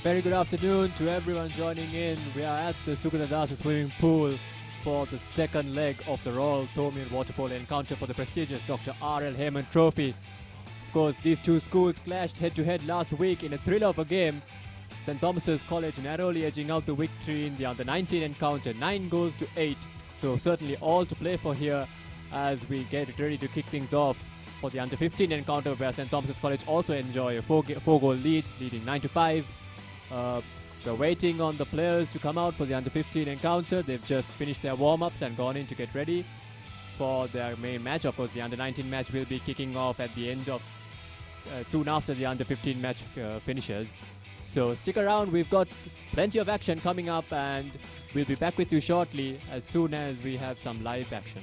Very good afternoon to everyone joining in. We are at the Sukadadasa swimming pool for the second leg of the Royal Thomian water polo encounter for the prestigious Dr.R.L. HAYMAN trophy. Of course, these two schools clashed head-to-head last week in a thriller of a game. St. Thomas's College narrowly edging out the victory in the under-19 encounter, 9 goals to 8. So certainly all to play for here as we get ready to kick things off for the under-15 encounter, where St. Thomas's College also enjoy a 4-goal lead, leading 9-5. We're waiting on the players to come out for the under-15 encounter. They've just finished their warm-ups and gone in to get ready for their main match. Of course, the under-19 match will be kicking off at the end of soon after the under-15 match finishes. So stick around, we've got plenty of action coming up, and we'll be back with you shortly as soon as we have some live action.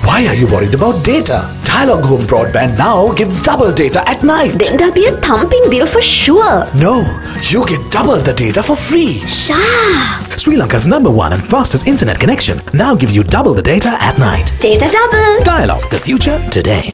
Why are you worried about data? Dialog Home Broadband now gives double data at night. Then there'll be a thumping bill for sure. No, you get double the data for free. Sha! Sri Lanka's #1 and fastest internet connection now gives you double the data at night. Data double. Dialog, the future today.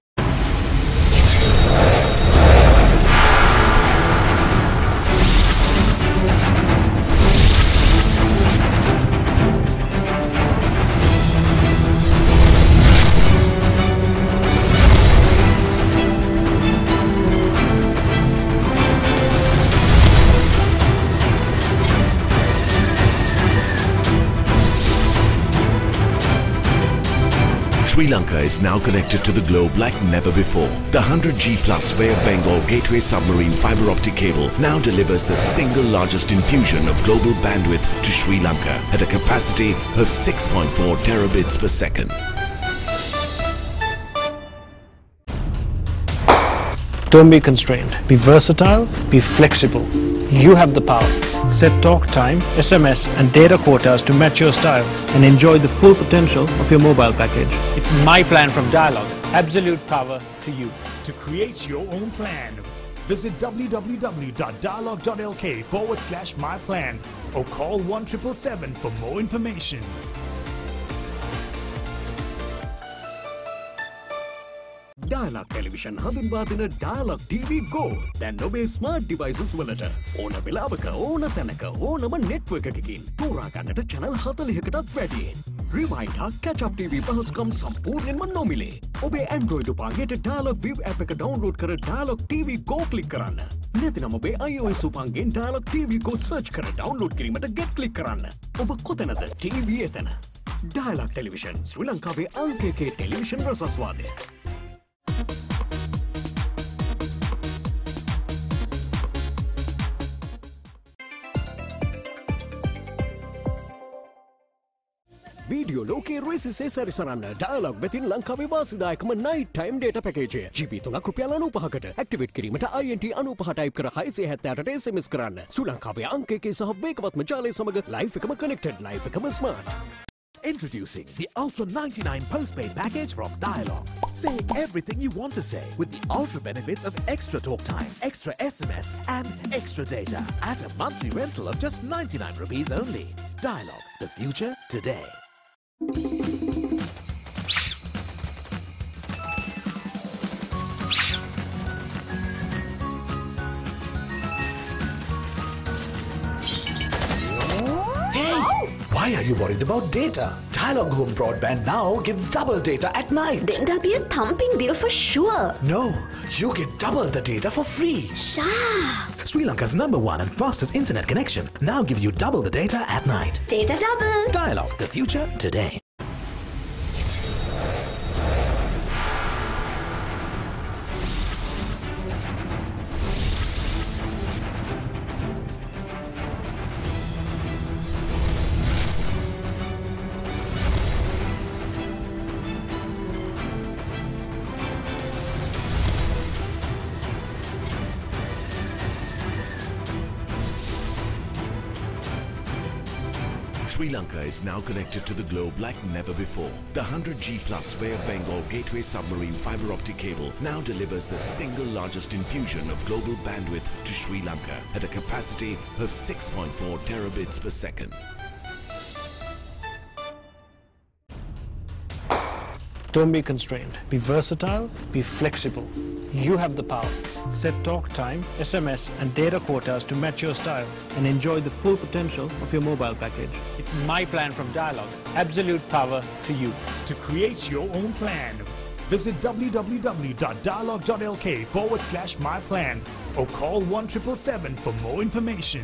Sri Lanka is now connected to the globe like never before. The 100G Plus Bay of Bengal Gateway Submarine Fiber Optic Cable now delivers the single largest infusion of global bandwidth to Sri Lanka at a capacity of 6.4 terabits per second. Don't be constrained. Be versatile, be flexible. You have the power. Set talk time, SMS and data quotas to match your style and enjoy the full potential of your mobile package. It's my plan from Dialog. Absolute power to you. To create your own plan, visit www.dialog.lk/myplan or call 1777 for more information. Dialog Television හඳුන්වා දෙන Dialog TV Go දැන් ඔබේ smart devices වලට ඕන වෙලාවක ඕන තැනක ඕනම network එකකින් තෝරා ගන්නට channel 40කටත් වැඩියෙන් Rewind හා Catch Up TV පහසුකම් සම්පූර්ණයෙන්ම නොමිලේ ඔබේ Android උපංගයට Dialog View app එක download කර Dialog TV Go click කරන්න නැතිනම් ඔබේ iOS උපංගෙන් Dialog TV Go search කර download කිරීමට get click කරන්න ඔබ කොතැනද TV එතන Dialog Television ශ්‍රී ලංකාවේ අංක 1 ටෙලිවිෂන් රසස්වාදය Video ලෝකේ රේසිසේ සැරිසරන්න Dialog වෙතින් ලංකාවේ වාසිදායකම night time data package GB 3ක් රුපියල් 95කට activate කිරීමට INT 95 type කර 670ට SMS කරන්න ශ්‍රී ලංකාවේ අංක 1 සහ වේගවත්ම ජාලය සමග live එකම connected live එකම smart Introducing the Ultra 99 postpaid package from Dialog. Say everything you want to say with the ultra benefits of extra talk time, extra SMS and extra data at a monthly rental of just 99 rupees only. Dialog, the future today. Why are you worried about data? Dialog Home Broadband now gives double data at night. Then there'll be a thumping bill for sure. No, you get double the data for free. Sha! Sri Lanka's #1 and fastest internet connection now gives you double the data at night. Data double. Dialog, the future today. Sri Lanka is now connected to the globe like never before. The 100G plus Bay of Bengal Gateway submarine fiber optic cable now delivers the single largest infusion of global bandwidth to Sri Lanka at a capacity of 6.4 terabits per second. Don't be constrained. Be versatile, be flexible. You have the power. Set talk time, SMS and data quotas to match your style and enjoy the full potential of your mobile package. It's my plan from Dialog. Absolute power to you. To create your own plan, visit www.dialog.lk/myplan or call 1777 for more information.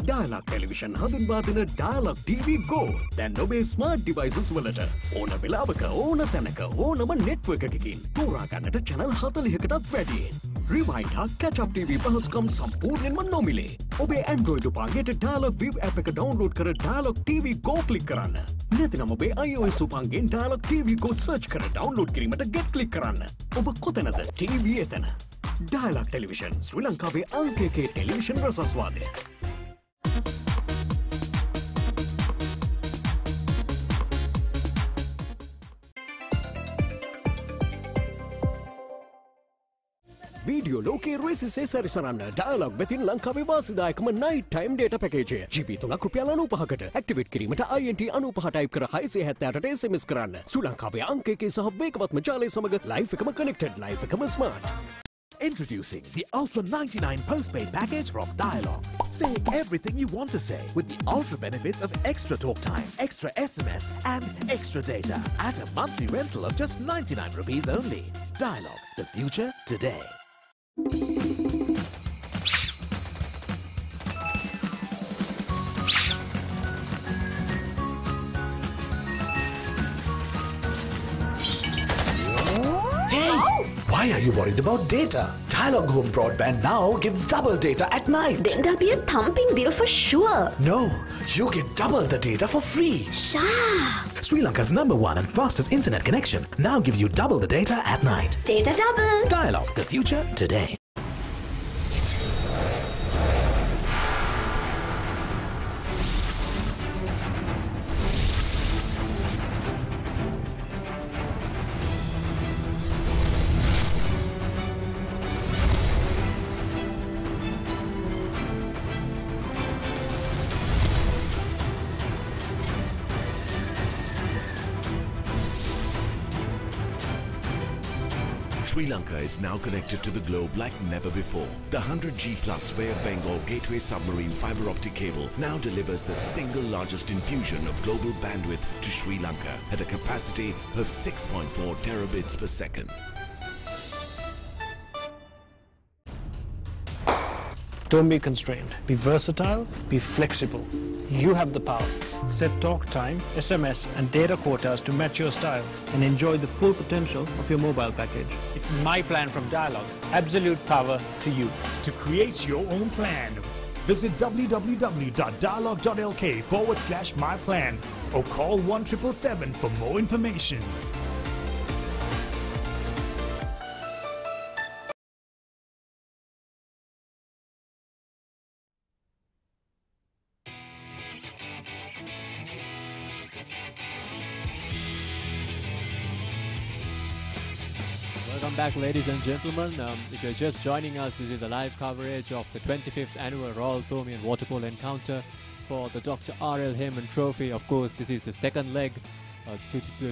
Dialog Television හඳුන්වා දෙන Dialog TV Go දැන් ඔබේ smart devices වලට ඕන වෙලාවක ඕන තැනක ඕනම network එකකින් තෝරා ගන්නට channel 40කටත් වැඩියෙන්. Rewind හා catch up TV පහසුකම් සම්පූර්ණයෙන්ම නොමිලේ. ඔබේ Android උපංගයට Dialog View app එක download කර Dialog TV Go click කරන්න. නැතිනම් ඔබේ iOS උපංගෙන් Dialog TV Go search කර download කිරීමට get click කරන්න. ඔබ කොතැනද TV එතන. Dialog Television ශ්‍රී ලංකාවේ අංක 1 ටෙලිවිෂන් රසස්වාදය. Video ලෝකේ රෙසිසේ සැරිසරන්න Dialog වෙතින් ලංකාවේ වාසිදායකම night time data package GB 3ක් රුපියල් 95කට ඇක්ටිවේට් කිරීමට INT 95 ටයිප් කර 670ට SMS කරන්න. ශ්‍රී ලංකාවේ අංක 1 සහ වේගවත්ම ජාලය සමග live එකම connected, live එකම smart. Introducing the Ultra 99 postpaid package from Dialog. Say everything you want to say with the ultra benefits of extra talk time, extra SMS and extra data at a monthly rental of just 99 rupees only. Dialog, the future today. Why are you worried about data? Dialog Home Broadband now gives double data at night. Then there'll be a thumping bill for sure. No, you get double the data for free. Sharp! Sri Lanka's #1 and fastest internet connection now gives you double the data at night. Data double. Dialog, the future today. Sri Lanka is now connected to the globe like never before. The 100G plus Bay of Bengal Gateway submarine fiber optic cable now delivers the single largest infusion of global bandwidth to Sri Lanka at a capacity of 6.4 terabits per second. Don't be constrained. Be versatile, be flexible. You have the power. Set talk time, SMS and data quotas to match your style and enjoy the full potential of your mobile package. It's my plan from Dialog. Absolute power to you. To create your own plan, visit www.dialog.lk/myplan or call 1777 for more information. Welcome back, ladies and gentlemen. If you're just joining us, this is a live coverage of the 25th annual Royal Thomian water polo encounter for the Dr. R.L. HAYMAN trophy. Of course, this is the second leg.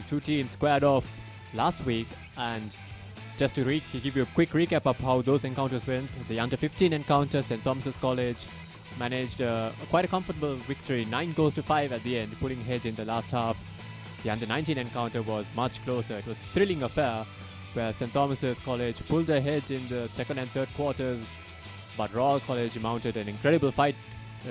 Two teams squared off last week, and just to give you a quick recap of how those encounters went, the under 15 encounter, St. Thomas's College managed quite a comfortable victory, 9 goals to 5 at the end, pulling ahead in the last half. The under 19 encounter was much closer. It was a thrilling affair where St. Thomas's College pulled ahead in the second and third quarters, but Royal College mounted an incredible fight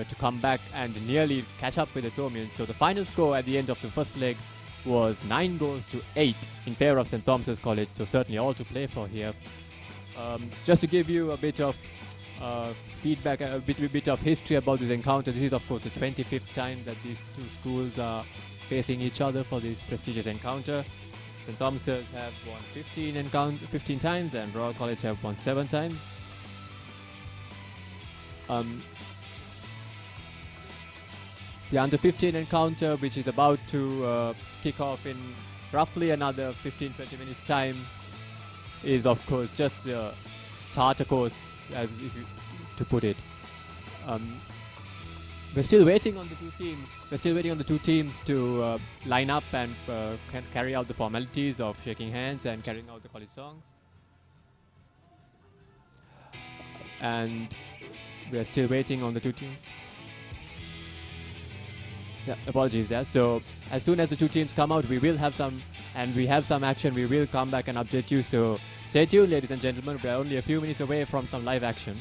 to come back and nearly catch up with the Thomians. So the final score at the end of the first leg was 9 goals to 8 in favor of St. Thomas's College, so certainly all to play for here. Just to give you a bit of feedback, a bit of history about this encounter, this is of course the 25th time that these two schools are facing each other for this prestigious encounter. St. Thomas's have won 15 times and Royal College have won 7 times. The under-15 encounter, which is about to kick off in roughly another 15-20 minutes time, is of course just the starter course, as if you, to put it. We're still waiting on the two teams. We're still waiting on the two teams to line up and carry out the formalities of shaking hands and carrying out the college songs. And we're still waiting on the two teams. Yeah, apologies there. So as soon as the two teams come out, we will have some, and we have some action. We will come back and update you. So stay tuned, ladies and gentlemen. We're only a few minutes away from some live action.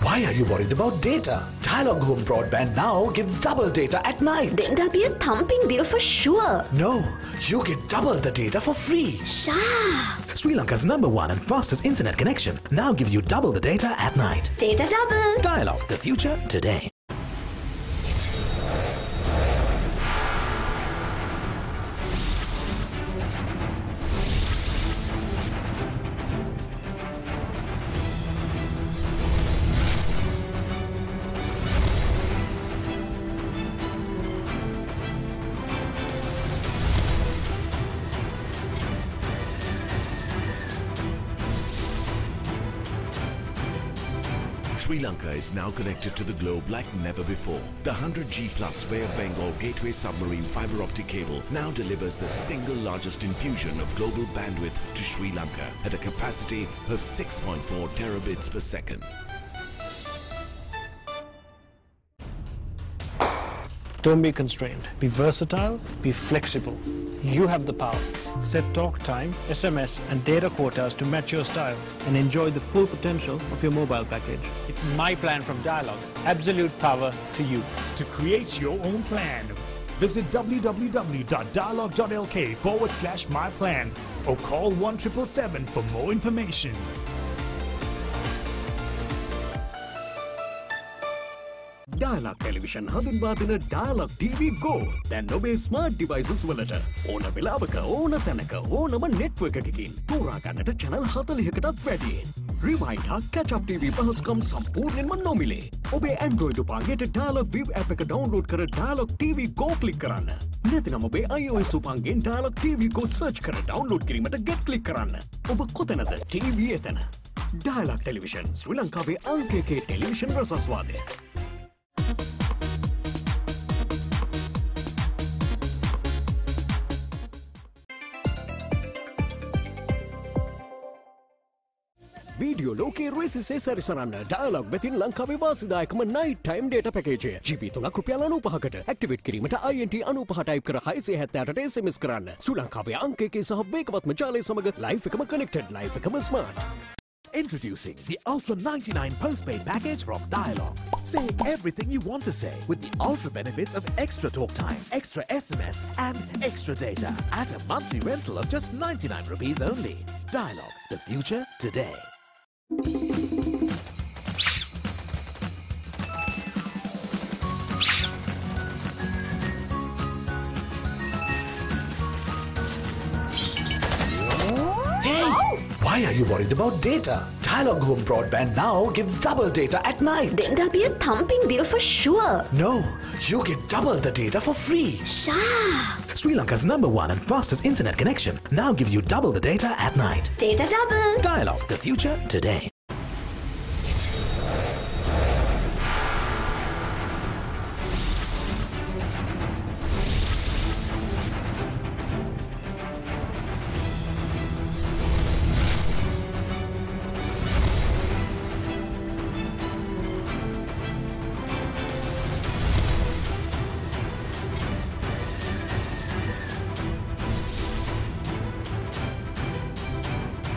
Why are you worried about data? Dialog Home Broadband now gives double data at night. Then there'll be a thumping bill for sure. No, you get double the data for free. Shah! Sri Lanka's #1 and fastest internet connection now gives you double the data at night. Data double. Dialog, the future today. Sri Lanka is now connected to the globe like never before. The 100G plus Bay of Bengal Gateway submarine fiber optic cable now delivers the single largest infusion of global bandwidth to Sri Lanka at a capacity of 6.4 terabits per second. Don't be constrained. Be versatile, be flexible. You have the power. Set talk time, SMS and data quotas to match your style and enjoy the full potential of your mobile package. It's my plan from Dialog. Absolute power to you. To create your own plan, visit www.dialog.lk/myplan or call 1777 for more information. Dialog Television හඳුන්වා දෙන Dialog TV Go දැන් ඔබේ smart devices වලට ඕන වෙලාවක ඕන තැනක ඕනම network එකකින් තෝරා ගන්නට channel 40කටත් වැඩියෙන් Rewind හා Catch Up TV පහසුකම් සම්පූර්ණයෙන්ම නොමිලේ. ඔබේ Android උපංගයට Dialog View app එක download කර Dialog TV Go click කරන්න. නැතිනම් ඔබේ iOS උපංගෙන් Dialog TV Go search කර download කිරීමට get click කරන්න. ඔබ කොතැනද TV එතන. Dialog Television ශ්‍රී ලංකාවේ අංක 1 ටෙලිවිෂන් රසස්වාදය. Video ලෝකේ රෙසිසේ සැරිසරන්න Dialog වෙතින් ලංකාවේ වාසිදායකම night time data package GB 3ක් රුපියල් 95කට ඇක්ටිවේට් කිරීමට INT 95 ටයිප් කර 678ට SMS කරන්න ශ්‍රී ලංකාවේ අංක 1 සහ වේගවත්ම ජාලය සමග ලයිව් එකම connected ලයිව් එකම smart. Introducing the Ultra 99 postpaid package from Dialog. Say everything you want to say with the ultra benefits of extra talk time, extra SMS and extra data at a monthly rental of just 99 rupees only. Dialog, the future today. Why are you worried about data? Dialog Home Broadband now gives double data at night. Then there'll be a thumping bill for sure. No, you get double the data for free. Shah! Sri Lanka's #1 and fastest internet connection now gives you double the data at night. Data double. Dialog, the future today.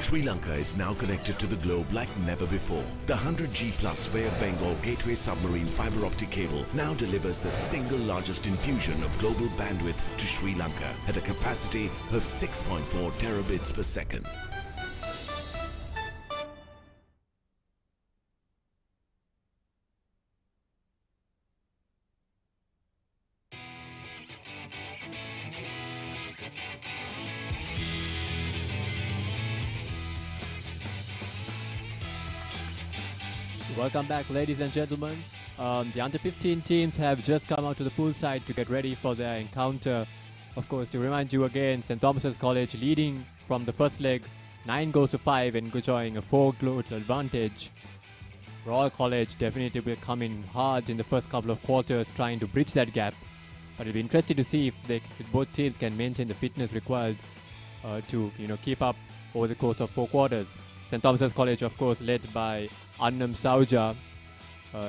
Sri Lanka is now connected to the globe like never before. The 100G plus Bay of Bengal Gateway submarine fiber optic cable now delivers the single largest infusion of global bandwidth to Sri Lanka at a capacity of 6.4 terabits per second. Welcome back, ladies and gentlemen. The under-15 teams have just come out to the poolside to get ready for their encounter. Of course, to remind you again, St. Thomas's College leading from the first leg, 9 goals to 5, and enjoying a 4-goal advantage. Royal College definitely will come in hard in the first couple of quarters, trying to bridge that gap. But it'll be interesting to see if both teams can maintain the fitness required to keep up over the course of 4 quarters. St. Thomas's College, of course, led by Annam Sauja.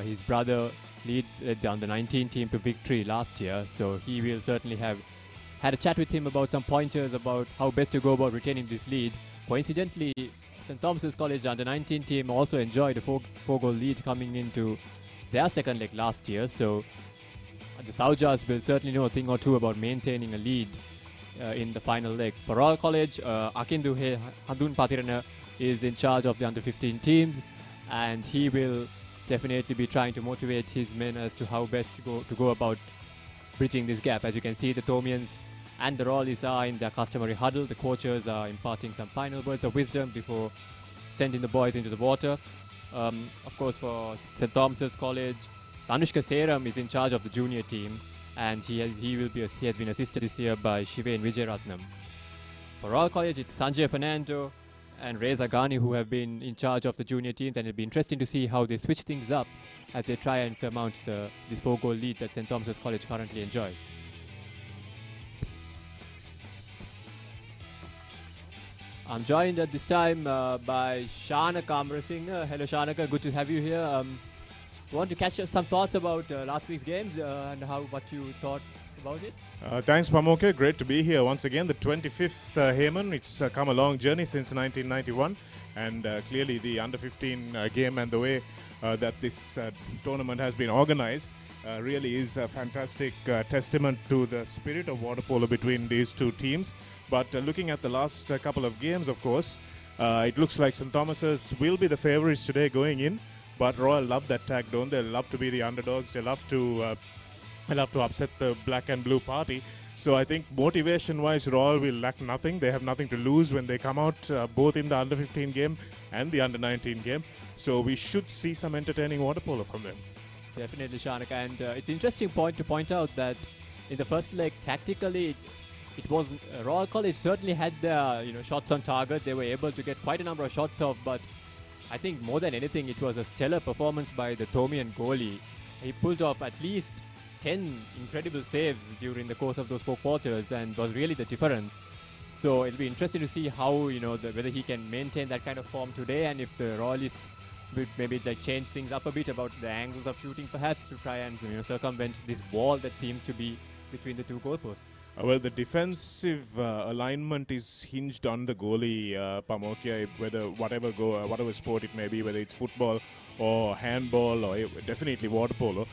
His brother led the under-19 team to victory last year, so he will certainly have had a chat with him about some pointers about how best to go about retaining this lead. Coincidentally, St. Thomas's College under-19 team also enjoyed a 4-goal lead coming into their second leg last year, so the Saujas will certainly know a thing or two about maintaining a lead in the final leg. For Royal College, Akindu Handun Patirana is in charge of the under-15 teams, and he will definitely be trying to motivate his men as to how best to go about bridging this gap. As you can see, the Thomians and the Royalists are in their customary huddle. The coaches are imparting some final words of wisdom before sending the boys into the water. Of course, for St. Thomas's College, Anushka Seram is in charge of the junior team, and he has been assisted this year by Shivain Vijayaratnam. For Royal College, it's Sanjay Fernando and Reza Ghani who have been in charge of the junior teams, and it'll be interesting to see how they switch things up as they try and surmount this 4-goal lead that St. Thomas's College currently enjoy. I'm joined at this time by Shanaka Amrasinghe. Hello Shanaka, good to have you here. I want to catch up some thoughts about last week's games and what you thought about it. Thanks, Pamoke. Great to be here once again. The 25th HAYMAN. It's come a long journey since 1991, and clearly the under-15 game and the way that this tournament has been organized really is a fantastic testament to the spirit of water polo between these two teams. But looking at the last couple of games, of course, it looks like St. Thomas's will be the favorites today going in, but Royal love that tag, don't they? They love to be the underdogs. They love to upset the black and blue party. So I think motivation-wise, Royal will lack nothing. They have nothing to lose when they come out, both in the under-15 game and the under-19 game. So we should see some entertaining water polo from them. Definitely, Shanaka. And it's an interesting point to point out that in the first leg, tactically, it was Royal College certainly had their shots on target. They were able to get quite a number of shots off, but I think more than anything, it was a stellar performance by the Thomian goalie. He pulled off at least 10 incredible saves during the course of those 4 quarters and was really the difference. So it'll be interesting to see how, whether he can maintain that kind of form today, and if the Royalists would maybe change things up a bit about the angles of shooting perhaps to try and circumvent this wall that seems to be between the 2 goalposts. Well, the defensive alignment is hinged on the goalie, Pamokia, whatever sport it may be, whether it's football or handball or definitely water polo,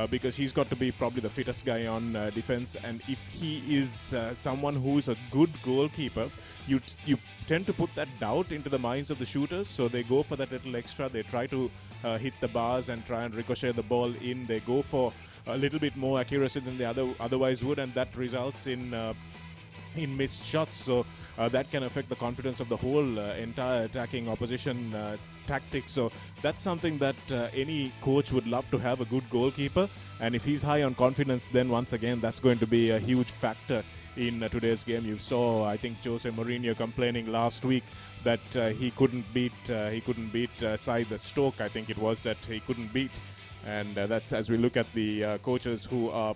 because he's got to be probably the fittest guy on defense. And if he is someone who is a good goalkeeper, you tend to put that doubt into the minds of the shooters, so they go for that little extra. They try to hit the bars and try and ricochet the ball in. They go for a little bit more accuracy than they otherwise would, and that results in missed shots. So that can affect the confidence of the whole entire attacking opposition tactics. So that's something that any coach would love to have, a good goalkeeper. And if he's high on confidence, then once again that's going to be a huge factor in today's game. You saw, I think, Jose Mourinho complaining last week that he couldn't beat side the Stoke, I think it was, that he couldn't beat. And that's as we look at the coaches who are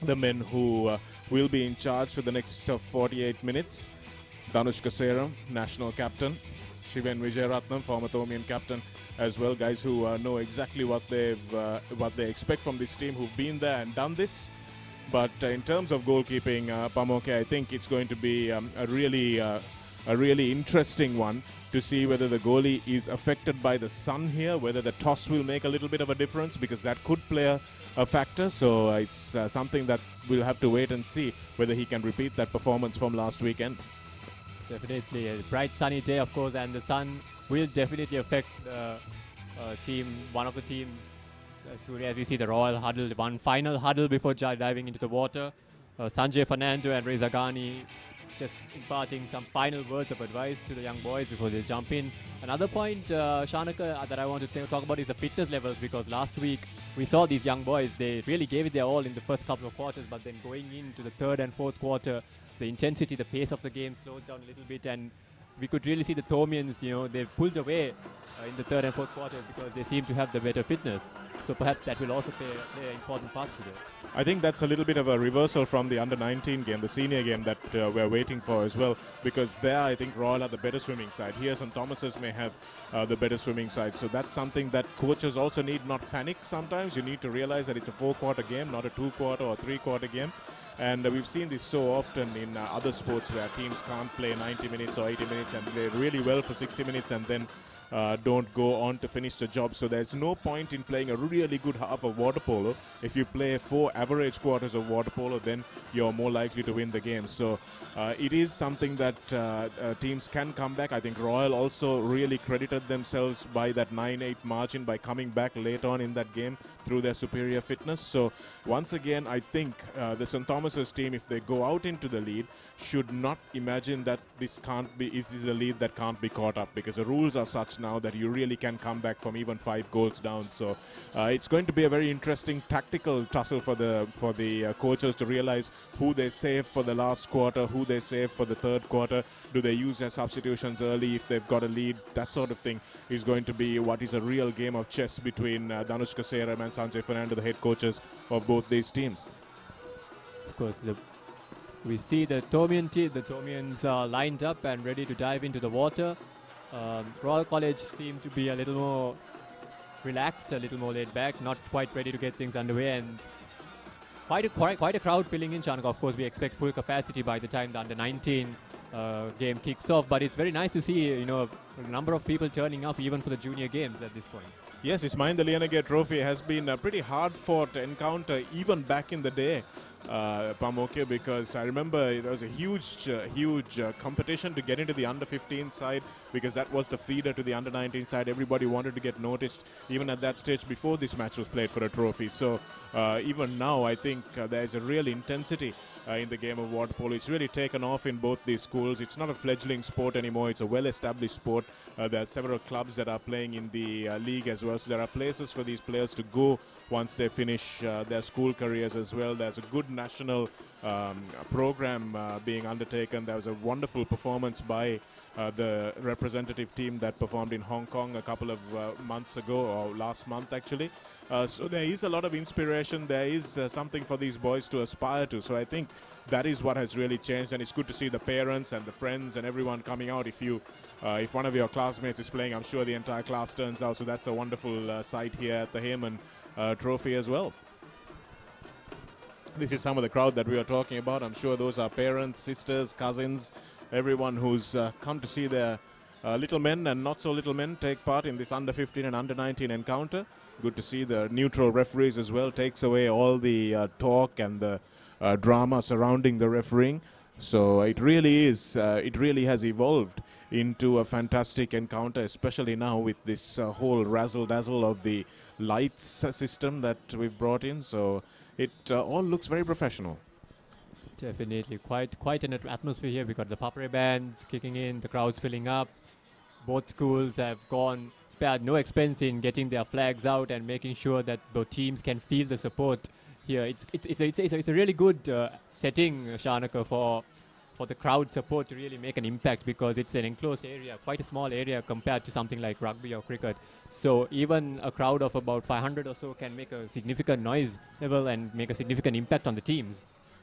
the men who will be in charge for the next 48 minutes. Danushka Seram, national captain. Shivain Vijayaratnam, former Thomian captain as well. Guys who know exactly what they expect from this team, who've been there and done this. But in terms of goalkeeping, Pamoke, I think it's going to be a really a really interesting one to see whether the goalie is affected by the sun here, whether the toss will make a little bit of a difference, because that could play a factor. So it's something that we'll have to wait and see whether he can repeat that performance from last weekend. Definitely a bright sunny day, of course, and the sun will definitely affect the team, one of the teams. As we see the Royal huddle, one final huddle before diving into the water. Sanjay Fernando and Reza Ghani just imparting some final words of advice to the young boys before they jump in. Another point, Shanaka, that I want to talk about is the fitness levels, because last week we saw these young boys, they really gave it their all in the first couple of quarters, but then going into the third and fourth quarter, the intensity, the pace of the game slowed down a little bit, and we could really see the Thomians, they pulled away in the third and fourth quarter because they seem to have the better fitness. So perhaps that will also play an important part today. I think that's a little bit of a reversal from the under-19 game, the senior game that we're waiting for as well, because there I think Royal are the better swimming side. Here St. Thomas's may have the better swimming side. So that's something that coaches also need not panic sometimes. You need to realize that it's a 4-quarter game, not a 2-quarter or 3-quarter game. And we've seen this so often in other sports where teams can't play 90 minutes or 80 minutes and play really well for 60 minutes and then don't go on to finish the job. So there's no point in playing a really good half of water polo. If you play 4 average quarters of water polo, then you're more likely to win the game. So it is something that teams can come back. I think Royal also really credited themselves by that 9-8 margin by coming back late on in that game through their superior fitness. So once again, I think the St. Thomas's team, if they go out into the lead, should not imagine that this is a lead that can't be caught up, because the rules are such now that you really can come back from even 5 goals down. So it's going to be a very interesting tactical tussle for the coaches to realize who they save for the last quarter, who they save for the third quarter. Do they use their substitutions early if they've got a lead? That sort of thing is going to be what is a real game of chess between Dhanushka Seram and Sanjay Fernando, the head coaches of both these teams. Of course, we see the Thomian team. The Thomians are lined up and ready to dive into the water. Royal College seem to be a little more relaxed, a little more laid back, not quite ready to get things underway, and quite a crowd filling in, Shanak. Of course, we expect full capacity by the time the under-19 game kicks off, but it's very nice to see, a number of people turning up even for the junior games at this point. Yes, Ismail, the Lianagay Trophy has been a pretty hard-fought encounter even back in the day, Pamokia, because I remember there was a huge competition to get into the under-15 side, because that was the feeder to the under-19 side. Everybody wanted to get noticed even at that stage before this match was played for a trophy. So even now, I think there's a real intensity in the game of water polo. It's really taken off in both these schools. It's not a fledgling sport anymore. It's a well-established sport. There are several clubs that are playing in the league as well. So there are places for these players to go once they finish their school careers as well. There's a good national program being undertaken. There was a wonderful performance by the representative team that performed in Hong Kong a couple of months ago, or last month actually. So there is a lot of inspiration. There is something for these boys to aspire to. So I think that is what has really changed, and it's good to see the parents and the friends and everyone coming out. If one of your classmates is playing, I'm sure the entire class turns out. So that's a wonderful sight here at the HAYMAN Trophy as well. This is some of the crowd that we are talking about. I'm sure those are parents, sisters, cousins, everyone who's come to see their little men and not so little men take part in this under-15 and under-19 encounter. Good to see the neutral referees as well. Takes away all the talk and the drama surrounding the refereeing. So it really is, it really has evolved into a fantastic encounter, especially now with this whole razzle-dazzle of the lights system that we've brought in. So it all looks very professional. Definitely, quite an atmosphere here. We've got the ThePapare bands kicking in, the crowd's filling up. Both schools have spared no expense in getting their flags out and making sure that both teams can feel the support here. It's a really good setting, Shanaka, for the crowd support to really make an impact, because it's an enclosed area, quite a small area compared to something like rugby or cricket. So even a crowd of about 500 or so can make a significant noise level and make a significant impact on the teams.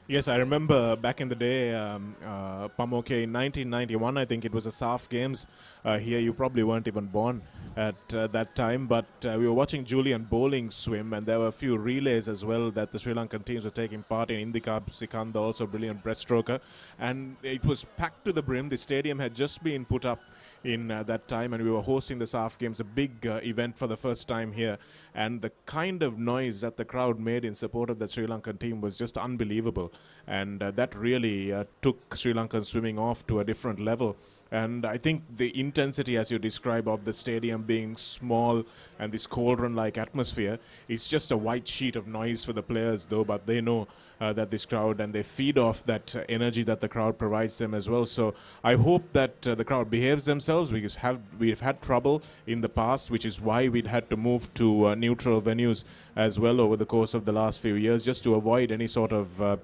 Yes, I remember back in the day, Pamoke in 1991, I think it was the SAF Games. Here, you probably weren't even born at that time, but we were watching Julian Bowling swim, and there were a few relays as well that the Sri Lankan teams were taking part in. Indika Sikanda, also a brilliant breaststroker, and it was packed to the brim. The stadium had just been put up in that time, and we were hosting the SAF Games, a big event for the first time here, and the kind of noise that the crowd made in support of the Sri Lankan team was just unbelievable, and that really took Sri Lankan swimming off to a different level. And I think the intensity, as you describe, of the stadium being small and this cauldron-like atmosphere, is just a white sheet of noise for the players, though, but they know that this crowd, and they feed off that energy that the crowd provides them as well. So I hope that the crowd behaves themselves, because we've had trouble in the past, which is why we'd had to move to neutral venues as well over the course of the last few years, just to avoid any sort of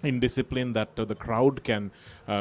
indiscipline that the crowd can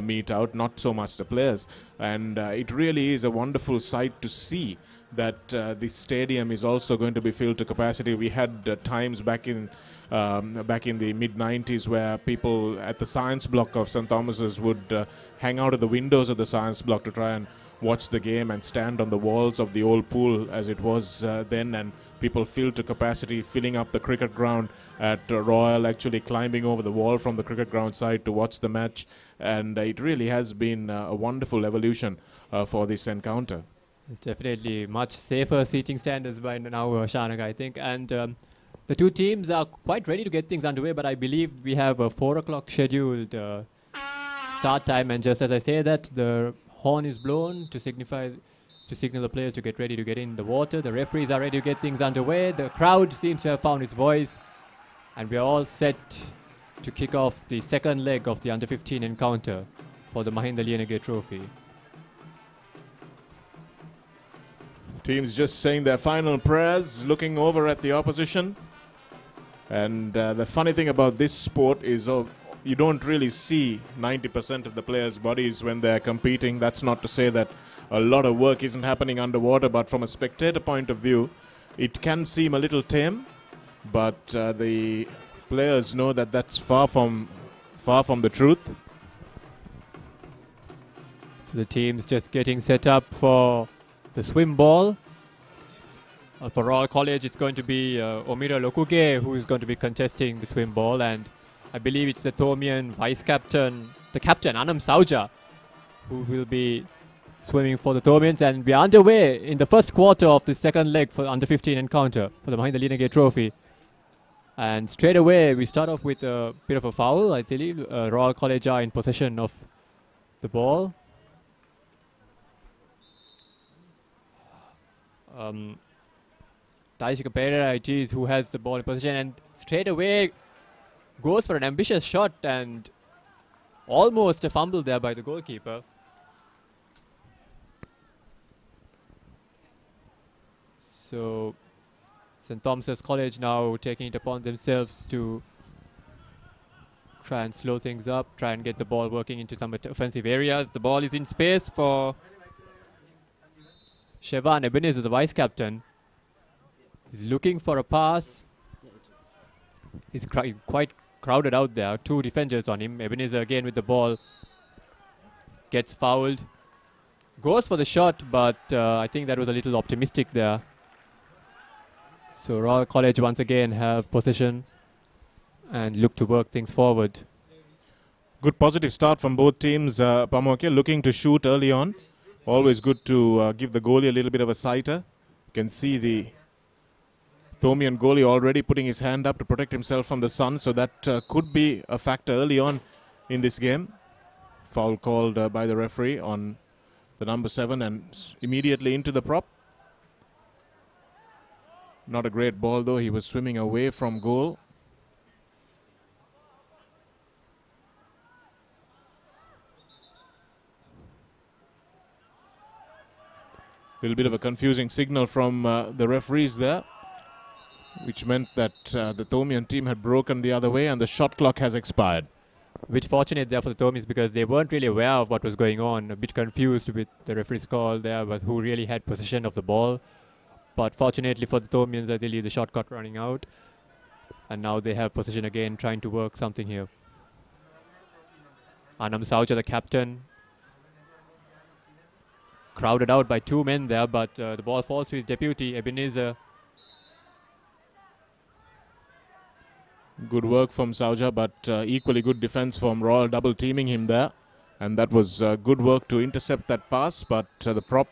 mete out, not so much the players. And it really is a wonderful sight to see that this stadium is also going to be filled to capacity. We had times back in the mid-90s where people at the science block of St. Thomas's would hang out at the windows of the science block to try and watch the game and stand on the walls of the old pool as it was then, and people filled to capacity, filling up the cricket ground at Royal, actually climbing over the wall from the cricket ground side to watch the match. And it really has been a wonderful evolution for this encounter. It's definitely much safer seating standards by now, Shanak, I think. And the two teams are quite ready to get things underway, but I believe we have a 4 o'clock scheduled start time. And just as I say that, the horn is blown to signal the players to get ready to get in the water. The referees are ready to get things underway. The crowd seems to have found its voice, and we are all set to kick off the second leg of the under-15 encounter for the Mahinda Liyanage Trophy. Teams just saying their final prayers, looking over at the opposition. And the funny thing about this sport is you don't really see 90% of the players' bodies when they're competing. That's not to say that a lot of work isn't happening underwater, but from a spectator point of view, it can seem a little tame, but the players know that that's far from the truth. So the team's just getting set up for the swim ball. For Royal College, it's going to be Omira Lokuge who is going to be contesting the swim ball, and I believe it's the Thomian vice-captain, the captain, Anam Sauja, who will be swimming for the Thomians. And we are underway in the first quarter of the second leg for the under-15 encounter for the Mahinda Liyanage Trophy. And straight away, we start off with a bit of a foul. I believe Royal College are in possession of the ball. Taishika Pereira, it is, who has the ball in possession, and straight away goes for an ambitious shot, and almost a fumble there by the goalkeeper. So St. Thomas's College now taking it upon themselves to try and slow things up, try and get the ball working into some offensive areas. The ball is in space for Shevan Ebenezer, the vice-captain. He's looking for a pass. He's quite crowded out there. Two defenders on him. Ebenezer again with the ball. Gets fouled. Goes for the shot, but I think that was a little optimistic there. So Royal College once again have possession and look to work things forward. Good positive start from both teams. Pamokia looking to shoot early on. Always good to give the goalie a little bit of a sighter. You can see the Thomian goalie already putting his hand up to protect himself from the sun, so that could be a factor early on in this game. Foul called by the referee on the number 7 and immediately into the prop. Not a great ball though, he was swimming away from goal. Little bit of a confusing signal from the referees there, which meant that the Thomian team had broken the other way and the shot clock has expired. A bit fortunate there for the Thomians because they weren't really aware of what was going on. A bit confused with the referee's call there, but who really had possession of the ball. But fortunately for the Thomians, I believe the shot clock running out. And now they have possession again, trying to work something here. Anam Sauja, the captain, crowded out by 2 men there, but the ball falls to his deputy, Ebenezer. Good work from Sauja, but equally good defense from Royal, double teaming him there. And that was good work to intercept that pass, but the prop.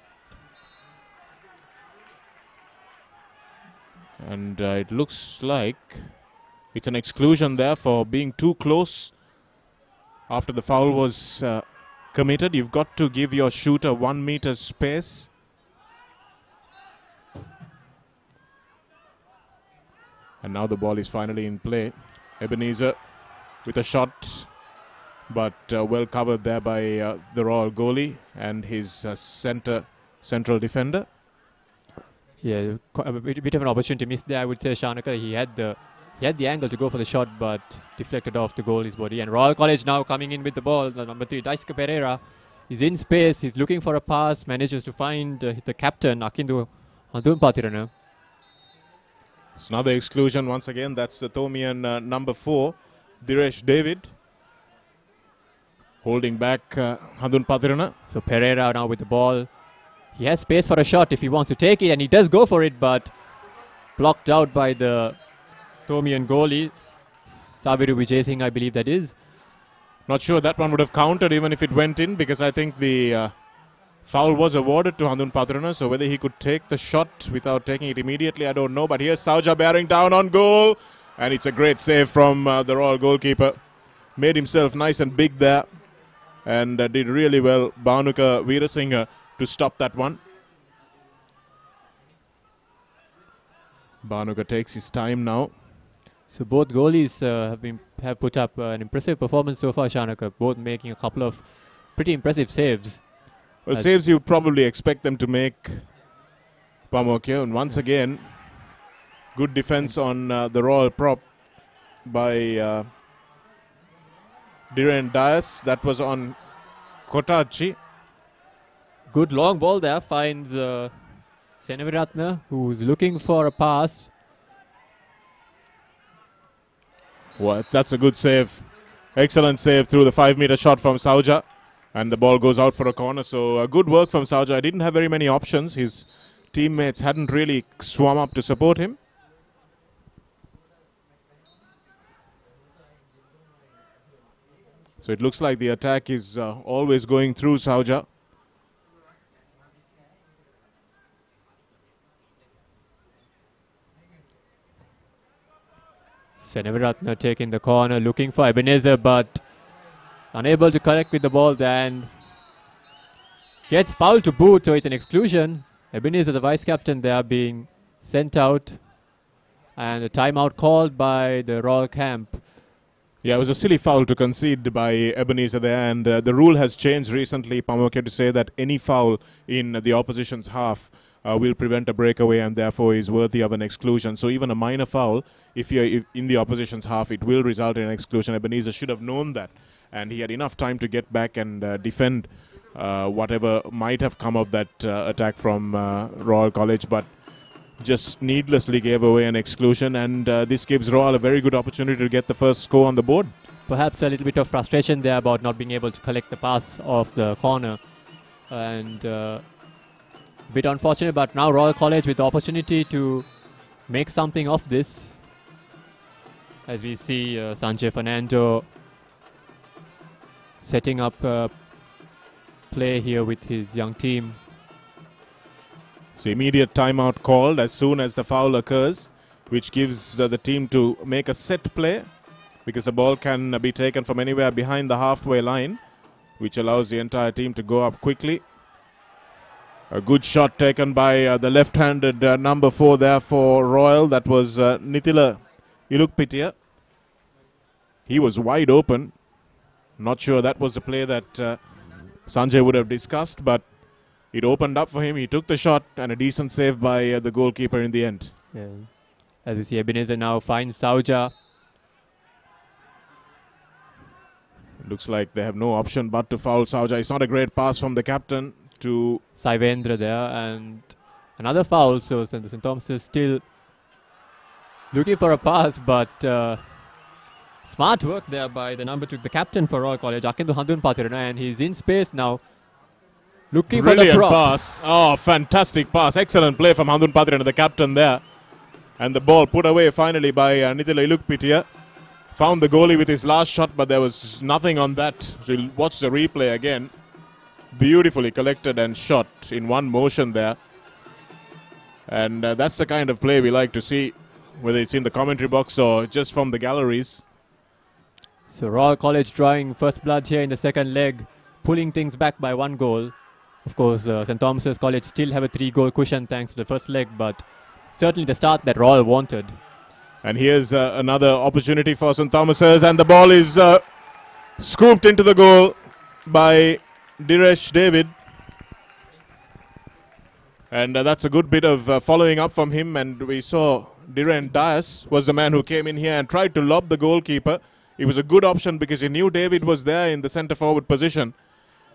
And it looks like it's an exclusion there for being too close after the foul was committed. You've got to give your shooter 1 meter space. And now the ball is finally in play. Ebenezer with a shot, but well covered there by the Royal goalie and his central defender. Yeah, a bit of an opportunity missed there, I would say, Shanaka. He had the angle to go for the shot, but deflected off the goalie's body. And Royal College now coming in with the ball. The number 3, Daisuke Pereira, is in space. He's looking for a pass, manages to find the captain, Akindu Handumpatirana. It's another exclusion once again. That's the Thomian number 4, Diresh David, holding back Handumpatirana. So Pereira now with the ball. He has space for a shot if he wants to take it, and he does go for it, but blocked out by the Thomian goalie, Saviru Vijay Singh, I believe that is. Not sure that one would have counted even if it went in, because I think the foul was awarded to Handumpatirana, so whether he could take the shot without taking it immediately, I don't know. But here's Sauja bearing down on goal, and it's a great save from the Royal goalkeeper. Made himself nice and big there, and did really well, Bhanuka Veerasinghe, to stop that one. Bhanuka takes his time now. So both goalies have put up an impressive performance so far, Shanaka, both making a couple of pretty impressive saves. Well, saves you probably expect them to make, Pamokya. And once again, good defense on the Royal prop by Dhiren Dias. That was on Kotachi. Good long ball there, finds Seneviratne, who's looking for a pass. Well, that's a good save. Excellent save through the 5 meter shot from Sauja. And the ball goes out for a corner. So good work from Sauja. I didn't have very many options. His teammates hadn't really swum up to support him. So it looks like the attack is always going through Sauja. Seneviratne taking the corner, looking for Ebenezer, but unable to connect with the ball, then gets fouled to boot, so it's an exclusion. Ebenezer, the vice captain, there being sent out, and a timeout called by the Royal camp. Yeah, it was a silly foul to concede by Ebenezer there, and the rule has changed recently, Pamokya, to say that any foul in the opposition's half will prevent a breakaway and therefore is worthy of an exclusion. So even a minor foul, if you're in the opposition's half, it will result in an exclusion. Ebenezer should have known that, and he had enough time to get back and defend whatever might have come of that attack from Royal College, but just needlessly gave away an exclusion, and this gives Royal a very good opportunity to get the first score on the board. Perhaps a little bit of frustration there about not being able to collect the pass off the corner, and a bit unfortunate, but now Royal College with the opportunity to make something of this, as we see Sanjay Fernando setting up play here with his young team. So immediate timeout called as soon as the foul occurs, which gives the team to make a set play, because the ball can be taken from anywhere behind the halfway line, which allows the entire team to go up quickly. A good shot taken by the left-handed number 4 there for Royal. That was Nithila Ilukpitia. He was wide open. Not sure that was the play that Sanjay would have discussed, but it opened up for him. He took the shot, and a decent save by the goalkeeper in the end. Yeah. As we see, Ebenezer now finds Sauja. It looks like they have no option but to foul Sauja. It's not a great pass from the captain to Saivendra there, and another foul. So St. Thomas is still looking for a pass, but Smart work there by the number 2, the captain for Royal College, Akindu Handunpathirana, and he's in space now. Looking for the prop. Pass. Oh, fantastic pass. Excellent play from Handunpathirana, the captain there. And the ball put away finally by Nithila Ilukpitia. Found the goalie with his last shot, but there was nothing on that. So we'll watch the replay again. Beautifully collected and shot in one motion there. And that's the kind of play we like to see, whether it's in the commentary box or just from the galleries. So Royal College drawing first blood here in the second leg, pulling things back by 1 goal. Of course, St. Thomas's College still have a 3-goal cushion thanks to the first leg, but certainly the start that Royal wanted. And here's another opportunity for St. Thomas's, and the ball is scooped into the goal by Diresh David. And that's a good bit of following up from him, and we saw Dhiren Dias was the man who came in here and tried to lob the goalkeeper. It was a good option because he knew David was there in the centre forward position,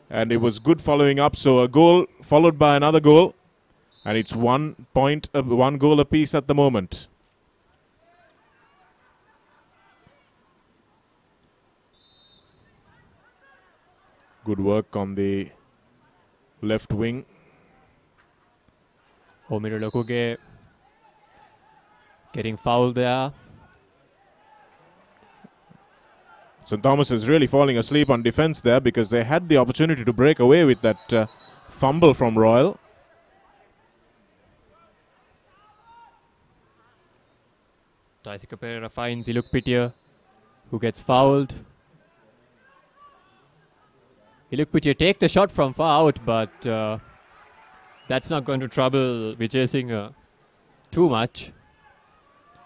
and it was good following up. So a goal followed by another goal, and it's 1 point, 1 goal apiece at the moment. Good work on the left wing. Omiru Lokuge getting fouled there. St. Thomas is really falling asleep on defence there because they had the opportunity to break away with that fumble from Royal. Daisika Pereira finds Ilukpitia, who gets fouled. Ilukpitia takes the shot from far out, but that's not going to trouble Vijay Singh too much.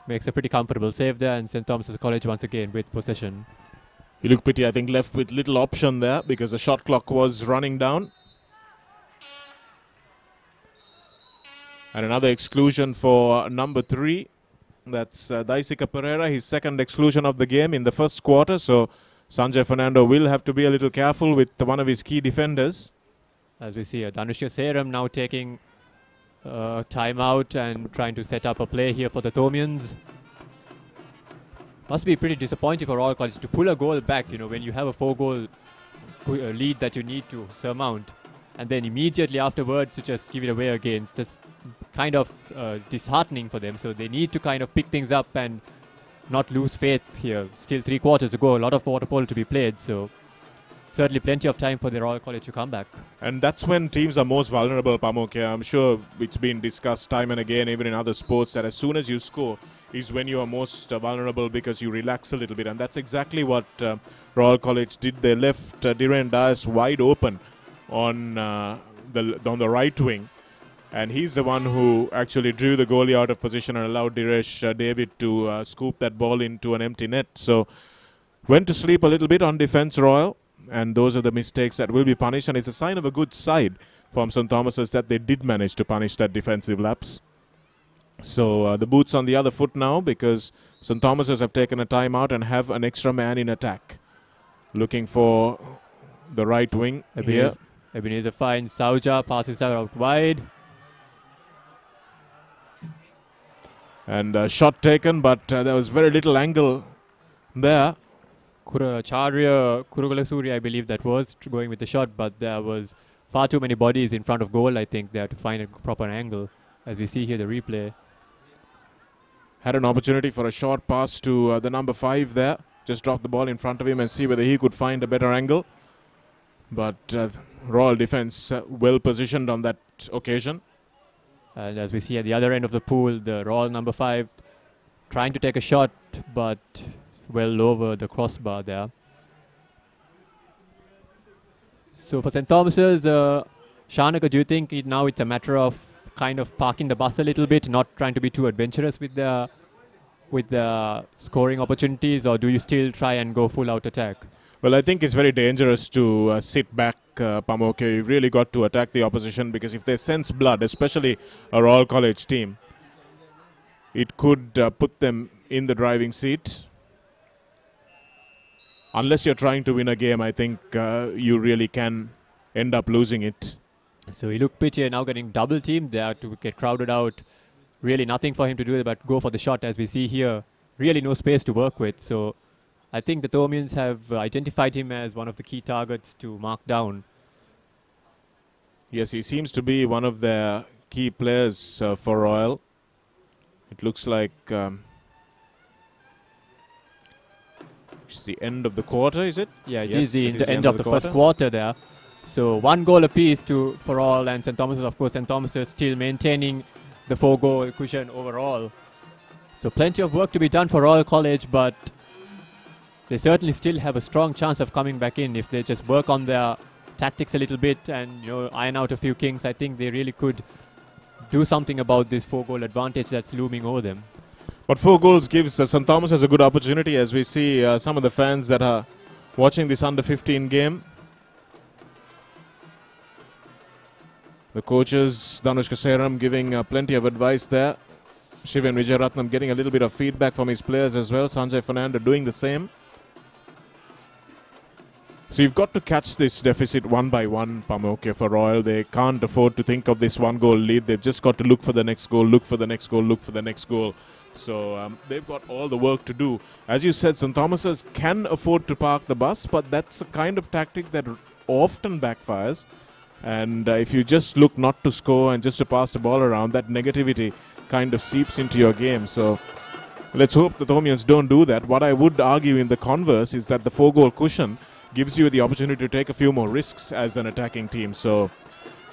Makes a pretty comfortable save there, and St. Thomas's College once again with possession. Ilukpitia, I think, left with little option there because the shot clock was running down. And another exclusion for number 3. That's Daisika Pereira, his second exclusion of the game in the first quarter. So Sanjay Fernando will have to be a little careful with one of his key defenders. As we see, Dhanushya Seram now taking time out and trying to set up a play here for the Thomians. Must be pretty disappointing for Royal College to pull a goal back, you know, when you have a 4-goal lead that you need to surmount. And then immediately afterwards to just give it away again. It's just kind of disheartening for them. So they need to kind of pick things up and not lose faith here. Still 3 quarters to go, a lot of water polo to be played. So certainly plenty of time for the Royal College to come back. And that's when teams are most vulnerable, Pamukya. I'm sure it's been discussed time and again, even in other sports, that as soon as you score is when you are most vulnerable because you relax a little bit. And that's exactly what Royal College did. They left Dhiren Dias wide open on the right wing. And he's the one who actually drew the goalie out of position and allowed Diresh David to scoop that ball into an empty net. So went to sleep a little bit on defence, Royal. And those are the mistakes that will be punished. And it's a sign of a good side from St. Thomas's that they did manage to punish that defensive lapse. So the boots on the other foot now because St. Thomas's have taken a timeout and have an extra man in attack. Looking for the right wing here. Ebenezer finds Sauja, passes out wide. And shot taken, but there was very little angle there. Charya Kurugalasuri, I believe that was going with the shot, but there was far too many bodies in front of goal. I think they had to find a proper angle. As we see here, the replay. Had an opportunity for a short pass to the number 5 there. Just dropped the ball in front of him and see whether he could find a better angle. But Royal defence well positioned on that occasion. And as we see at the other end of the pool, the Royal number 5 trying to take a shot, but well over the crossbar there. So for St. Thomas's, Shanaka, do you think now it's a matter of kind of parking the bus a little bit, not trying to be too adventurous with the scoring opportunities, or do you still try and go full out attack? Well, I think it's very dangerous to sit back, Pamoke. You've really got to attack the opposition because if they sense blood, especially a Royal College team, it could put them in the driving seat. Unless you're trying to win a game, I think you really can end up losing it. So Ilukpitia now getting double teamed there to get crowded out. Really nothing for him to do but go for the shot as we see here. Really no space to work with. So I think the Thomians have identified him as one of the key targets to mark down. Yes, he seems to be one of their key players for Royal. It looks like it's the end of the quarter, is it? Yeah, it yes, is the end of the first quarter there. So 1 goal apiece for Royal and St. Thomas's. Of course, St. Thomas's still maintaining the 4-goal cushion overall. So plenty of work to be done for Royal College, but they certainly still have a strong chance of coming back in if they just work on their tactics a little bit and iron out a few kinks. I think they really could do something about this 4-goal advantage that's looming over them. But 4 goals gives St. Thomas as a good opportunity, as we see some of the fans that are watching this under-15 game. The coaches, Dhanushka Seram, giving plenty of advice there. Shivan Vijayaratnam getting a little bit of feedback from his players as well. Sanjay Fernando doing the same. So you've got to catch this deficit one by one, Pamokya, for Royal. They can't afford to think of this 1-goal lead. They've just got to look for the next goal, look for the next goal, look for the next goal. So they've got all the work to do. As you said, St. Thomas's can afford to park the bus, but that's a kind of tactic that often backfires. And if you just look not to score and just to pass the ball around, that negativity kind of seeps into your game. So let's hope the Thomians don't do that. What I would argue in the converse is that the 4-goal cushion gives you the opportunity to take a few more risks as an attacking team. So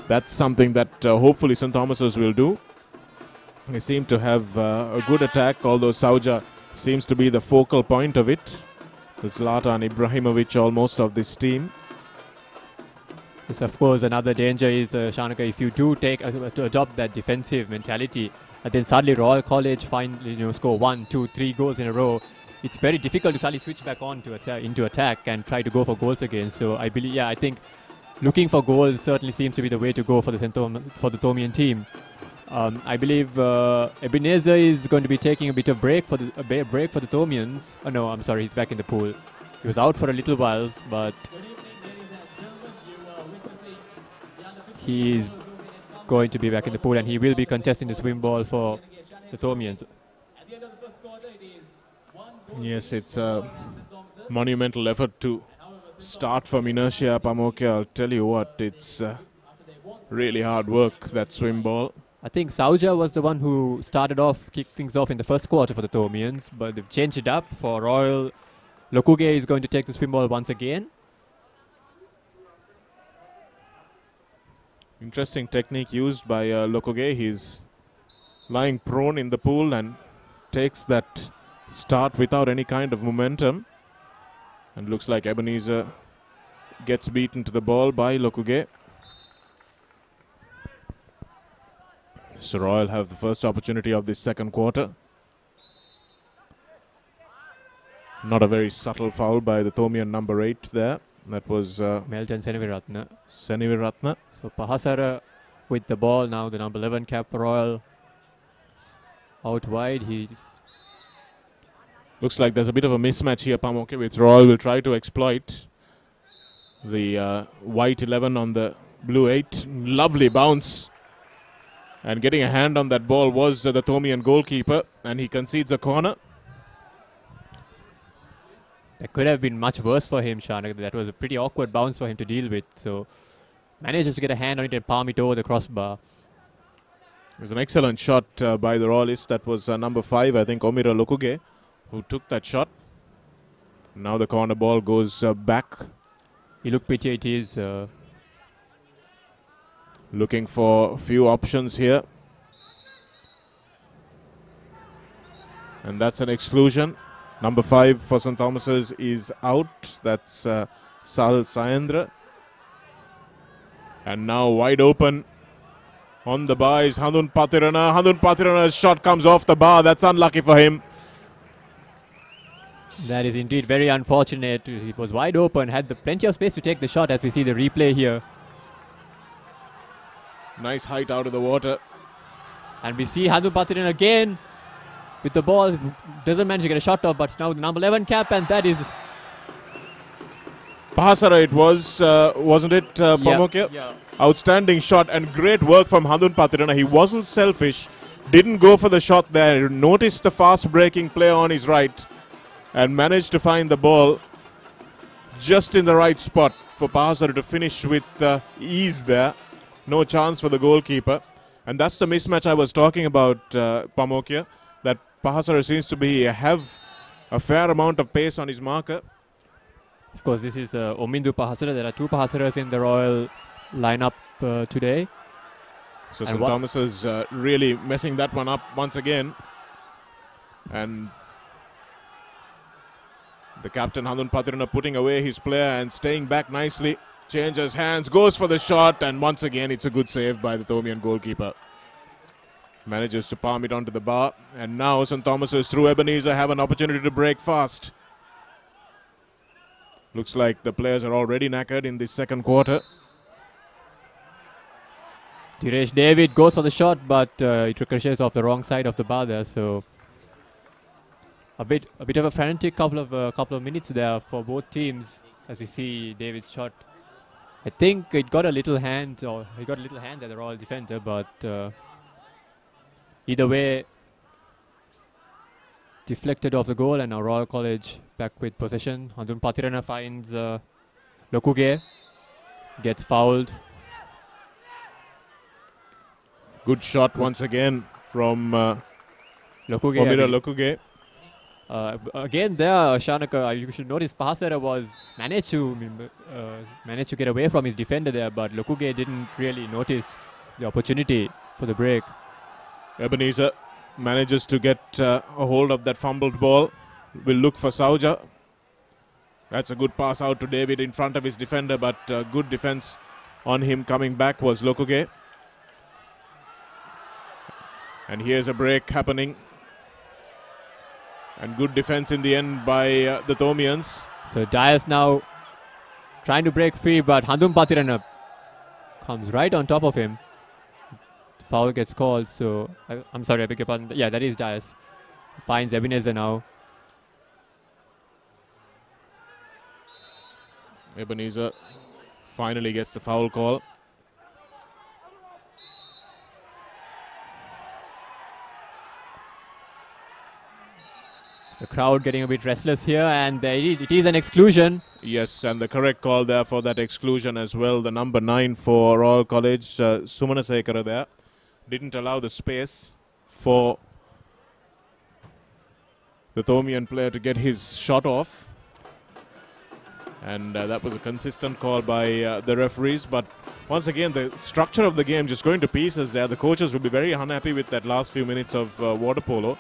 that's something that hopefully St. Thomas's will do. They seem to have a good attack, although Sauja seems to be the focal point of it. The Zlatan Ibrahimovic almost of this team. Yes, of course, another danger is, Shanaka, if you do to adopt that defensive mentality, and then suddenly Royal College score 1, 2, 3 goals in a row, it's very difficult to suddenly switch back on to into attack and try to go for goals again. So I believe, I think looking for goals certainly seems to be the way to go for the Thomian team. I believe Ebenezer is going to be taking a bit of break for the Thomians. Oh no, I'm sorry, he's back in the pool. He was out for a little while, but he's going to be back in the pool and he will be contesting the swim ball for the Thomians. Yes, it's a monumental effort to start from inertia, Pamokya. I'll tell you what, it's really hard work, that swim ball. I think Sauja was the one who kicked things off in the first quarter for the Thomians, but they've changed it up for Royal. Lokuge is going to take the swim ball once again. Interesting technique used by Lokuge. He's lying prone in the pool and takes that start without any kind of momentum. And looks like Ebenezer gets beaten to the ball by Lokuge. So Royal have the first opportunity of this second quarter. Not a very subtle foul by the Thomian number 8 there. That was Melton Seniviratna. So Pahasara with the ball now, the number 11 cap for Royal. Out wide, looks like there's a bit of a mismatch here, Pamokya, with Royal will try to exploit the white 11 on the blue 8. Lovely bounce. And getting a hand on that ball was the Thomian goalkeeper, and he concedes a corner. That could have been much worse for him, Shanak. That was a pretty awkward bounce for him to deal with. So manages to get a hand on it and palm it over the crossbar. It was an excellent shot by the Royalists. That was number 5, I think, Omira Lokuge, who took that shot. Now the corner ball goes back. You look pity it is. Looking for a few options here. And that's an exclusion. Number 5 for St. Thomas's is out. That's Sal Sayendra. And now wide open on the bar is Handun Patirana. Handun Patirana's shot comes off the bar. That's unlucky for him. That is indeed very unfortunate. He was wide open, had plenty of space to take the shot as we see the replay here. Nice height out of the water. And we see Handun Patirana again with the ball. Doesn't manage to get a shot off, but now the number 11 cap, and that is Pahasara it was, wasn't it, Pamokya? Yeah. Outstanding shot and great work from Handun Patirana. He wasn't selfish, didn't go for the shot there, noticed the fast breaking player on his right and managed to find the ball just in the right spot for Pahasara to finish with ease there. No chance for the goalkeeper. And that's the mismatch I was talking about, Pamokia, that Pahasara seems to have a fair amount of pace on his marker. Of course, this is Omindu Pahasara. There are two Pahasaras in the Royal lineup today. So St. Thomas is really messing that one up once again. And the captain, Handun Patirana, putting away his player and staying back nicely. Changes hands, goes for the shot, and once again it's a good save by the Thomian goalkeeper. Manages to palm it onto the bar, and now St. Thomas's through Ebenezer have an opportunity to break fast. Looks like the players are already knackered in this second quarter. Diresh David goes for the shot, but it ricochets off the wrong side of the bar there, so a bit of a frantic couple of minutes there for both teams as we see David's shot. I think it got a little hand, or he got a little hand at the Royal defender, but either way, deflected off the goal, and now Royal College back with possession. Handun Patirana finds Lokuge, gets fouled. Good shot once again from Lokuge. Omira Lokuge. Again there, Shanaka, you should notice Pahasara managed to get away from his defender there, but Lokuge didn't really notice the opportunity for the break. Ebenezer manages to get a hold of that fumbled ball. Will look for Sauja. That's a good pass out to David in front of his defender, but good defense on him coming back was Lokuge. And here's a break happening. And good defense in the end by the Thomians. So Dias now trying to break free, but Handun Patirana comes right on top of him. Foul gets called, so I'm sorry, I beg your pardon. Yeah, that is Dias. Finds Ebenezer now. Ebenezer finally gets the foul call. The crowd getting a bit restless here, and it is an exclusion. Yes, and the correct call there for that exclusion as well. The number 9 for Royal College, Sumanasekara there, didn't allow the space for the Thomian player to get his shot off. And that was a consistent call by the referees. But once again, the structure of the game just going to pieces there. The coaches will be very unhappy with that last few minutes of water polo.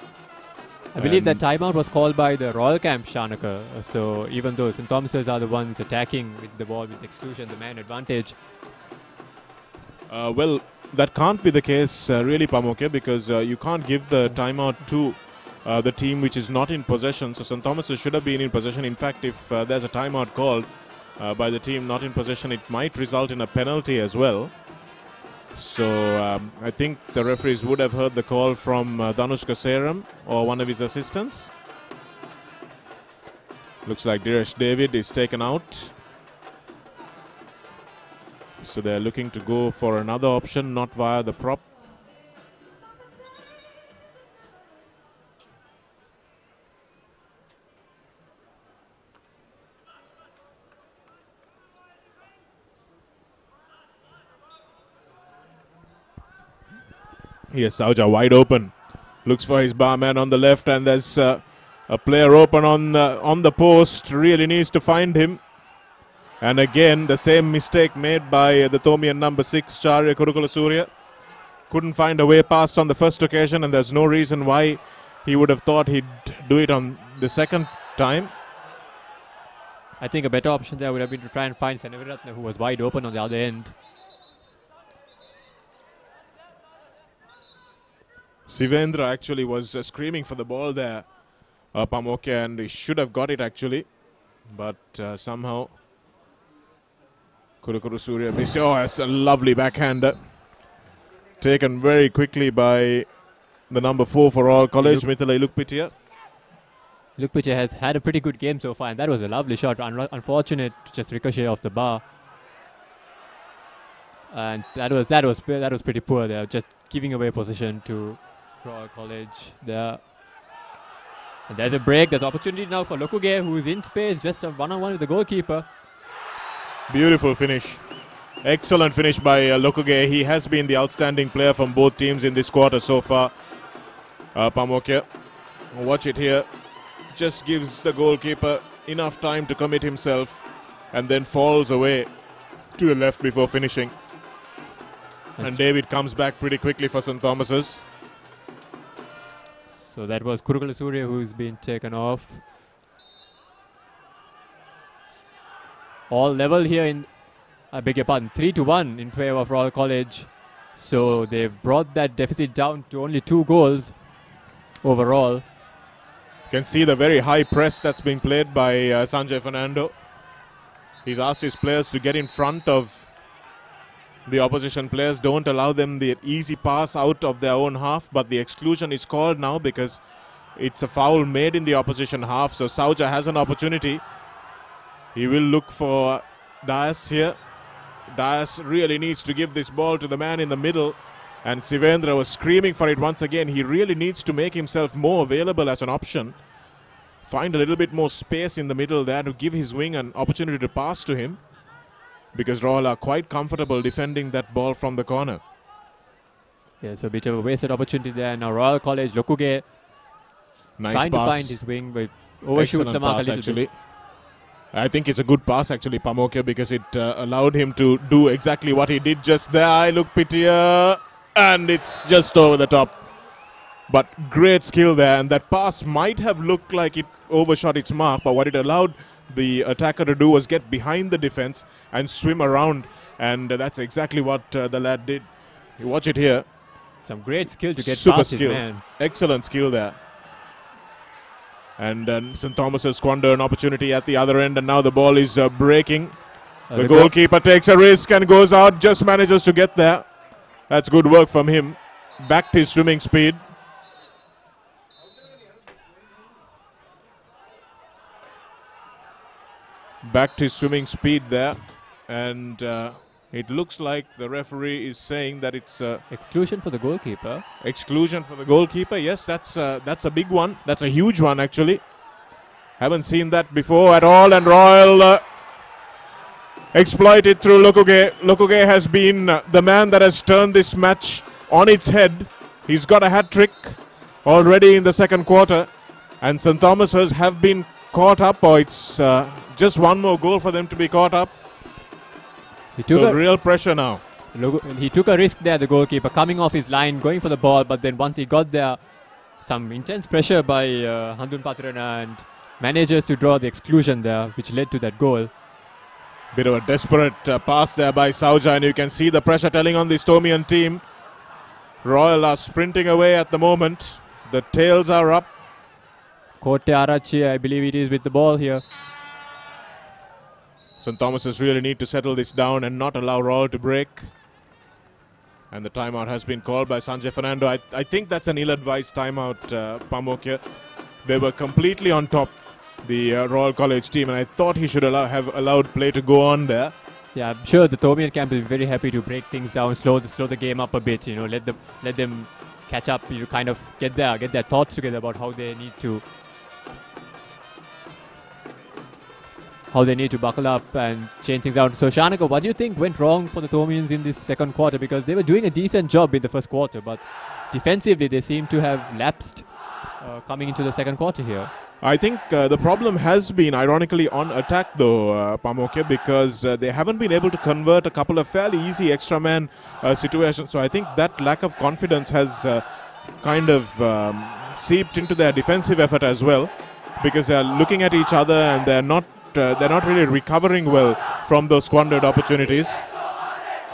I believe that timeout was called by the Royal Camp, Shanaka. So even though St. Thomas's are the ones attacking with the ball with exclusion, the man advantage. Well, that can't be the case really, Pamoke, because you can't give the timeout to the team which is not in possession. So St. Thomas's should have been in possession. In fact, if there's a timeout called by the team not in possession, it might result in a penalty as well. So I think the referees would have heard the call from Dhanushka Seram or one of his assistants. Looks like Diresh David is taken out. So they're looking to go for another option, not via the prop. Here's Sauja wide open. Looks for his barman on the left, and there's a player open on the post. Really needs to find him. And again, the same mistake made by the Thomian number 6, Charya Kurukula Surya. Couldn't find a way past on the first occasion, and there's no reason why he would have thought he'd do it on the second time. I think a better option there would have been to try and find Senaviratna, who was wide open on the other end. Sivendra actually was screaming for the ball there, Pamoke, and he should have got it actually. But somehow Kurukuru Surya missed. Oh, that's a lovely backhander. Taken very quickly by the number 4 for Royal College, Mithila Ilukpitia. Ilukpitia has had a pretty good game so far, and that was a lovely shot. Unfortunate to just ricochet off the bar. And that was pretty poor there, just giving away position to Royal College there. And there's a break. There's opportunity now for Lokuge, who's in space, just a one-on-one with the goalkeeper. Beautiful finish. Excellent finish by Lokuge. He has been the outstanding player from both teams in this quarter so far. Pamokya, watch it here. Just gives the goalkeeper enough time to commit himself and then falls away to the left before finishing. And David comes back pretty quickly for St. Thomas's. So that was Kurukala Surya who's been taken off. All level here in, I beg your pardon, 3-1 in favor of Royal College. So they've brought that deficit down to only 2 goals overall. You can see the very high press that's being played by Sanjay Fernando. He's asked his players to get in front of the opposition players. Don't allow them the easy pass out of their own half, but the exclusion is called now because it's a foul made in the opposition half. So Sauja has an opportunity. He will look for Dias here. Dias really needs to give this ball to the man in the middle, and Sivendra was screaming for it once again. He really needs to make himself more available as an option. Find a little bit more space in the middle there to give his wing an opportunity to pass to him, because Royal are quite comfortable defending that ball from the corner. Yeah, so a bit of a wasted opportunity there. Now Royal College, Lokuge trying to find his wing, but overshoots the mark a little bit. I think it's a good pass actually, Pamokya, because it allowed him to do exactly what he did just there. I look Pitya, and it's just over the top. But great skill there, and that pass might have looked like it overshot its mark, but what it allowed the attacker to do was get behind the defense and swim around, and that's exactly what the lad did. You watch it here. Some great skill to get Super past skill. his man. Excellent skill there. And then St. Thomas has squandered an opportunity at the other end, and now the ball is breaking. The goalkeeper takes a risk and goes out, just manages to get there. That's good work from him. Back to his swimming speed. Back to his swimming speed there. And it looks like the referee is saying that it's exclusion for the goalkeeper. Exclusion for the goalkeeper. Yes, that's a big one. That's a huge one actually. Haven't seen that before at all. And Royal exploited through Lokuge. Lokuge has been the man that has turned this match on its head. He's got a hat-trick already in the second quarter, and St. Thomas's have been caught up, or it's just one more goal for them to be caught up. So real pressure now. He took a risk there, the goalkeeper, coming off his line, going for the ball, but then once he got there, some intense pressure by Handun Patrana, and manages to draw the exclusion there, which led to that goal. Bit of a desperate pass there by Sauja, and you can see the pressure telling on this Thomian team. Royal are sprinting away at the moment. The tails are up. Kote Arachi, I believe it is, with the ball here. St. Thomas's really need to settle this down and not allow Royal to break. And the timeout has been called by Sanjay Fernando. I think that's an ill-advised timeout, Pamokya. They were completely on top, the Royal College team, and I thought he should have allowed play to go on there. Yeah, I'm sure the Thomian camp is very happy to break things down, slow the game up a bit. You know, let them catch up. You kind of get their thoughts together about how they need to buckle up and change things out. So Shanaka, what do you think went wrong for the Thomians in this second quarter? Because they were doing a decent job in the first quarter, but defensively they seem to have lapsed coming into the second quarter here. I think the problem has been, ironically, on attack though, Pamokya, because they haven't been able to convert a couple of fairly easy extra man situations. So I think that lack of confidence has kind of seeped into their defensive effort as well, because they're looking at each other and they're not really recovering well from those squandered opportunities.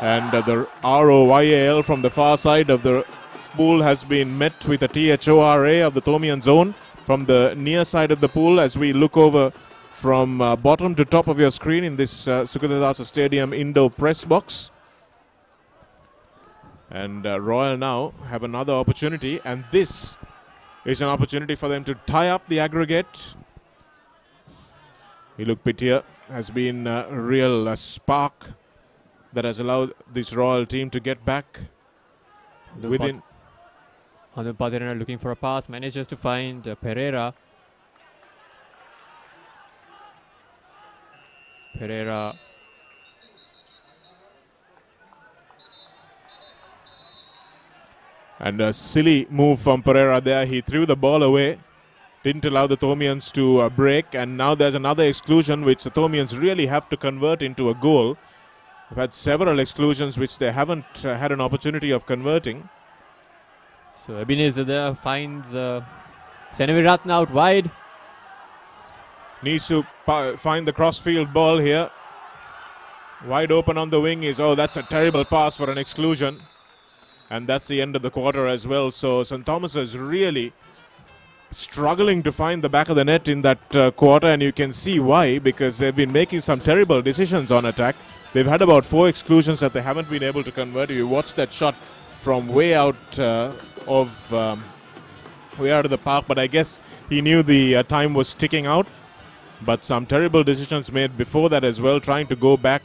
And the ROYAL from the far side of the pool has been met with a THORA of the Thomian zone from the near side of the pool, as we look over from bottom to top of your screen in this Sukadadasa Stadium indoor press box. And Royal now have another opportunity, and this is an opportunity for them to tie up the aggregate. Iluk Pitya has been a real spark that has allowed this Royal team to get back within. Handun Patrana looking for a pass, manages to find Pereira. Pereira. And a silly move from Pereira there. He threw the ball away. Didn't allow the Thomians to break. And now there's another exclusion which the Thomians really have to convert into a goal. They've had several exclusions which they haven't had an opportunity of converting. So Ebenezer there finds Senaviratna out wide. Needs to find the crossfield ball here. Wide open on the wing is, oh, that's a terrible pass for an exclusion. And that's the end of the quarter as well. So St. Thomas is really struggling to find the back of the net in that quarter. And you can see why, because they've been making some terrible decisions on attack. They've had about 4 exclusions that they haven't been able to convert. If you watch that shot from way out of the park, but I guess he knew the time was ticking out. But some terrible decisions made before that as well, trying to go back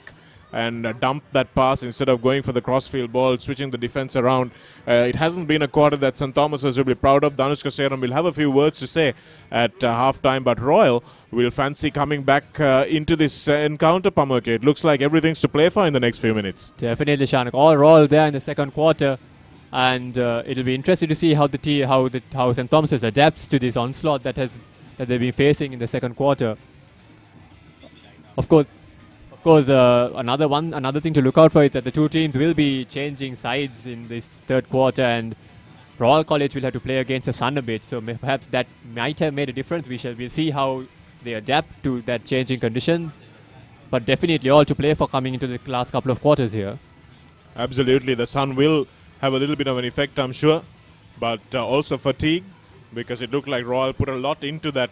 and dump that pass instead of going for the crossfield ball, switching the defense around. It hasn't been a quarter that St. Thomas is really proud of. Danushka Seram will have a few words to say at half-time, but Royal will fancy coming back into this encounter, Pamuke. It looks like everything's to play for in the next few minutes. Definitely, Shanak. All Royal there in the second quarter. And it'll be interesting to see how how St. Thomas adapts to this onslaught that they've been facing in the second quarter. Of course, another thing to look out for is that the two teams will be changing sides in this third quarter, and Royal College will have to play against the Sunderbit. So perhaps that might have made a difference. We'll see how they adapt to that changing conditions. But definitely all to play for coming into the last couple of quarters here. Absolutely, the sun will have a little bit of an effect, I'm sure, but also fatigue, because it looked like Royal put a lot into that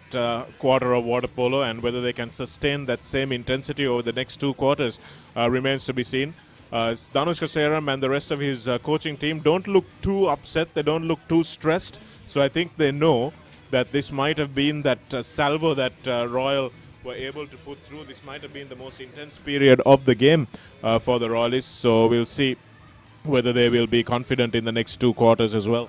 quarter of water polo, and whether they can sustain that same intensity over the next 2 quarters remains to be seen. Danushka Seram and the rest of his coaching team don't look too upset, they don't look too stressed, so I think they know that this might have been that salvo that Royal were able to put through. This might have been the most intense period of the game for the Royalists, so we'll see whether they will be confident in the next 2 quarters as well.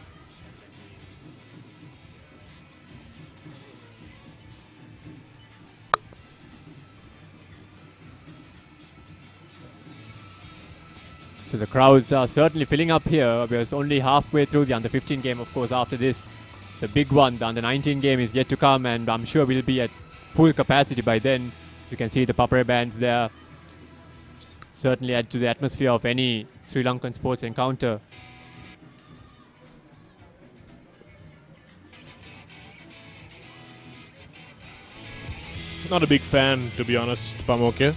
So the crowds are certainly filling up here. We're only halfway through the under-15 game, of course. After this, the big one, the under-19 game, is yet to come, and I'm sure we'll be at full capacity by then. You can see the ThePapare bands there. Certainly add to the atmosphere of any Sri Lankan sports encounter. Not a big fan, to be honest, Pamoke,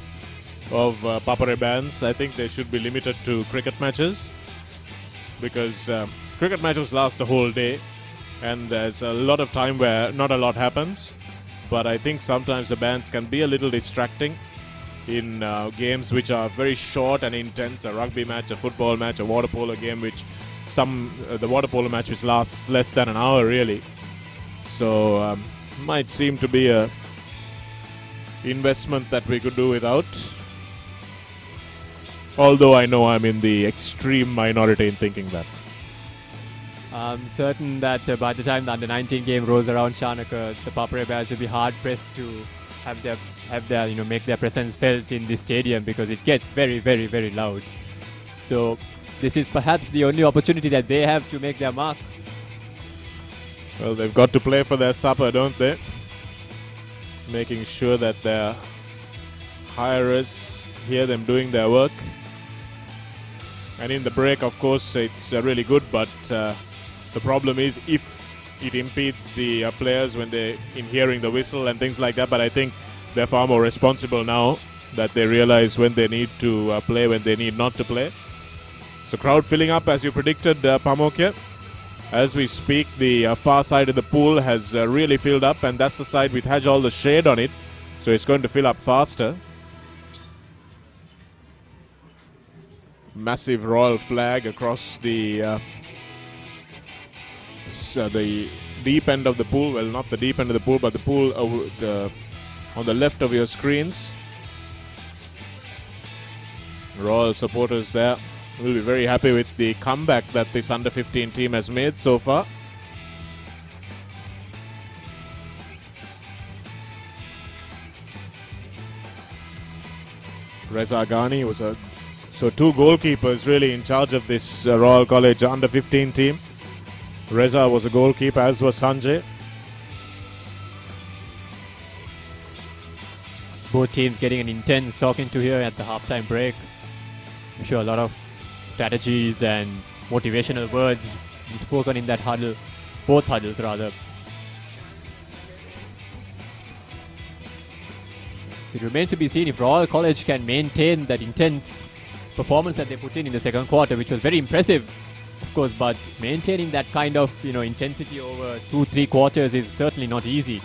of ThePapare bands. I think they should be limited to cricket matches, because cricket matches last a whole day and there's a lot of time where not a lot happens. But I think sometimes the bands can be a little distracting in games which are very short and intense. A rugby match, a football match, a water polo game, which the water polo match which lasts less than an hour really. So might seem to be a investment that we could do without. Although I know I'm in the extreme minority in thinking that. I'm certain that by the time the under-19 game rolls around, Shanaka, the ThePapare Bears will be hard-pressed to have their make their presence felt in this stadium, because it gets very, very, very loud. So this is perhaps the only opportunity that they have to make their mark. Well, they've got to play for their supper, don't they? Making sure that their hirers hear them doing their work. And in the break, of course, it's really good, but the problem is if it impedes the players when they're in hearing the whistle and things like that. But I think they're far more responsible now that they realize when they need to play, when they need not to play. So crowd filling up as you predicted, Pamoke. As we speak, the far side of the pool has really filled up, and that's the side which has all the shade on it. So it's going to fill up faster. Massive royal flag across the deep end of the pool. Well, not the deep end of the pool, but the pool on the left of your screens. Royal supporters there will be very happy with the comeback that this under-15 team has made so far. Reza Ghani was so two goalkeepers really in charge of this Royal College under 15 team. Reza was a goalkeeper, as was Sanjay. Both teams getting an intense talking to here at the halftime break. I'm sure a lot of strategies and motivational words spoken in that huddle, both huddles rather. So it remains to be seen if Royal College can maintain that intense performance that they put in the second quarter, which was very impressive, of course, but maintaining that kind of intensity over 2-3 quarters is certainly not easy.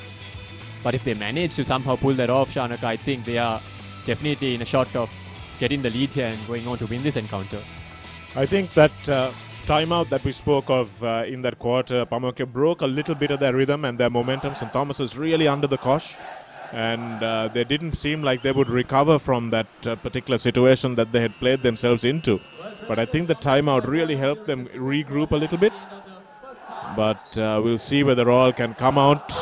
But if they manage to somehow pull that off, Shanaka, I think they are definitely in a shot of getting the lead here and going on to win this encounter. I think that timeout that we spoke of in that quarter, Pamukya broke a little bit of their rhythm and their momentum. St. Thomas is really under the cosh, and they didn't seem like they would recover from that particular situation that they had played themselves into. But I think the timeout really helped them regroup a little bit. But we'll see whether Royal can come out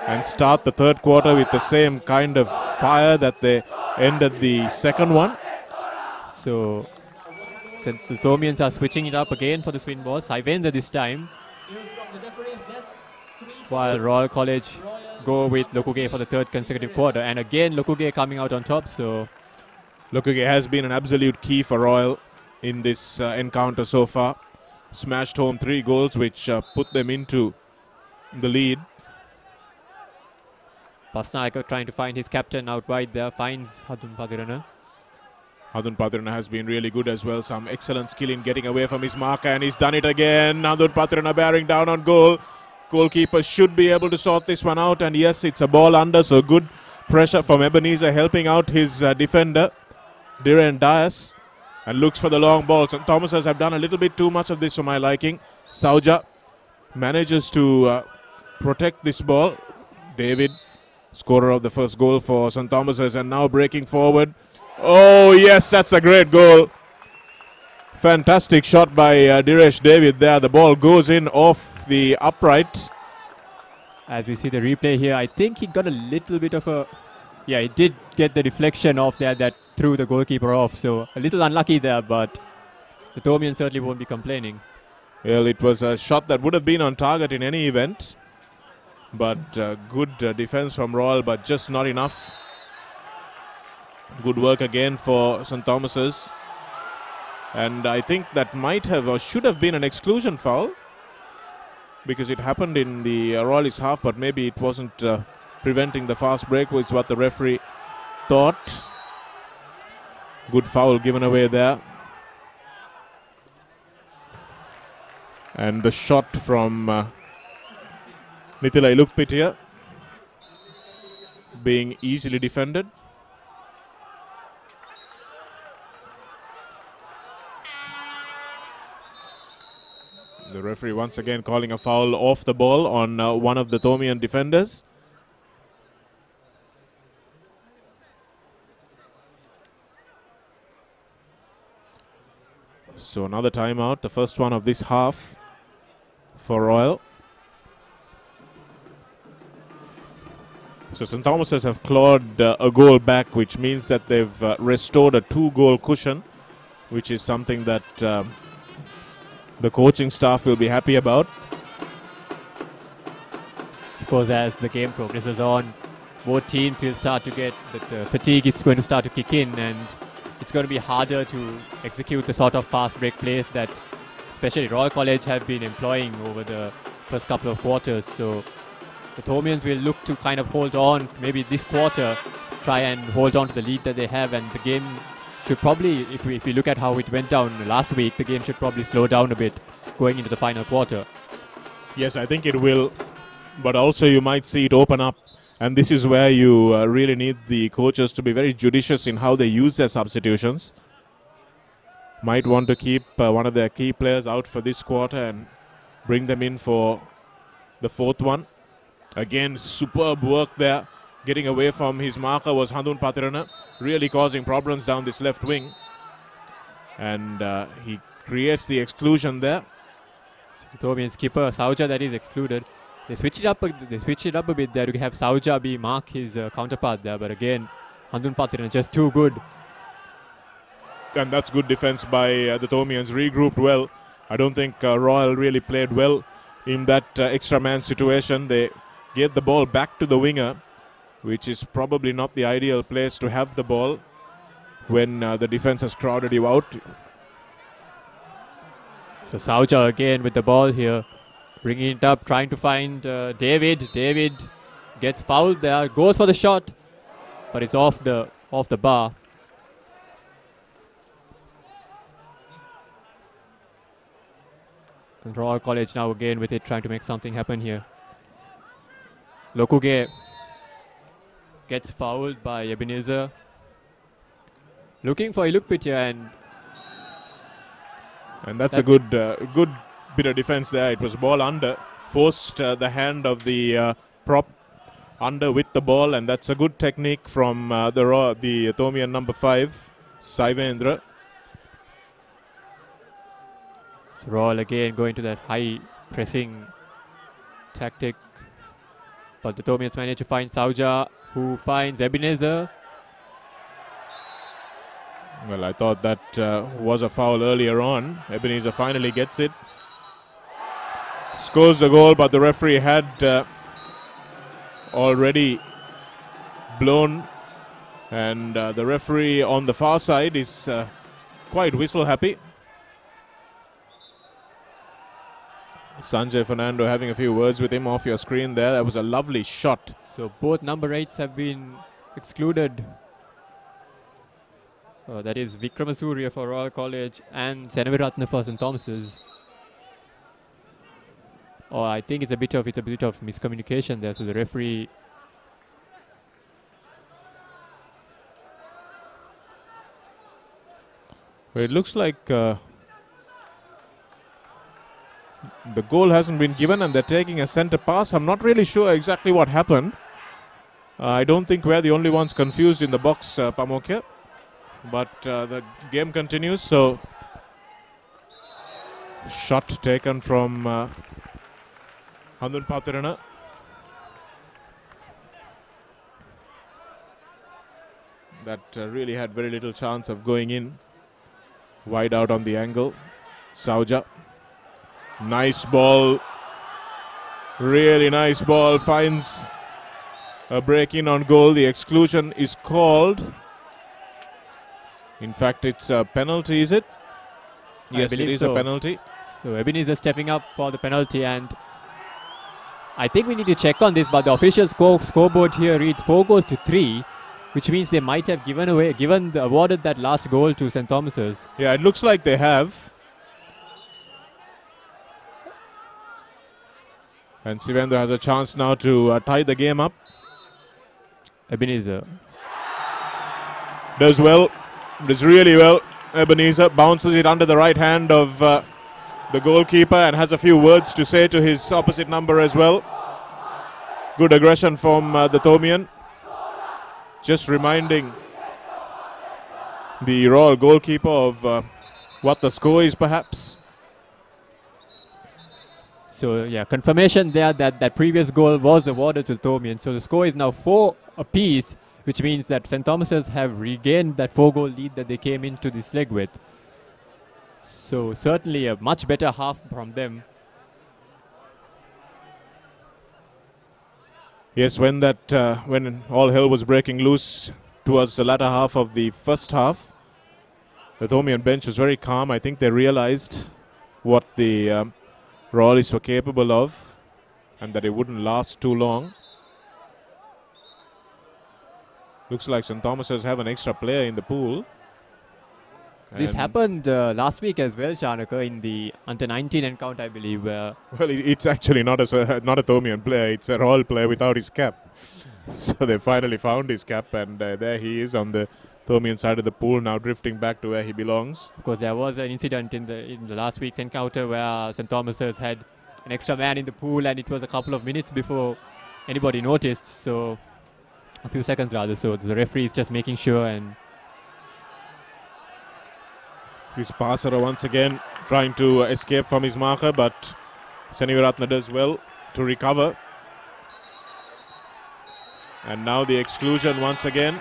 and start the third quarter with the same kind of fire that they ended the second one. So the Thomians are switching it up again for the spin ball. Saivendra this time, while Royal College go with Lokuge for the third consecutive quarter. And again Lokuge coming out on top. So Lokuge has been an absolute key for Royal in this encounter so far. Smashed home 3 goals, which put them into the lead. Pasnaika trying to find his captain out wide there, finds Hadun Padirana. Hadun Padirana has been really good as well. Some excellent skill in getting away from his marker, and he's done it again. Hadun Padirana bearing down on goal. Goalkeeper should be able to sort this one out, and yes, it's a ball under, so good pressure from Ebenezer helping out his defender, Dhiren Dias, and looks for the long balls. And Thomases have done a little bit too much of this for my liking. Sauja manages to protect this ball. David, scorer of the first goal for St. Thomas's, and now breaking forward. Oh yes, that's a great goal. Fantastic shot by Diresh David there. The ball goes in off the upright. As we see the replay here, I think he got a little bit of a... Yeah, he did get the deflection off there that threw the goalkeeper off. So a little unlucky there, but the Thomian certainly won't be complaining. Well, it was a shot that would have been on target in any event. But good defense from Royal, but just not enough. Good work again for St. Thomas's. And I think that might have or should have been an exclusion foul, because it happened in the Royalist half, but maybe it wasn't preventing the fast break, which is what the referee thought. Good foul given away there. And the shot from Nithila Ilukpitia being easily defended. The referee once again calling a foul off the ball on one of the Thomian defenders. So another timeout, the first one of this half for Royal. So St. Thomas's have clawed a goal back, which means that they've restored a 2-goal cushion, which is something that the coaching staff will be happy about. Of course, as the game progresses on, both teams will start to get the fatigue is going to start to kick in, and it's going to be harder to execute the sort of fast break plays that especially Royal College have been employing over the first couple of quarters. So the Thomians will look to kind of hold on, maybe this quarter, try and hold on to the lead that they have, and the game should probably, if we look at how it went down last week, the game should probably slow down a bit going into the final quarter. Yes, I think it will, but also you might see it open up, and this is where you really need the coaches to be very judicious in how they use their substitutions. Might want to keep one of their key players out for this quarter and bring them in for the fourth one. Again, superb work there. Getting away from his marker was Hadun Padirana, really causing problems down this left wing. And he creates the exclusion there. So the Thomian skipper, Sauja, that is excluded. They switch it up a bit there to have Sauja be mark his counterpart there. But again, Hadun Padirana just too good. and that's good defense by the Thomians, regrouped well. I don't think Royal really played well in that extra man situation. They gave the ball back to the winger, which is probably not the ideal place to have the ball when the defense has crowded you out. So Sauja again with the ball here, bringing it up, trying to find David. David gets fouled there, goes for the shot, but it's off the bar. And Royal College now again with it, trying to make something happen here. Lokuge gets fouled by Ebenezer. Looking for Ilukpitya, and that's a good bit of defense there. It was ball under, forced the hand of the prop under with the ball, and that's a good technique from the Thomian number 5, Saivendra. So Royal again going to that high pressing tactic, but the Thomians manage to find Sauja, who finds Ebenezer. Well, I thought that was a foul earlier on. Ebenezer finally gets it. Scores the goal, but the referee had already blown. And the referee on the far side is quite whistle happy. Sanjay Fernando having a few words with him off your screen there. That was a lovely shot. So both number 8s have been excluded. That is Vikramasuriya for Royal College and Senaviratna for St. Thomas's. Oh, I think it's a bit of miscommunication there. So the referee Well, it looks like the goal hasn't been given and they're taking a centre pass. I'm not really sure exactly what happened. I don't think we're the only ones confused in the box, Pamokya. But the game continues, so shot taken from Handun Pathirana. That really had very little chance of going in. Wide out on the angle. Sauja. Nice ball. Really nice ball. Finds a break in on goal. The exclusion is called. In fact, it's a penalty, is it? Yes, it is a penalty. So Ebenezer stepping up for the penalty, and I think we need to check on this, but the official scoreboard here reads 4 goals to 3, which means they might have awarded that last goal to St. Thomas's. Yeah, it looks like they have. And Sivendra has a chance now to tie the game up. Ebenezer does well. Does really well. Ebenezer bounces it under the right hand of the goalkeeper and has a few words to say to his opposite number as well. Good aggression from the Thomian. Just reminding the Royal goalkeeper of what the score is, perhaps. So yeah, confirmation there that that previous goal was awarded to Thomian. So the score is now 4 apiece, which means that St. Thomas's have regained that 4-goal lead that they came into this leg with. So certainly a much better half from them. Yes, when all hell was breaking loose towards the latter half of the first half, the Thomian bench was very calm. I think they realized what the Royalists were capable of and that it wouldn't last too long. Looks like St. Thomas's have an extra player in the pool. This happened last week as well, Shanaka, in the under-19 encounter, I believe. Well, it's actually not a Thomian player. It's a Royal player without his cap. So they finally found his cap, and there he is on the Thomian side of the pool, now drifting back to where he belongs. Of course, there was an incident in the last week's encounter where St. Thomas's had an extra man in the pool, and it was a couple of minutes before anybody noticed. So a few seconds rather. So the referee is just making sure. And Chris Pasara once again trying to escape from his marker, but Senaviratna does well to recover. And now the exclusion once again.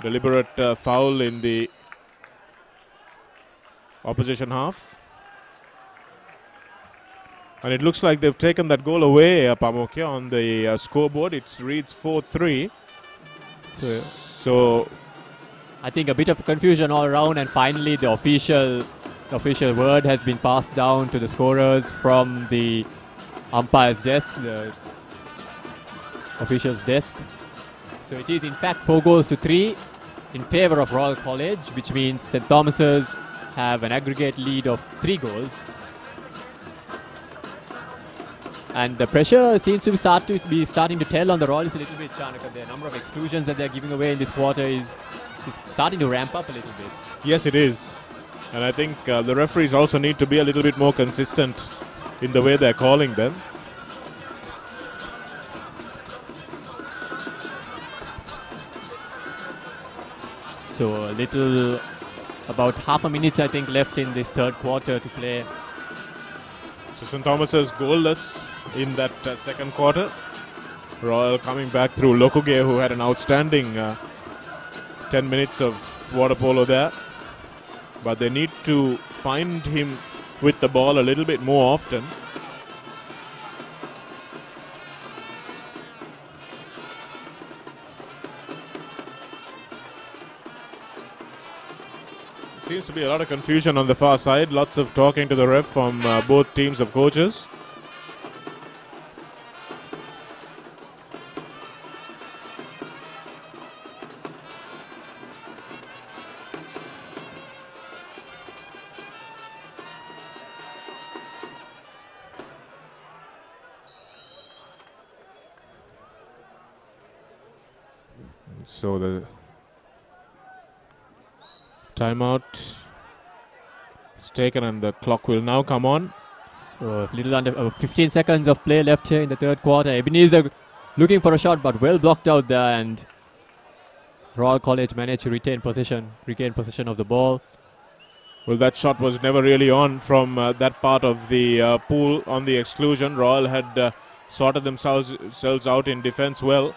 Deliberate foul in the opposition half. And it looks like they've taken that goal away, Pamokya, on the scoreboard. It reads 4-3. So I think a bit of confusion all around, and finally the official word has been passed down to the scorers from the umpire's desk, the official's desk. So it is in fact 4-3 in favour of Royal College, which means St. Thomas's have an aggregate lead of 3 goals. And the pressure seems to be starting to tell on the Royals a little bit, Chanaka. The number of exclusions that they're giving away in this quarter is starting to ramp up a little bit. Yes, it is. And I think the referees also need to be a little bit more consistent in the way they're calling them. So about half a minute I think left in this third quarter to play. So St. Thomas's goalless in that second quarter. Royal coming back through Lokuge, who had an outstanding 10 minutes of water polo there. But they need to find him with the ball a little bit more often. Seems to be a lot of confusion on the far side. Lots of talking to the ref from both teams of coaches. So the timeout is taken and the clock will now come on. So a little under 15 seconds of play left here in the third quarter. Ebenezer looking for a shot but well blocked out there, and Royal College managed to regain possession of the ball. Well, that shot was never really on from that part of the pool on the exclusion. Royal had sorted themselves out in defence well.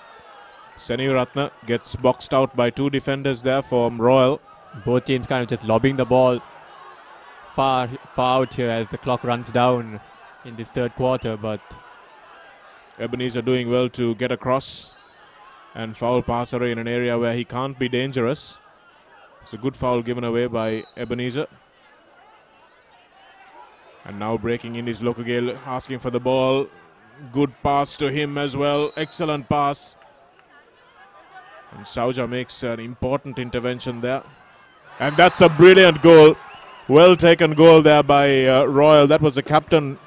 Seni Ratna gets boxed out by 2 defenders there from Royal. Both teams kind of just lobbing the ball far out here as the clock runs down in this third quarter, but Ebenezer doing well to get across and foul Pasare in an area where he can't be dangerous. It's a good foul given away by Ebenezer. And now breaking in is Lokugale, asking for the ball. Good pass to him as well. Excellent pass. And Sauja makes an important intervention there. And that's a brilliant goal. Well taken goal there by Royal. That was the captain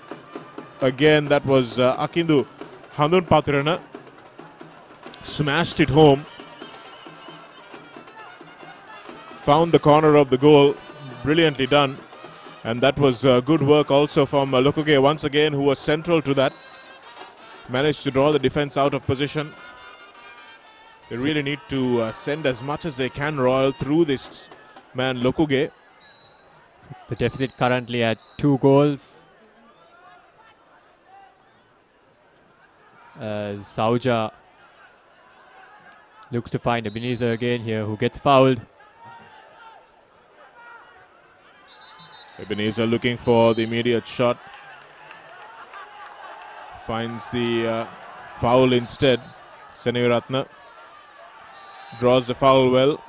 again. That was Akindu Handun Patirana. Smashed it home. Found the corner of the goal. Brilliantly done. And that was good work also from Lokuge once again, who was central to that. Managed to draw the defense out of position. They really need to send as much as they can, Royal, through this man Lokuge. The deficit currently at 2 goals. Sauja looks to find Ebenezer again here, who gets fouled. Ebenezer looking for the immediate shot. Finds the foul instead. Seni Ratna draws the foul well.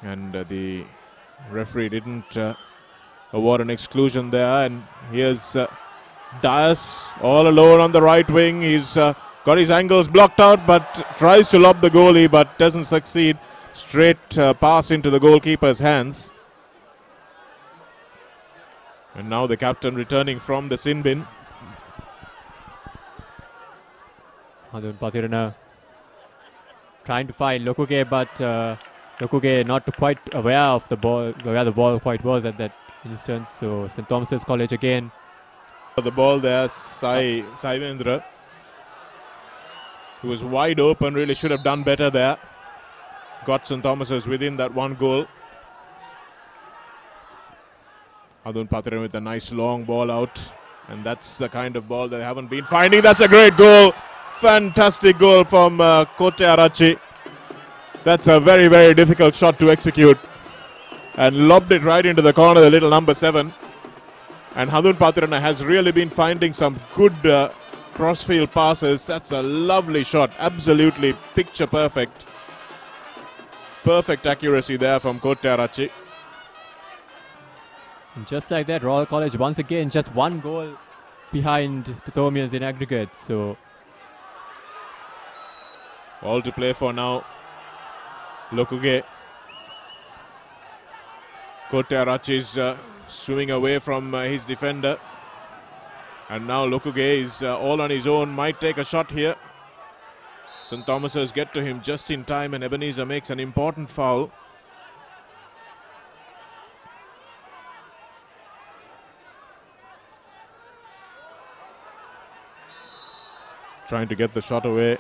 And the referee didn't award an exclusion there. And here's Dias all alone on the right wing. He's got his angles blocked out, but tries to lob the goalie, but doesn't succeed. Straight pass into the goalkeeper's hands. And now the captain returning from the sin bin. Handun Patirana trying to find Lokuge, but Lokuge not quite aware of the ball, where the ball quite was at that instance. So St. Thomas's College again. The ball there, Saivendra, who was wide open, really should have done better there. Got St. Thomas's within that 1 goal. Handun Patirana with a nice long ball out. And that's the kind of ball that they haven't been finding. That's a great goal. Fantastic goal from Kote Arachi. That's a very, very difficult shot to execute. and lobbed it right into the corner, the little number 7. And Handun Patirana has really been finding some good crossfield passes. That's a lovely shot, absolutely picture perfect. Perfect accuracy there from Kotarachi. And just like that, Royal College once again just one goal behind the Thomians in aggregate. So all to play for now. Lokuge. Kotarachi is swimming away from his defender. And now Lokuge is all on his own. Might take a shot here. St. Thomas's get to him just in time and Ebenezer makes an important foul. Trying to get the shot away.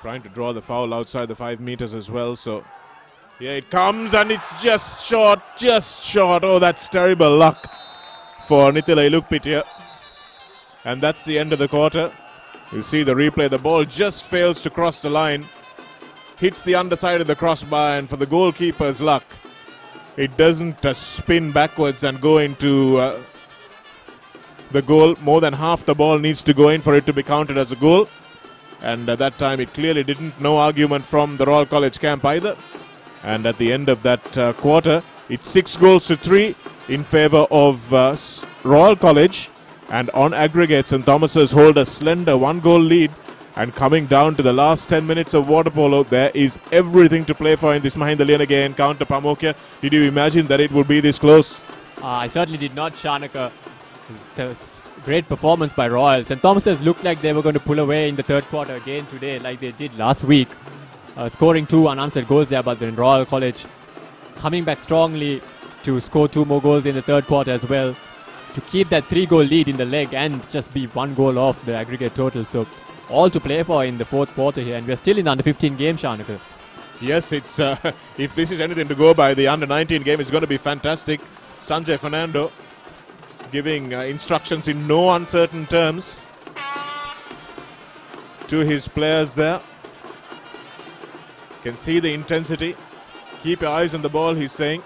Trying to draw the foul outside the 5 meters as well. So here it comes and it's just short, just short. Oh, that's terrible luck for Nithila Ilukpitiya. And that's the end of the quarter. You see the replay, the ball just fails to cross the line. Hits the underside of the crossbar and for the goalkeeper's luck, it doesn't spin backwards and go into the goal. More than half the ball needs to go in for it to be counted as a goal. And at that time it clearly didn't. No argument from the Royal College camp either. And at the end of that quarter, it's 6-3 in favour of Royal College. And on aggregate, St. Thomas's hold a slender 1-goal lead. And coming down to the last 10 minutes of water polo, there is everything to play for in this Mahinda Liyanage encounter. Pamokya, did you imagine that it would be this close? I certainly did not, Shanaka. Great performance by Royal. St. Thomas's looked like they were going to pull away in the third quarter again today, like they did last week. Scoring 2 unanswered goals there, but then Royal College coming back strongly to score 2 more goals in the third quarter as well, to keep that 3-goal lead in the leg and just be 1 goal off the aggregate total. So all to play for in the fourth quarter here, and we're still in the under-15 game, Shanaka. Yes, it's if this is anything to go by, the under-19 game is going to be fantastic. Sanjay Fernando giving instructions in no uncertain terms to his players there. Can see the intensity. Keep your eyes on the ball, he's saying.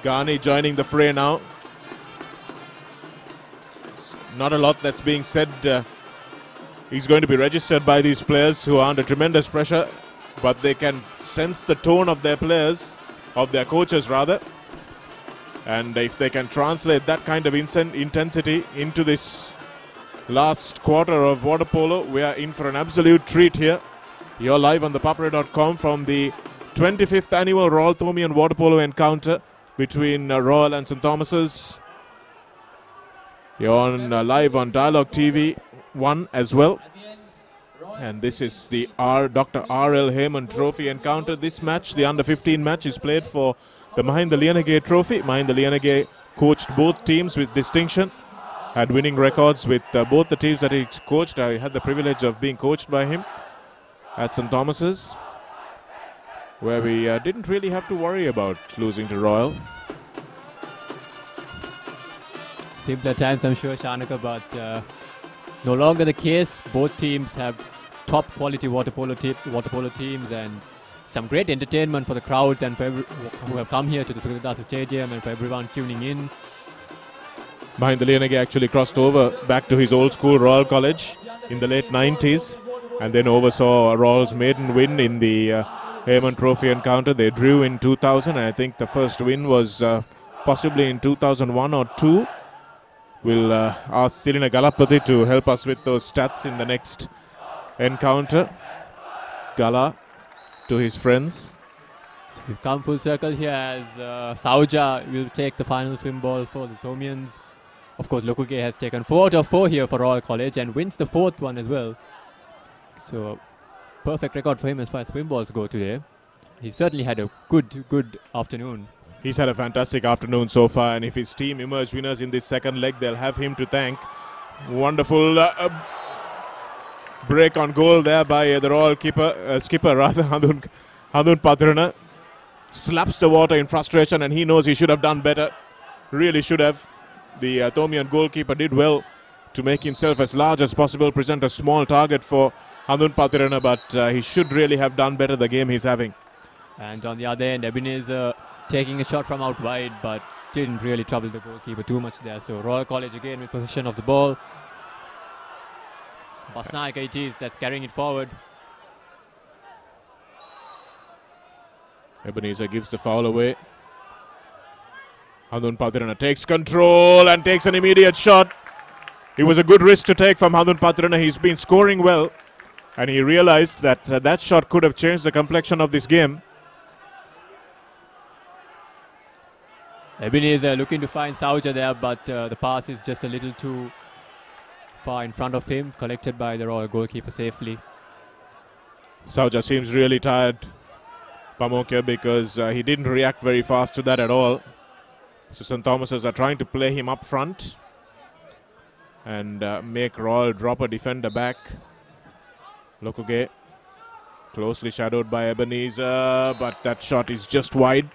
Ghani joining the fray now. Not a lot that's being said. He's going to be registered by these players who are under tremendous pressure, but they can sense the tone of their players, of their coaches rather. And if they can translate that kind of intensity into this last quarter of water polo, we are in for an absolute treat here. You're live on ThePapare.com from the 25th annual Royal Thomian water polo encounter between Royal and St. Thomas's. You're on live on Dialogue TV 1 as well. And this is the Dr. R.L. HAYMAN Trophy encounter. This match, the under-15 match, is played for the Mahinda Liyanage Trophy. Mahinda Liyanage coached both teams with distinction, had winning records with both the teams that he coached. I had the privilege of being coached by him at St. Thomas's, where we didn't really have to worry about losing to Royal. Simpler times, I'm sure, Shanaka, but no longer the case. Both teams have top quality water polo teams, and some great entertainment for the crowds and for who have come here to the Sugatadasa Stadium, and for everyone tuning in. Mahinda Liyanage actually crossed over back to his old school Royal College in the late 90s, and then oversaw Royal's maiden win in the HAYMAN Trophy encounter. They drew in 2000, and I think the first win was possibly in 2001 or 2. We'll ask Tirina Galapati to help us with those stats in the next encounter. Gala to his friends. So we've come full circle here as Sauja will take the final swim ball for the Thomians. Of course, Lokuge has taken 4 out of 4 here for Royal College and wins the 4th one as well. So perfect record for him as far as swim balls go today. He certainly had a good afternoon. He's had a fantastic afternoon so far, and if his team emerge winners in this second leg, they'll have him to thank. Wonderful break on goal there by the Royal skipper rather, Handun Patirana. Slaps the water in frustration, and he knows he should have done better. Really should have. The Thomian goalkeeper did well to make himself as large as possible, present a small target for Handun Patirana, but he should really have done better the game he's having. And on the other end, Ebenezer taking a shot from out wide, but didn't really trouble the goalkeeper too much there. So Royal College again with possession of the ball. Basnaik it is that's carrying it forward. Ebenezer gives the foul away. Handun Patirana takes control and takes an immediate shot. It was a good risk to take from Handun Patirana. He's been scoring well, and he realized that that shot could have changed the complexion of this game. Ebenezer looking to find Sauja there, but the pass is just a little too far in front of him, collected by the Royal goalkeeper safely. Sauja seems really tired, Pamokya, because he didn't react very fast to that at all. So St. Thomas's are trying to play him up front and make Royal drop a defender back. Lokuge closely shadowed by Ebenezer, but that shot is just wide.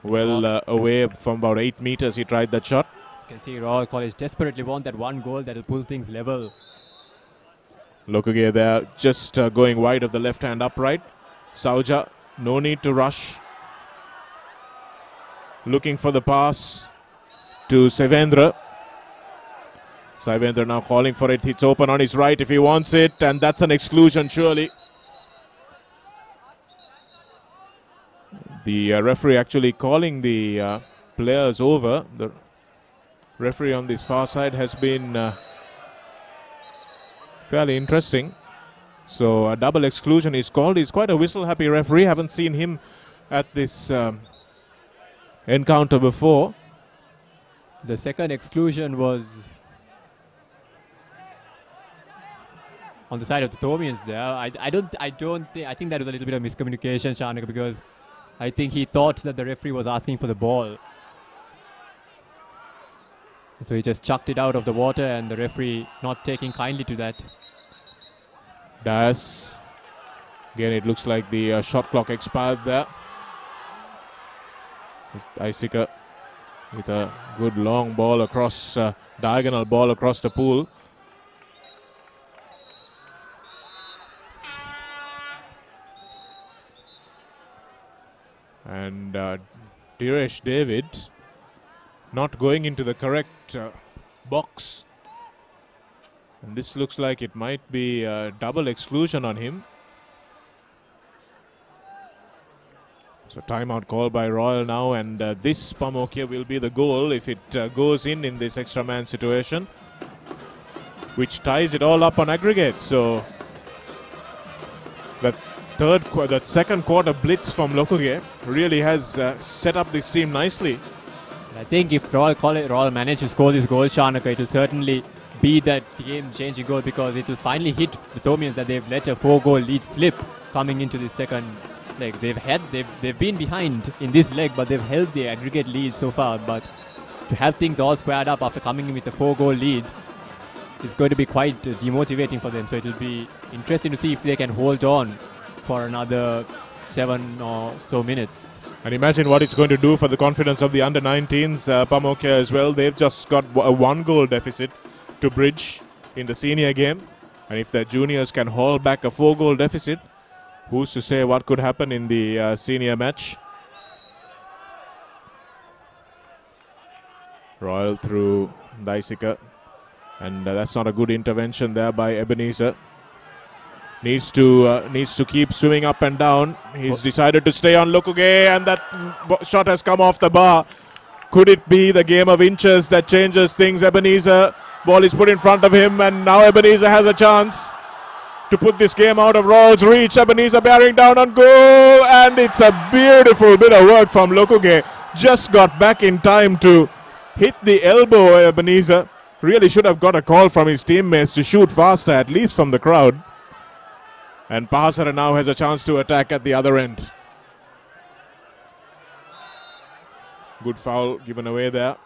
Well away from about 8 meters he tried that shot. You can see Royal College desperately want that one goal that will pull things level. Lokuge there just going wide of the left hand upright. Sauja, no need to rush. Looking for the pass to Sevendra. Sevendra now calling for it. It's open on his right if he wants it, and that's an exclusion surely. The referee actually calling the players over. The referee on this far side has been fairly interesting. So a double exclusion is called. He's quite a whistle-happy referee. Haven't seen him at this encounter before. The second exclusion was on the side of the Thomians there. I think that was a little bit of miscommunication, Shanaka, because I think he thought that the referee was asking for the ball. So he just chucked it out of the water, and the referee not taking kindly to that. Dias. Again, it looks like the shot clock expired there. Isika with a good long ball across, diagonal ball across the pool. And Diresh David not going into the correct box. And this looks like it might be a double exclusion on him. So timeout call by Royal now, and this Pamokya will be the goal if it goes in this extra man situation, which ties it all up on aggregate. So that second quarter blitz from Lokuge really has set up this team nicely. I think if Royal manage to score this goal, Shanaka, it will certainly be that game-changing goal, because it will finally hit the Thomians that they've let a 4-goal lead slip coming into the second leg. They've been behind in this leg, but they've held the aggregate lead so far. But to have things all squared up after coming in with a 4-goal lead is going to be quite demotivating for them. So it will be interesting to see if they can hold on for another 7 or so minutes. And imagine what it's going to do for the confidence of the under-19s, Pamokya as well. They've just got a 1-goal deficit to bridge in the senior game. And if their juniors can haul back a 4-goal deficit, who's to say what could happen in the senior match? Royal through Daisika. And that's not a good intervention there by Ebenezer. Needs to keep swimming up and down. He's decided to stay on Lokuge, and that shot has come off the bar. Could it be the game of inches that changes things? Ebenezer, ball is put in front of him, and now Ebenezer has a chance to put this game out of Royal's reach. Ebenezer bearing down on goal, and it's a beautiful bit of work from Lokuge. Just got back in time to hit the elbow. Ebenezer really should have got a call from his teammates to shoot faster, at least from the crowd. And Pahasara now has a chance to attack at the other end. Good foul given away there.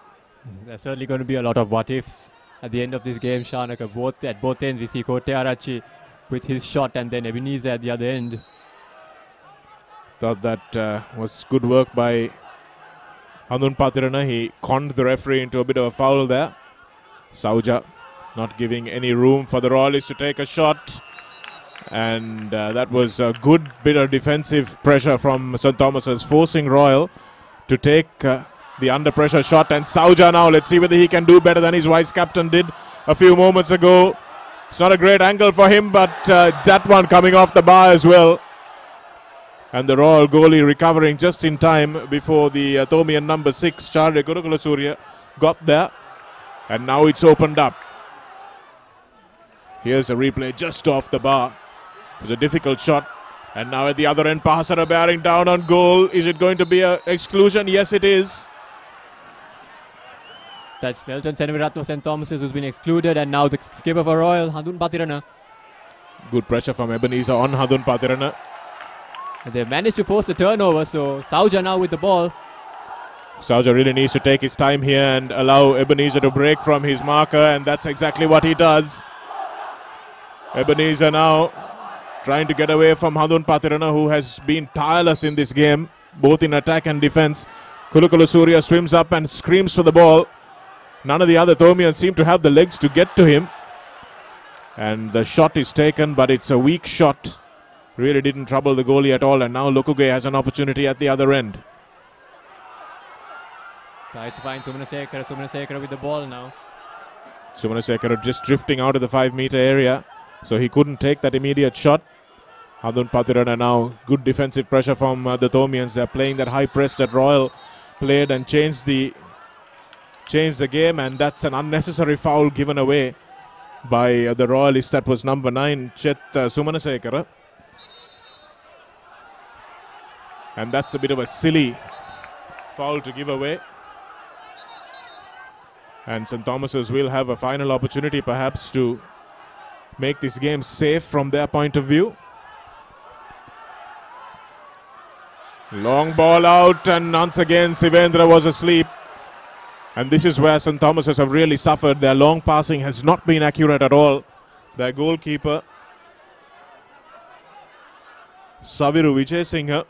There's certainly going to be a lot of what-ifs at the end of this game, Shanaka. At both ends, we see Kotearachi with his shot, and then Ebenezer at the other end. Thought that was good work by Handun Patirana. He conned the referee into a bit of a foul there. Sauja not giving any room for the Royalists to take a shot. And that was a good bit of defensive pressure from St. Thomas's, forcing Royal to take the under pressure shot. And Sauja now, let's see whether he can do better than his vice captain did a few moments ago. It's not a great angle for him, but that one coming off the bar as well. And the Royal goalie recovering just in time before the Thomian number 6, Charlie Kurukulasuriya, got there. And now it's opened up. Here's a replay just off the bar. It was a difficult shot. And now at the other end, Pahasara bearing down on goal. Is it going to be an exclusion? Yes, it is. That's Melton Senaviratne St. Thomas's who's been excluded. And now the skipper for Royal, Hadun Pathirana. Good pressure from Ebenezer on Hadun Pathirana. They managed to force the turnover. So Sauja now with the ball. Sauja really needs to take his time here and allow Ebenezer to break from his marker. And that's exactly what he does. Ebenezer now trying to get away from Hadun Pathirana, who has been tireless in this game, both in attack and defense. Kurukulasuriya swims up and screams for the ball. None of the other Thomians seem to have the legs to get to him. And the shot is taken, but it's a weak shot. Really didn't trouble the goalie at all. And now Lokuge has an opportunity at the other end. Tries to find Sumanasekara. Sumanasekara with the ball now. Sumanasekara just drifting out of the 5-meter area, so he couldn't take that immediate shot. Hadun Pathirana now, good defensive pressure from the Thomians. They're playing that high press that Royal played and changed the game, and that's an unnecessary foul given away by the Royalists. That was number 9, Chet Sumanasekara. And that's a bit of a silly foul to give away. And St. Thomas's will have a final opportunity perhaps to make this game safe from their point of view. Long ball out, and once again Sivendra was asleep. And this is where St. Thomas's have really suffered. Their long passing has not been accurate at all. Their goalkeeper, Saviru Vijayasinghe.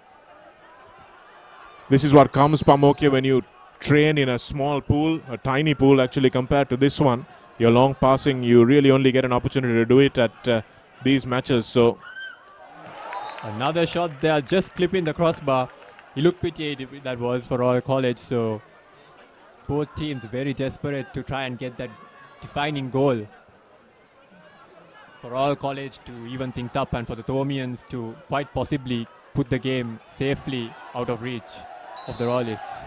This is what comes, Pamokya, when you train in a small pool, a tiny pool actually compared to this one. Your long passing, you really only get an opportunity to do it at these matches. So another shot there, just clipping the crossbar. You look pity that was for Royal College. So both teams very desperate to try and get that defining goal. For Royal College to even things up, and for the Thomians to quite possibly put the game safely out of reach of the Royalists.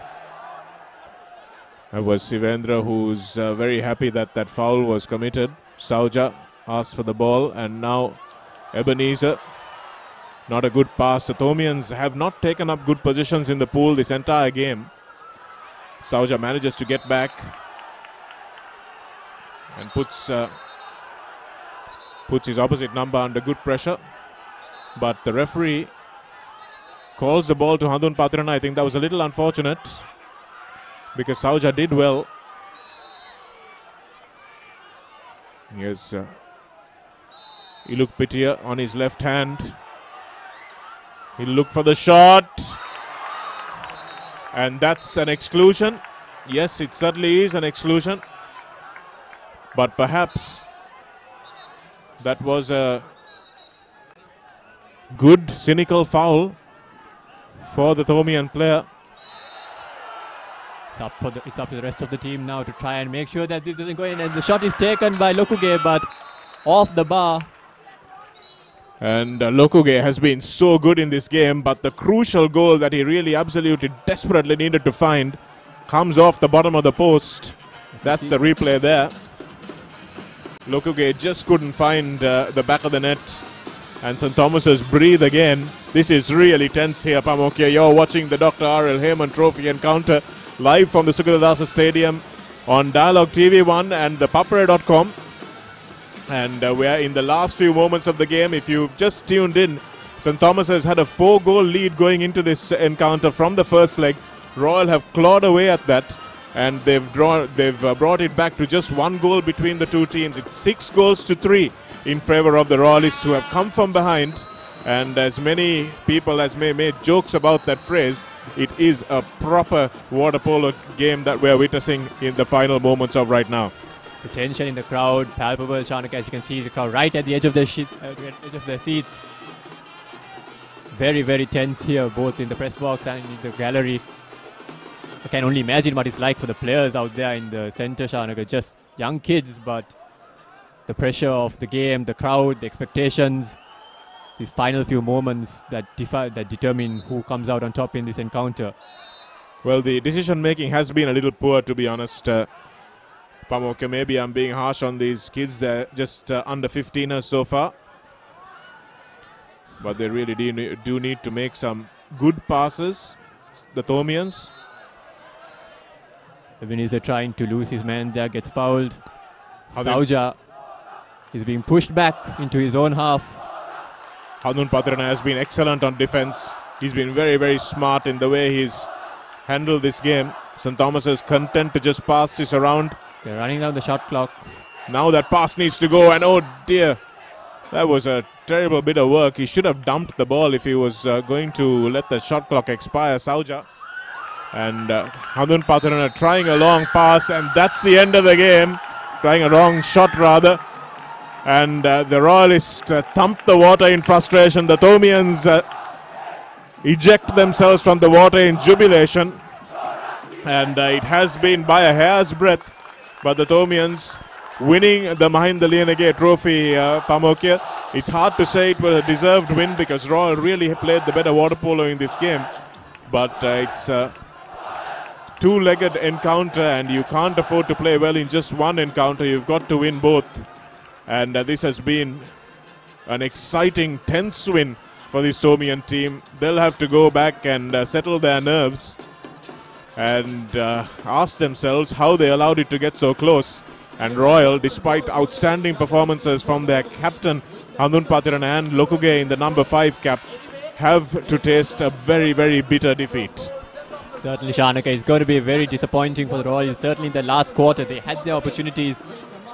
That was Sivendra, who's very happy that that foul was committed. Sauja asked for the ball, and now Ebenezer. Not a good pass. The Thomians have not taken up good positions in the pool this entire game. Sauja manages to get back and puts his opposite number under good pressure. But the referee calls the ball to Hadun Pathirana. I think that was a little unfortunate, because Sauja did well. Yes, Iluk Pitia on his left hand. He'll look for the shot. And that's an exclusion. Yes, it certainly is an exclusion. But perhaps that was a good cynical foul for the Thomian player. It's up to the rest of the team now to try and make sure that this doesn't go in. And the shot is taken by Lokuge, but off the bar. And Lokuge has been so good in this game, but the crucial goal that he really absolutely desperately needed to find comes off the bottom of the post. That's the replay there. Lokuge just couldn't find the back of the net. And St. Thomas's breathe again. This is really tense here, Pamokya. You're watching the DR.R.L Heyman Trophy encounter live from the Sugathadasa Stadium on Dialogue TV1 and ThePapare.com. And we are in the last few moments of the game. If you've just tuned in, St. Thomas has had a 4-goal lead going into this encounter from the first leg. Royal have clawed away at that, and they've brought it back to just 1 goal between the two teams. It's 6 goals to 3 in favor of the Royalists, who have come from behind. And as many people as may made jokes about that phrase, it is a proper water polo game that we're witnessing in the final moments of right now. The tension in the crowd, palpable, Shanaka, as you can see the crowd right at the edge of their seats. Very, very tense here, both in the press box and in the gallery. I can only imagine what it's like for the players out there in the center, Shanaka. Just young kids, but the pressure of the game, the crowd, the expectations, these final few moments that determine who comes out on top in this encounter. Well, the decision making has been a little poor, to be honest. Pamokya, maybe I'm being harsh on these kids. They're just under 15ers so far. But they really do need to make some good passes, the Thomians. Ebenezer trying to lose his man there, gets fouled. Sauja is being pushed back into his own half. Hanun Patrana has been excellent on defense. He's been very, very smart in the way he's handled this game. St. Thomas is content to just pass this around. They're running down the shot clock. Now that pass needs to go, and oh dear, that was a terrible bit of work. He should have dumped the ball if he was going to let the shot clock expire, Sauja. And Hanun Patrana trying a long pass, and that's the end of the game. Trying a wrong shot rather. And the Royalists thumped the water in frustration. The Thomians eject themselves from the water in jubilation. And it has been by a hair's breadth. But the Thomians winning the Mahinda Liyanage Trophy, Pamokya. It's hard to say it was a deserved win because Royal really played the better water polo in this game. But it's a two-legged encounter and you can't afford to play well in just one encounter. You've got to win both. And this has been an exciting, tense win for the Thomian team. They'll have to go back and settle their nerves and ask themselves how they allowed it to get so close. And Royal, despite outstanding performances from their captain Hanun Patrana and Lokuge in the number 5 cap, have to taste a very, very bitter defeat. Certainly, Shanaka, it's going to be very disappointing for the Royals. Certainly in the last quarter, they had their opportunities.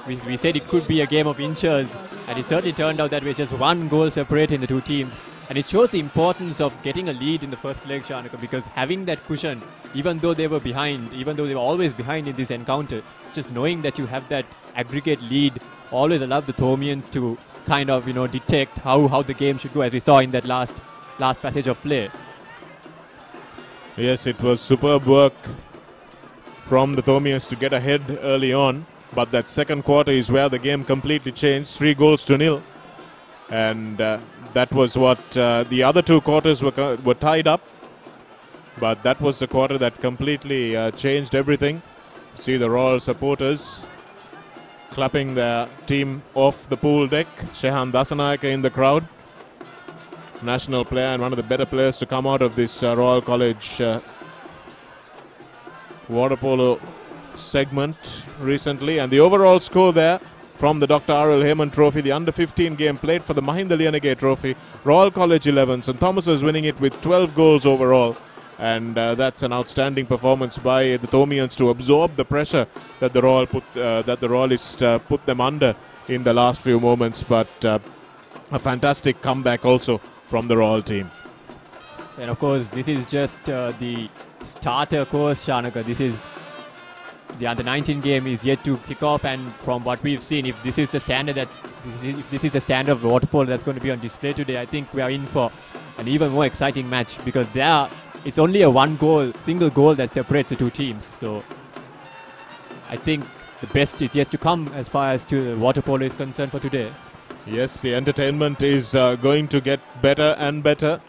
We said it could be a game of inches, and it certainly turned out that way, just one goal separating the two teams. And it shows the importance of getting a lead in the first leg, Shanaka, because having that cushion, even though they were behind, even though they were always behind in this encounter, just knowing that you have that aggregate lead always allowed the Thomians to kind of, detect how the game should go, as we saw in that last passage of play. Yes, it was superb work from the Thomians to get ahead early on. But that second quarter is where the game completely changed, 3-0. And that was what the other two quarters were tied up. But that was the quarter that completely changed everything. See the Royal supporters clapping their team off the pool deck. Shehan Dasanayaka in the crowd. National player and one of the better players to come out of this Royal College water polo segment recently. And the overall score there from the Dr. HAYMAN Trophy, the under-15 game played for the Mahinda Liyanage Trophy, Royal College 11, St. Thomas is winning it with 12 goals overall. And that's an outstanding performance by the Thomians to absorb the pressure that the Royalists put them under in the last few moments. But a fantastic comeback also from the Royal team. And of course, this is just the starter course, Shanaka. This is the under-19 game is yet to kick off, and from what we've seen, if this is the standard the standard of water polo that's going to be on display today, I think we are in for an even more exciting match, because it's only a single goal that separates the two teams. So I think the best is yet to come as far as to water polo is concerned for today. Yes, the entertainment is going to get better and better.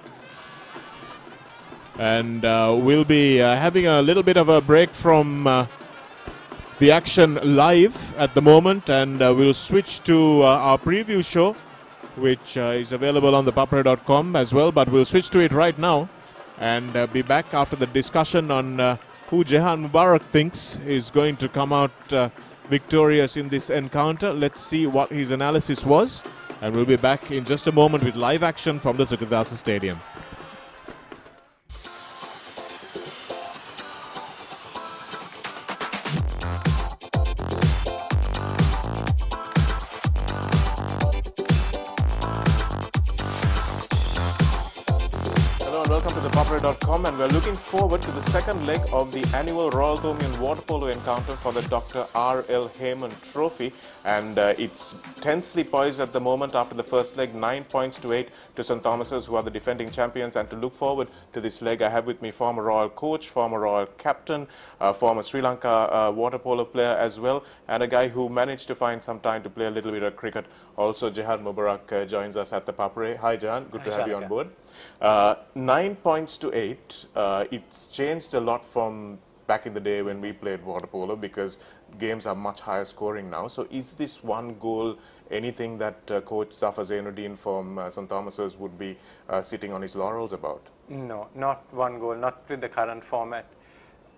And we'll be having a little bit of a break from the action live at the moment, and we'll switch to our preview show, which is available on ThePapare.com as well, but we'll switch to it right now and be back after the discussion on who Jehan Mubarak thinks is going to come out victorious in this encounter. Let's see what his analysis was, and we'll be back in just a moment with live action from the Sukadasa Stadium. ThePapare.com, and we're looking forward to the second leg of the annual Royal Thomian water polo encounter for the Dr.R.L. HAYMAN trophy, and it's tensely poised at the moment after the first leg, 9 points to 8 to St. Thomas's, who are the defending champions. And to look forward to this leg, I have with me former Royal coach, former Royal captain, former Sri Lanka water polo player as well, and a guy who managed to find some time to play a little bit of cricket. Also, Jahan Mubarak joins us at the ThePapare. Hi Jahan, good to have you on board. 9 points to 8. It's changed a lot from back in the day when we played water polo, because games are much higher scoring now. So is this one goal anything that coach Zafar Zainuddin from St. Thomas's would be sitting on his laurels about? No, not one goal, not with the current format.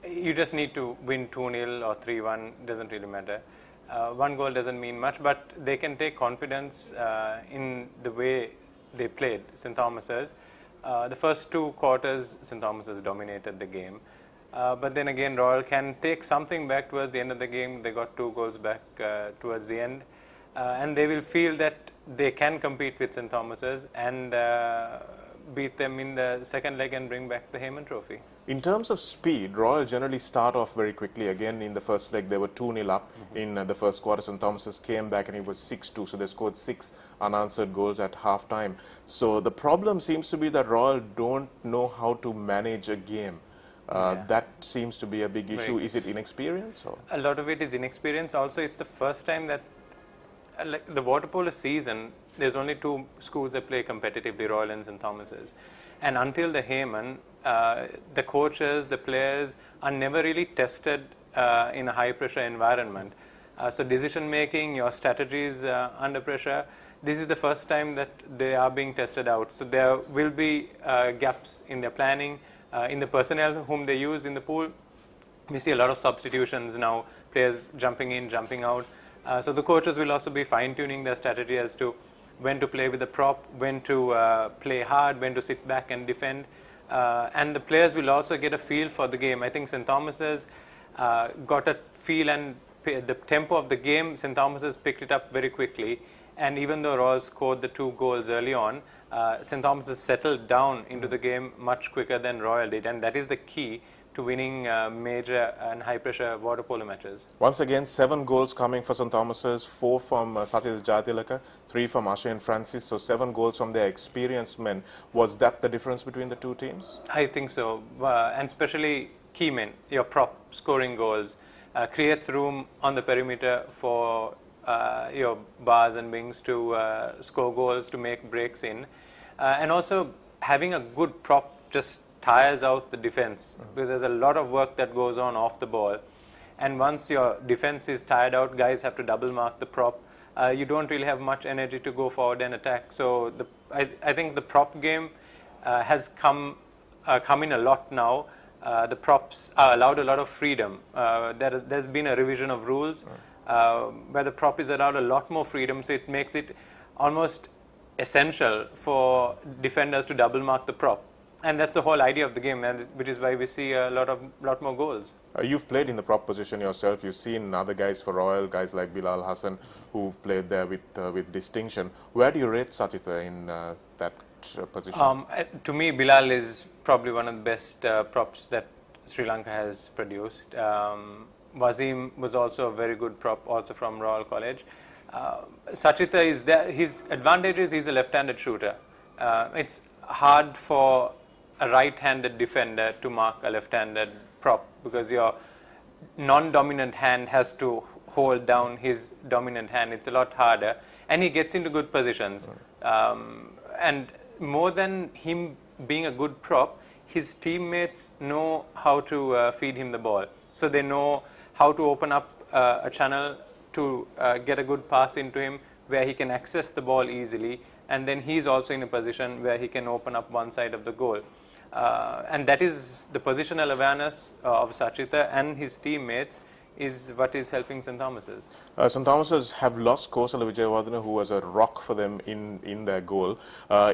You just need to win 2-0 or 3-1, doesn't really matter. One goal doesn't mean much, but they can take confidence in the way they played, St. Thomas's. The first 2 quarters, St. Thomas's dominated the game. But then again, Royal can take something back towards the end of the game. They got 2 goals back towards the end. And they will feel that they can compete with St. Thomas's and beat them in the second leg and bring back the HAYMAN trophy. In terms of speed, Royal generally start off very quickly. Again, in the first leg, they were 2-0 up in the first quarter. St. Thomas's came back and it was 6-2. So they scored 6 unanswered goals at half-time. So the problem seems to be that Royal don't know how to manage a game. That seems to be a big issue. Is it inexperience? Or? A lot of it is inexperience. Also, it's the first time that like the water polo season, there's only 2 schools that play competitively, Royal and St. Thomas's. And until the HAYMAN, the coaches, the players are never really tested in a high-pressure environment. So decision making, your strategies under pressure, this is the first time that they are being tested out. So there will be gaps in their planning, in the personnel whom they use in the pool. We see a lot of substitutions now, players jumping in, jumping out. So the coaches will also be fine-tuning their strategy as to when to play with the prop, when to play hard, when to sit back and defend. And the players will also get a feel for the game. I think St. Thomas's got a feel, and the tempo of the game, St. Thomas's picked it up very quickly. And even though Royal scored the 2 goals early on, St. Thomas's settled down into the game much quicker than Royal did. And that is the key to winning major and high-pressure water polo matches. Once again, 7 goals coming for St. Thomas's, 4 from Satya Jayatilaka, 3 from Ashayan Francis, so 7 goals from their experienced men. Was that the difference between the 2 teams? I think so, and especially key men, your prop scoring goals, creates room on the perimeter for your bars and wings to score goals, to make breaks in. And also, having a good prop just tires out the defense, because there's a lot of work that goes on off the ball. And once your defense is tired out, guys have to double mark the prop. You don't really have much energy to go forward and attack. So I think the prop game has come in a lot now. The props are allowed a lot of freedom. There's been a revision of rules where the prop is allowed a lot more freedom, so it makes it almost essential for defenders to double mark the prop. And that's the whole idea of the game, which is why we see a lot more goals. You've played in the prop position yourself. You've seen other guys for Royal, guys like Bilal Hassan, who've played there with distinction. Where do you rate Sachitha in that position? To me, Bilal is probably one of the best props that Sri Lanka has produced. Wasim was also a very good prop, also from Royal College. Sachitha is there. His advantage is he's a left-handed shooter. It's hard for a right-handed defender to mark a left-handed prop, because your non-dominant hand has to hold down his dominant hand. It's a lot harder, and he gets into good positions. And more than him being a good prop, his teammates know how to feed him the ball. So they know how to open up a channel to get a good pass into him where he can access the ball easily, and then he's also in a position where he can open up one side of the goal. And that is the positional awareness of Sachitha and his teammates is what is helping St. Thomas's. St. Thomas's have lost Kosala Vijayawardena, who was a rock for them in their goal.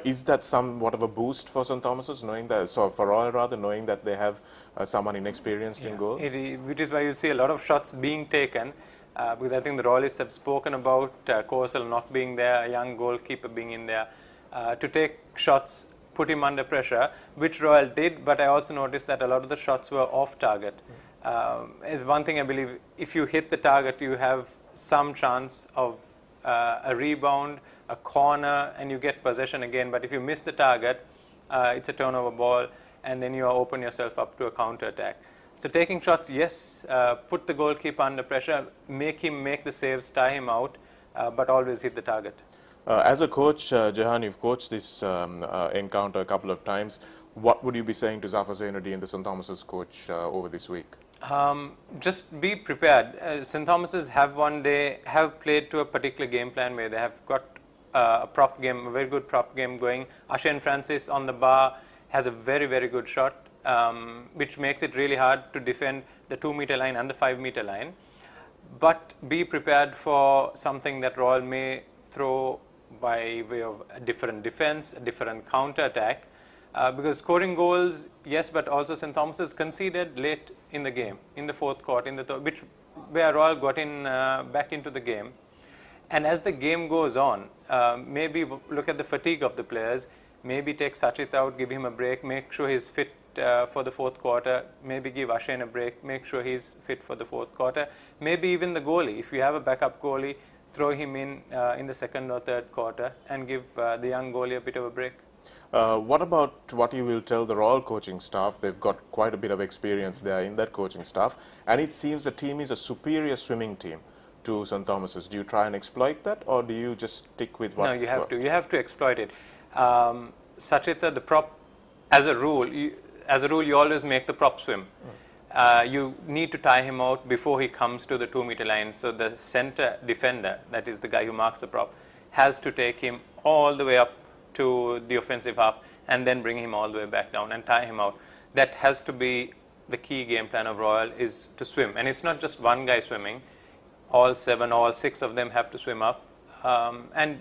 Is that somewhat of a boost for St. Thomas's, knowing that, so for Royal rather, knowing that they have someone inexperienced in goal? Which is why you see a lot of shots being taken, because I think the Royalists have spoken about Kosala not being there, a young goalkeeper being in there. To take shots put him under pressure, which Royal did, but I also noticed that a lot of the shots were off target. Is one thing I believe, if you hit the target, you have some chance of a rebound, a corner, and you get possession again. But if you miss the target, it's a turnover ball, and then you open yourself up to a counter-attack. So taking shots, yes, put the goalkeeper under pressure, make him make the saves, tie him out, but always hit the target. As a coach, Jehan, you've coached this encounter a couple of times. What would you be saying to Zafar Zainuddin, the St. Thomas's coach, over this week? Just be prepared. St. Thomas's have played to a particular game plan where they have got a prop game, a very good prop game going. Ashen Francis on the bar has a very, very good shot, which makes it really hard to defend the 2-meter line and the 5-meter line. But be prepared for something that Royal may throw by way of a different defense, a different counter-attack. Because scoring goals, yes, but also St. Thomas's conceded late in the game, in the fourth quarter, where Royal got in back into the game. And as the game goes on, maybe look at the fatigue of the players, maybe take Sachit out, give him a break, make sure he's fit for the fourth quarter, maybe give Ashen a break, make sure he's fit for the fourth quarter, maybe even the goalie. If you have a backup goalie, throw him in the second or third quarter and give the young goalie a bit of a break. What about what you will tell the Royal coaching staff? They've got quite a bit of experience there in that coaching staff, and it seems the team is a superior swimming team to St. Thomas's. Do you try and exploit that, or do you just stick with what? No, you have to. You have to exploit it. Sachita, the prop, as a rule, you always make the prop swim. You need to tie him out before he comes to the 2-meter line. So the center defender, that is the guy who marks the prop, has to take him all the way up to the offensive half and then bring him all the way back down and tie him out. That has to be the key game plan of Royal, is to swim. And it's not just one guy swimming. All 7, all 6 of them have to swim up and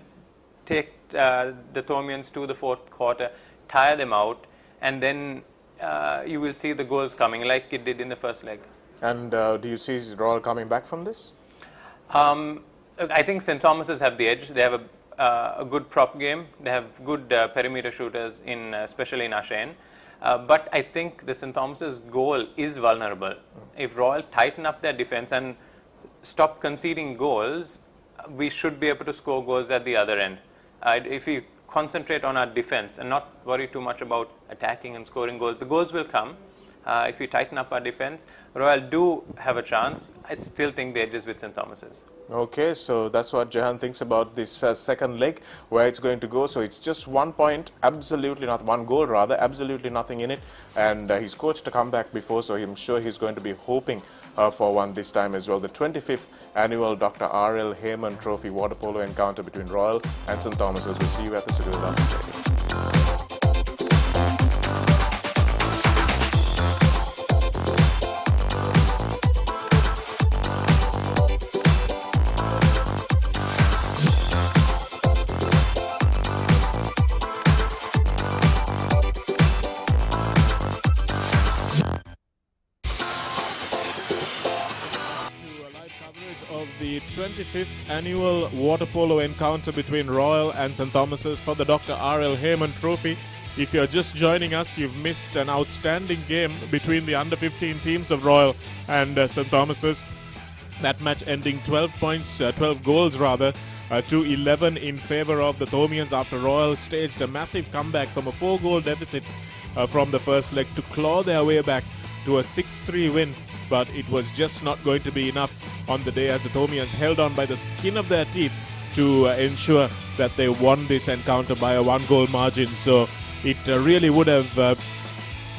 take the Thomians to the fourth quarter, tire them out, and then you will see the goals coming like it did in the first leg. And do you see Royal coming back from this? I think St. Thomas's have the edge. They have a good prop game. They have good perimeter shooters, especially in Ashen. But I think the St. Thomas's goal is vulnerable. If Royal tighten up their defense and stop conceding goals, we should be able to score goals at the other end. If we concentrate on our defense and not worry too much about attacking and scoring goals, the goals will come. If we tighten up our defense, Royal do have a chance. I still think the edge is with St. Thomas's. Okay, so that's what Jehan thinks about this second leg, where it's going to go. So it's just 1 point, absolutely not 1 goal rather, absolutely nothing in it. And he's coached a comeback before, so I'm sure he's going to be hoping for one this time as well. The 25th annual Dr.R.L. HAYMAN Trophy water polo encounter between Royal and St. Thomas's. We'll see you at the Sugardhasan Stadium. The 25th annual water polo encounter between Royal and St. Thomas's for the Dr.R.L. HAYMAN Trophy. If you're just joining us, you've missed an outstanding game between the under-15 teams of Royal and St. Thomas's. That match ending 12 goals to 11 in favour of the Thomians after Royal staged a massive comeback from a 4-goal deficit from the first leg to claw their way back to a 6-3 win. But it was just not going to be enough on the day as the Thomians held on by the skin of their teeth to ensure that they won this encounter by a 1-goal margin. So it really would have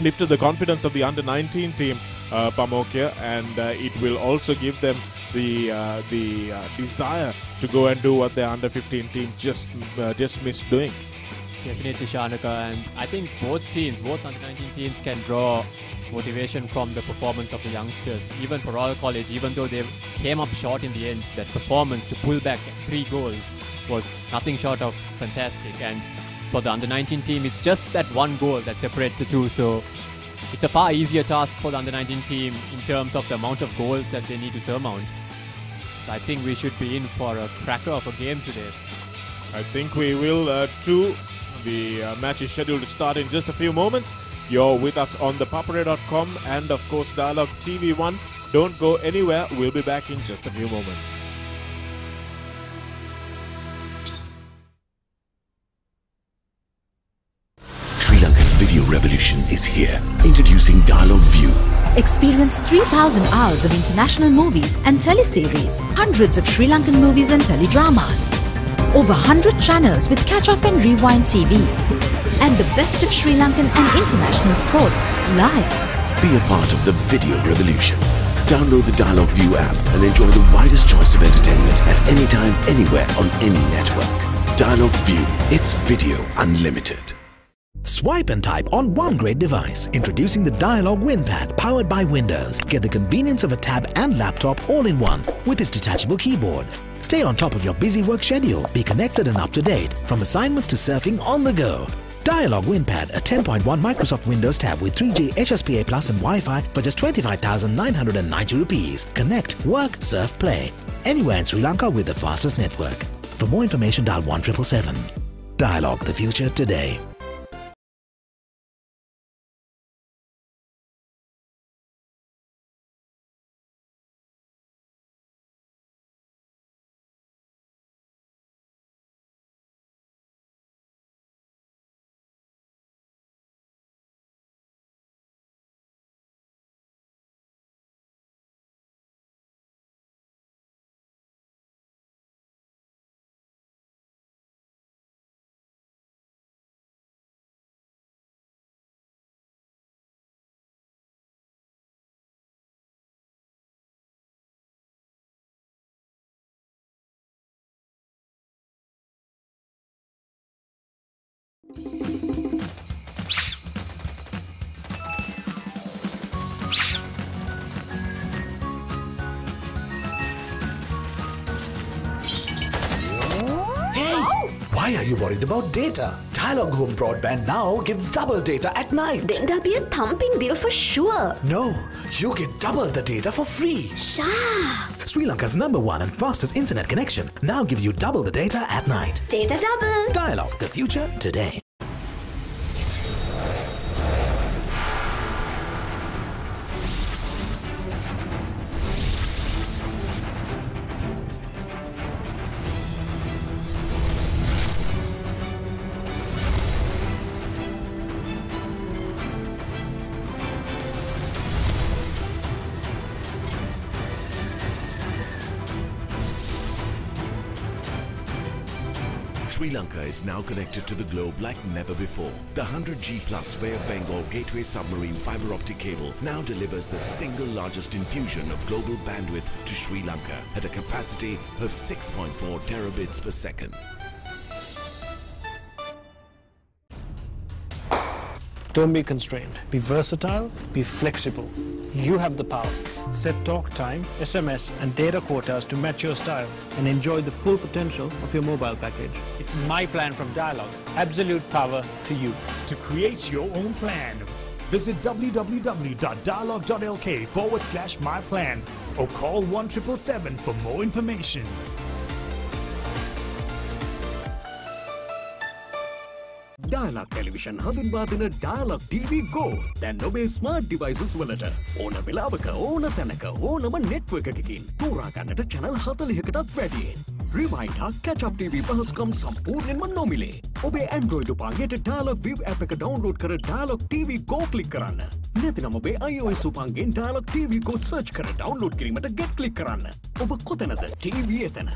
lifted the confidence of the under-19 team, Pamokya, and it will also give them the desire to go and do what their under-15 team just missed doing. Definitely, Shanaka, and I think both under-19 teams can draw motivation from the performance of the youngsters. Even for Royal College, even though they came up short in the end, that performance to pull back 3 goals was nothing short of fantastic. And for the under-19 team, it's just that 1 goal that separates the two. So it's a far easier task for the under-19 team in terms of the amount of goals that they need to surmount. So I think we should be in for a cracker of a game today. I think we will too. The match is scheduled to start in just a few moments. You're with us on ThePapare.com and of course Dialogue TV1. Don't go anywhere. We'll be back in just a few moments. Sri Lanka's video revolution is here. Introducing Dialogue View. Experience 3,000 hours of international movies and teleseries, hundreds of Sri Lankan movies and teledramas, over 100 channels with catch-up and rewind TV, and the best of Sri Lankan and international sports live. Be a part of the video revolution. Download the Dialogue View app and enjoy the widest choice of entertainment at any time, anywhere on any network. Dialogue View. It's video unlimited. Swipe and type on one great device. Introducing the Dialogue WinPad powered by Windows. Get the convenience of a tab and laptop all in one with its detachable keyboard. Stay on top of your busy work schedule. Be connected and up to date from assignments to surfing on the go. Dialogue WinPad, a 10.1 Microsoft Windows tab with 3G HSPA Plus and Wi-Fi for just 25,990 rupees. Connect, work, surf, play. Anywhere in Sri Lanka with the fastest network. For more information, dial 1777. Dialogue, the future today. Why are you worried about data? Dialogue Home Broadband now gives double data at night. Then there'll be a thumping bill for sure. No, you get double the data for free. Sharp! Sri Lanka's #1 and fastest internet connection now gives you double the data at night. Data double. Dialogue, the future today. Sri Lanka is now connected to the globe like never before. The 100G Plus Bay of Bengal Gateway Submarine fiber optic cable now delivers the single largest infusion of global bandwidth to Sri Lanka at a capacity of 6.4 terabits per second. Don't be constrained. Be versatile, be flexible. You have the power. Set talk time, SMS and data quotas to match your style and enjoy the full potential of your mobile package. It's my plan from Dialogue. Absolute power to you. To create your own plan, visit www.dialogue.lk/myplan or call 1777 for more information. Dialogue Television හඳුන්වා දෙන Dialogue TV Go දැන් ඔබේ smart devices වලට ඕන වෙලාවක ඕන තැනක ඕනම network එකකින් තෝරා ගන්නට channel 40කටත් වැඩියෙන් rewind හා catch up TV පහසුකම් සම්පූර්ණයෙන්ම නොමිලේ ඔබේ Android උපංගයට Dialogue View app එක download කර Dialogue TV Go click කරන්න නැතිනම් ඔබේ iOS උපංගෙන් Dialogue TV Go search කර download කිරීමට get click කරන්න ඔබ කොතැනද TV එතන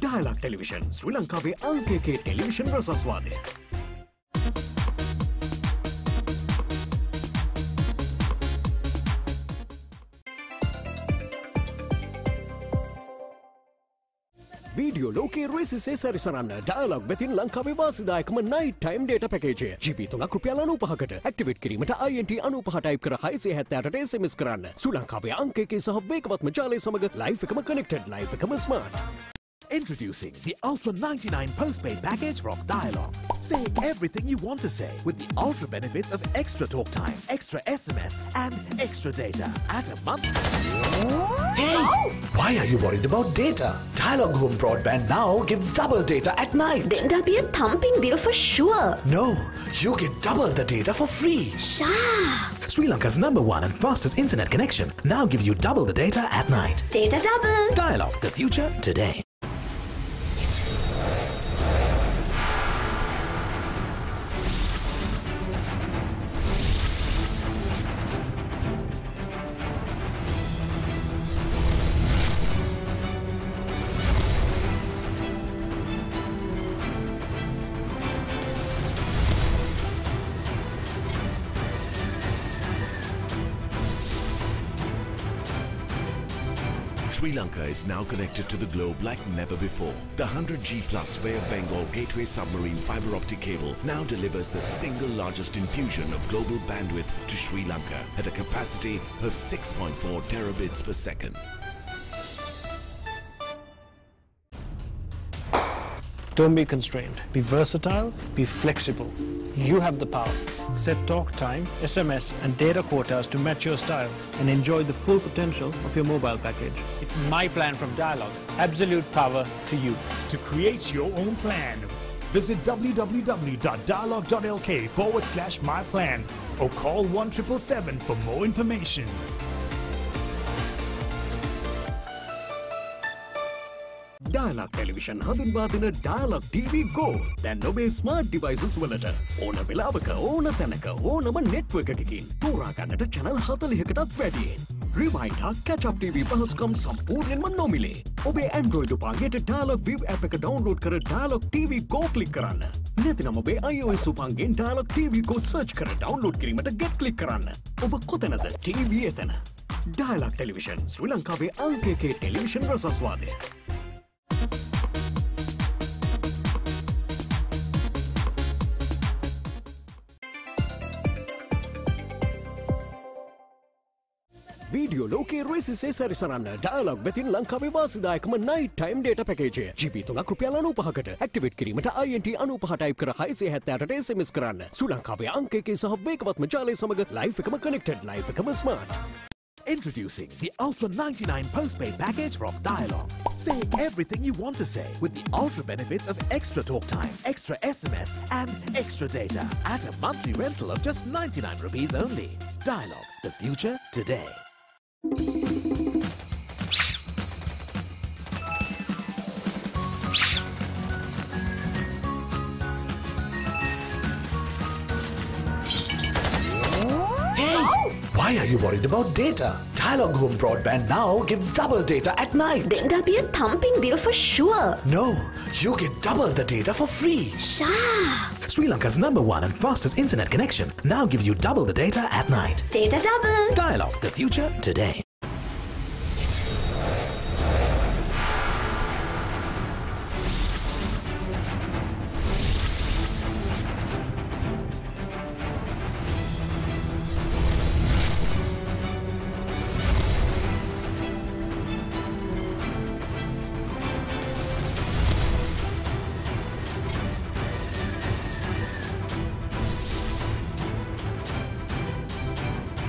Dialogue Television ශ්‍රී ලංකාවේ අංක 1 ටෙලිවිෂන් රසස්වාදය Video ලෝකේ රේසිසේ සැරිසරන්න Dialogue වෙතින් ලංකාවේ වාසිදායකම night time data package GB 3ක් රුපියල් 95කට activate කිරීමට INT 95 type කර 678ට SMS කරන්න ශ්‍රී ලංකාවේ අංක 1 සහ වේගවත්ම ජාලය සමග live එකම connected live එකම smart Introducing the Ultra 99 postpaid package from Dialog. Say everything you want to say with the ultra benefits of extra talk time, extra SMS and extra data at a month. Hey! Why are you worried about data? Dialog Home Broadband now gives double data at night. Then there'll be a thumping bill for sure. No, you get double the data for free. Sha! Sri Lanka's #1 and fastest internet connection now gives you double the data at night. Data double. Dialog, the future today. Sri Lanka is now connected to the globe like never before. The 100G Plus Bay of Bengal Gateway submarine fiber optic cable now delivers the single largest infusion of global bandwidth to Sri Lanka at a capacity of 6.4 terabits per second. Don't be constrained. Be versatile, be flexible. You have the power. Set talk time, SMS and data quotas to match your style and enjoy the full potential of your mobile package. It's my plan from Dialog. Absolute power to you. To create your own plan, visit www.dialog.lk/myplan or call 1777 for more information. Dialog Television හඳුන්වා දෙන Dialog TV Go දැන් ඔබේ smart devices වලට ඕන වෙලාවක ඕන තැනක ඕනම network එකකින් තෝරා ගන්නට channel 40කටත් වැඩියෙන් Rewind හා Catch Up TV පහසුකම් සම්පූර්ණයෙන්ම නොමිලේ. ඔබේ Android උපංගයට Dialog View app එක download කර Dialog TV Go click කරන්න. නැතිනම් ඔබේ iOS උපංගෙන් Dialog TV Go search කර download කිරීමට get click කරන්න. ඔබ කොතැනද TV එතන. Dialog Television ශ්‍රී ලංකාවේ අංක 1 ටෙලිවිෂන් රසස්වාදය. Video ලෝකයේ රෙසිසේ සැරිසරන්න Dialog වෙතින් ලංකාවේ වාසිදායකම night time data package GB 3ක් රුපියල් 95කට ඇක්ටිවේට් කිරීමට INT 95 ටයිප් කර 678ට SMS කරන්න ශ්‍රී ලංකාවේ අංක 1 සහ වේගවත්ම ජාලය සමග ලයිව් එකම connected ලයිව් එකම smart. Introducing the Ultra 99 postpaid package from Dialog. Say everything you want to say with the ultra benefits of extra talk time, extra SMS and extra data at a monthly rental of just 99 rupees only. Dialog, the future today. Why are you worried about data? Dialog Home Broadband now gives double data at night. Then there'll be a thumping bill for sure. No, you get double the data for free. Sha! Sri Lanka's #1 and fastest internet connection now gives you double the data at night. Data double. Dialog, the future today.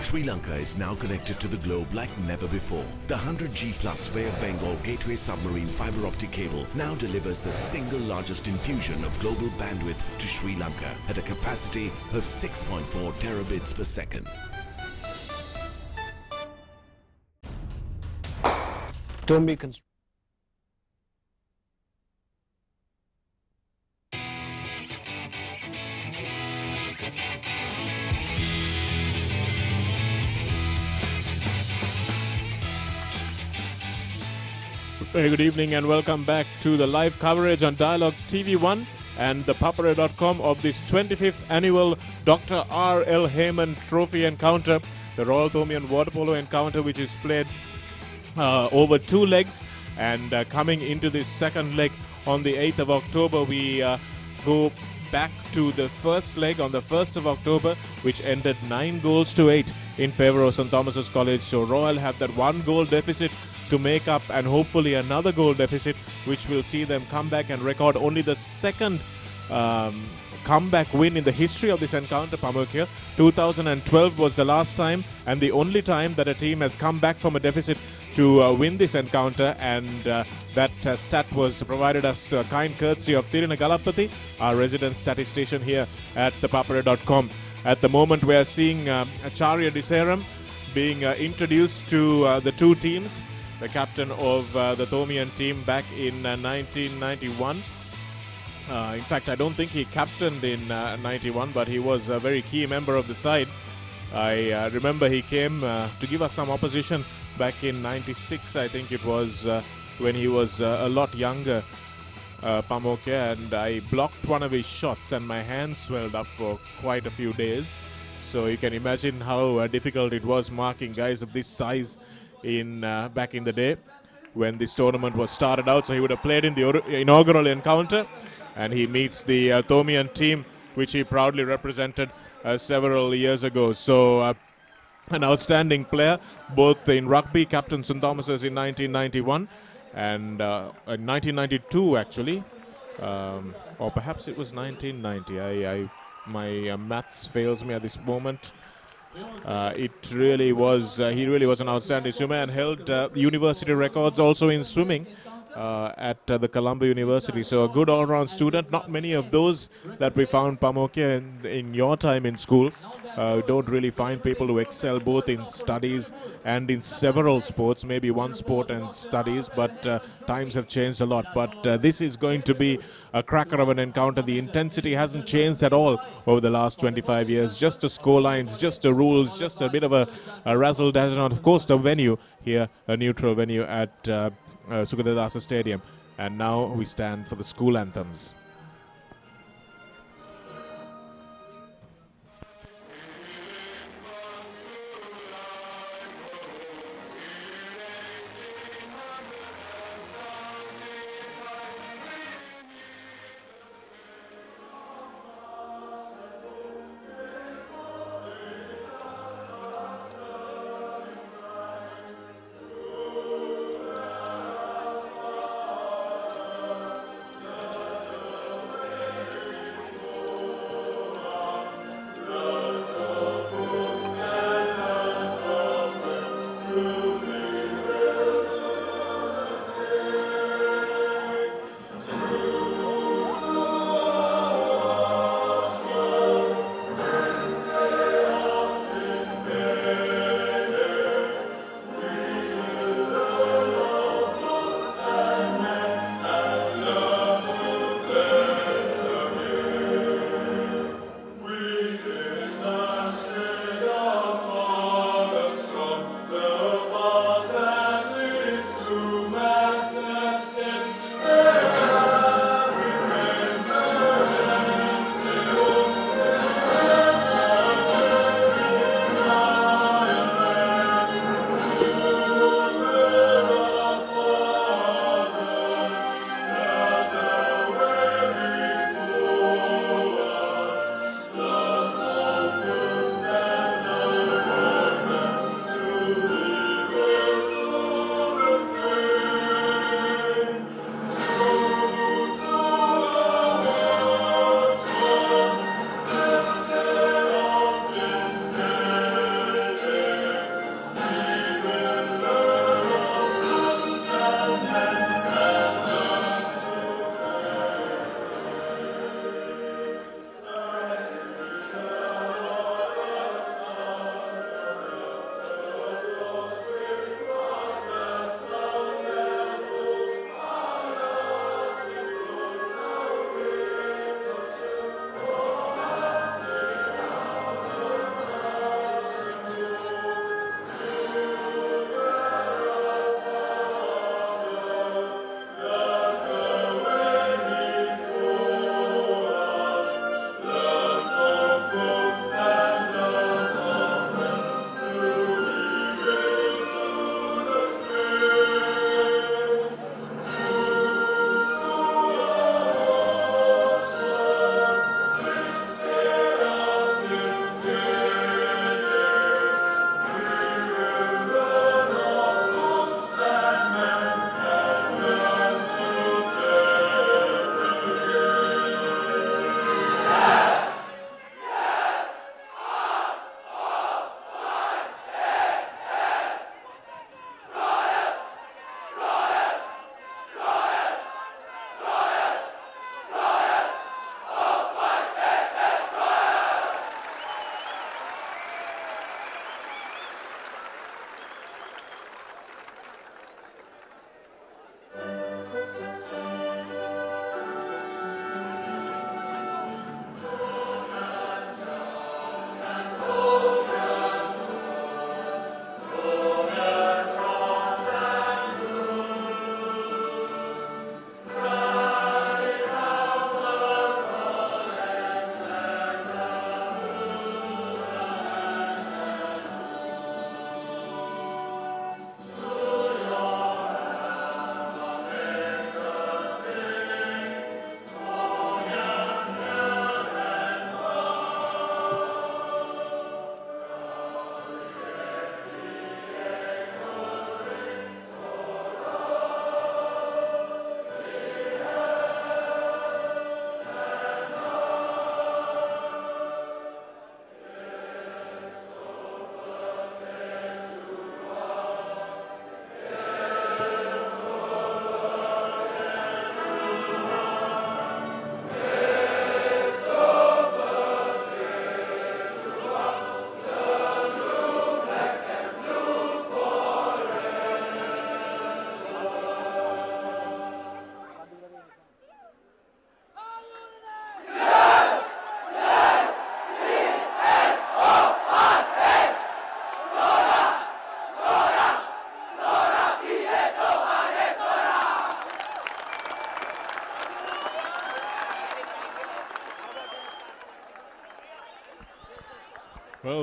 Sri Lanka is now connected to the globe like never before. The 100G Plus Bay of Bengal Gateway submarine fiber optic cable now delivers the single largest infusion of global bandwidth to Sri Lanka at a capacity of 6.4 terabits per second. Don't be constrained. Very good evening and welcome back to the live coverage on Dialog TV1 and ThePapare.com of this 25th annual Dr.R.L. HAYMAN Trophy Encounter, the Royal Thomian Water Polo Encounter, which is played over 2 legs. And coming into this second leg on the 8th of October, we go back to the first leg on the 1st of October, which ended 9 goals to 8 in favour of St. Thomas's College. So Royal have that 1 goal deficit to make up and hopefully another goal deficit, which will see them come back and record only the second comeback win in the history of this encounter, Pamukya. 2012 was the last time and the only time that a team has come back from a deficit to win this encounter, and that stat was provided us kind courtesy of Tirina Galapati, our resident statistician here at ThePapare.com. At the moment we are seeing Acharya Diseram being introduced to the two teams, the captain of the Thomian team back in 1991. In fact, I don't think he captained in 91, but he was a very key member of the side. I remember he came to give us some opposition back in 96, I think it was, when he was a lot younger, Pamukya, and I blocked one of his shots and my hand swelled up for quite a few days. So you can imagine how difficult it was marking guys of this size in back in the day when this tournament was started out. So he would have played in the inaugural encounter, and he meets the Thomian team, which he proudly represented several years ago. So an outstanding player, both in rugby, captain St. Thomas's in 1991 and in 1992 actually, or perhaps it was 1990. My maths fails me at this moment. It really was, he really was an outstanding swimmer and held university records also in swimming at the Columbia University. So a good all-round student. Not many of those that we found, Pamukya, in your time in school. Don't really find people who excel both in studies and in several sports, maybe one sport and studies, but times have changed a lot. But this is going to be a cracker of an encounter. The intensity hasn't changed at all over the last 25 years. Just the score lines, just the rules, just a bit of a razzle-dazzle. Of course, the venue here, a neutral venue at Sugadadasa Stadium. And now we stand for the school anthems.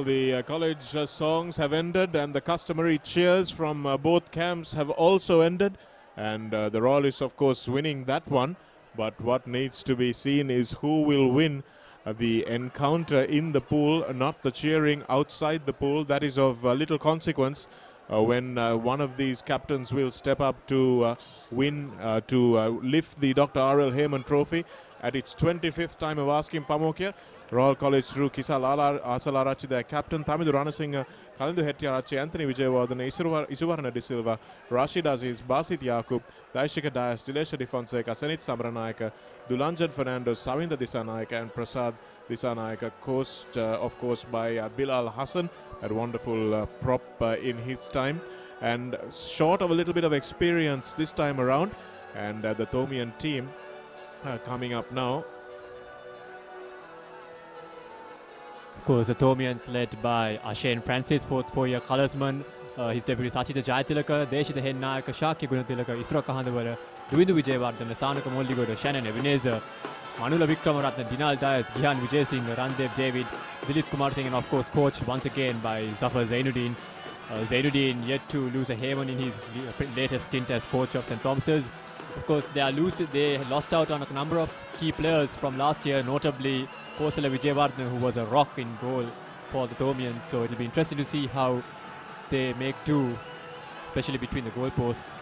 the college songs have ended and the customary cheers from both camps have also ended, and the Royal is of course winning that one. But what needs to be seen is who will win the encounter in the pool, not the cheering outside the pool. That is of little consequence when one of these captains will step up to win, to lift the Dr. R.L. HAYMAN trophy at its 25th time of asking Pamokya. Royal College through Kisa Asalarachi, their captain, Tamidu Ranasinghe, Kalindu Hettiarachi, Anthony Vijayawardene, Isuvarna De Silva, Rashid Aziz, Basit Yaqub, Daishika Dias, Dilesha De Fonseca, Senit Samranayaka, Dulanjan Fernandes, Savinda Disanayaka and Prasad Disanayaka, coached of course by Bilal Hassan, a wonderful prop in his time, and short of a little bit of experience this time around. And the Thomian team coming up now. Of course, the Thomians led by Shane Francis, fourth-year colorsman. His deputy Sachita Jayatilaka, Deshita Hennayaka, Shakya Gunatilaka, Isra Kahandawara, Duindu Vijayawardene, Sanaka Molligoda, Shannon Ebenezer, Manula Vikramaratne, Dinal Dias, Gihan Vijay Singh, Randev David, Dilip Kumar Singh, and of course coached once again by Zafar Zainuddin. Zainuddin yet to lose a HAYMAN in his latest stint as coach of St. Thomas's. Of course, they lost out on a number of key players from last year, notably Kosala Vijayawardene, who was a rock in goal for the Thomians. So it'll be interesting to see how they make do, especially between the goalposts.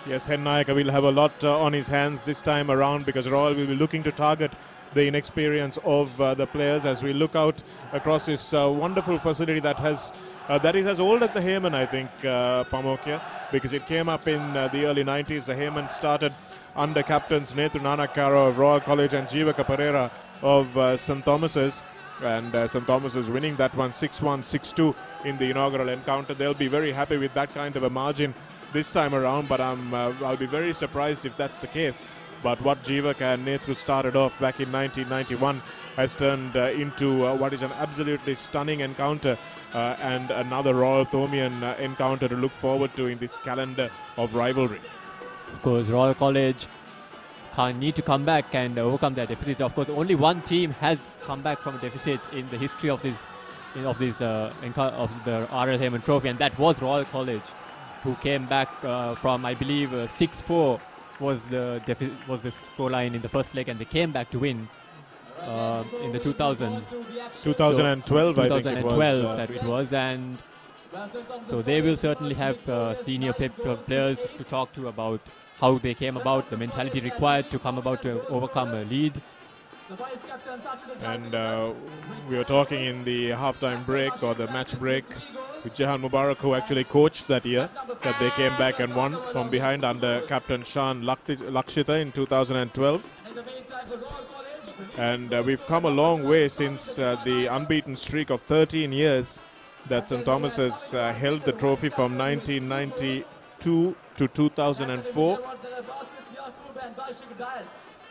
Yes, Hennayaka will have a lot on his hands this time around, because Royal will be looking to target the inexperience of the players as we look out across this wonderful facility that is as old as the HAYMAN, I think, Pamokya, because it came up in the early 90s. The HAYMAN started under captains Nethu Nanakara of Royal College and Jivaka Pereira of St. Thomas's, and St. Thomas's winning that one 6-1, 6-2 in the inaugural encounter. They'll be very happy with that kind of a margin this time around, but I'll be very surprised if that's the case. But what Jivaka and Nethu started off back in 1991 has turned into what is an absolutely stunning encounter and another Royal Thomian encounter to look forward to in this calendar of rivalry. Of course, Royal College need to come back and overcome their deficit. Of course, only one team has come back from a deficit in the history of this of the R.L. HAYMAN Trophy, and that was Royal College, who came back from, I believe, 6-4 was the scoreline in the first leg, and they came back to win in the 2000s. 2012, I think it was. That it was, and so they will certainly have senior players to talk to about how they came about, the mentality required to come about to overcome a lead. And we were talking in the halftime break, or the match break, with Jahan Mubarak, who actually coached that year, that they came back and won from behind under captain Shan Lakshita in 2012. And we've come a long way since the unbeaten streak of 13 years that St. Thomas has held the trophy from 1992 to 2004.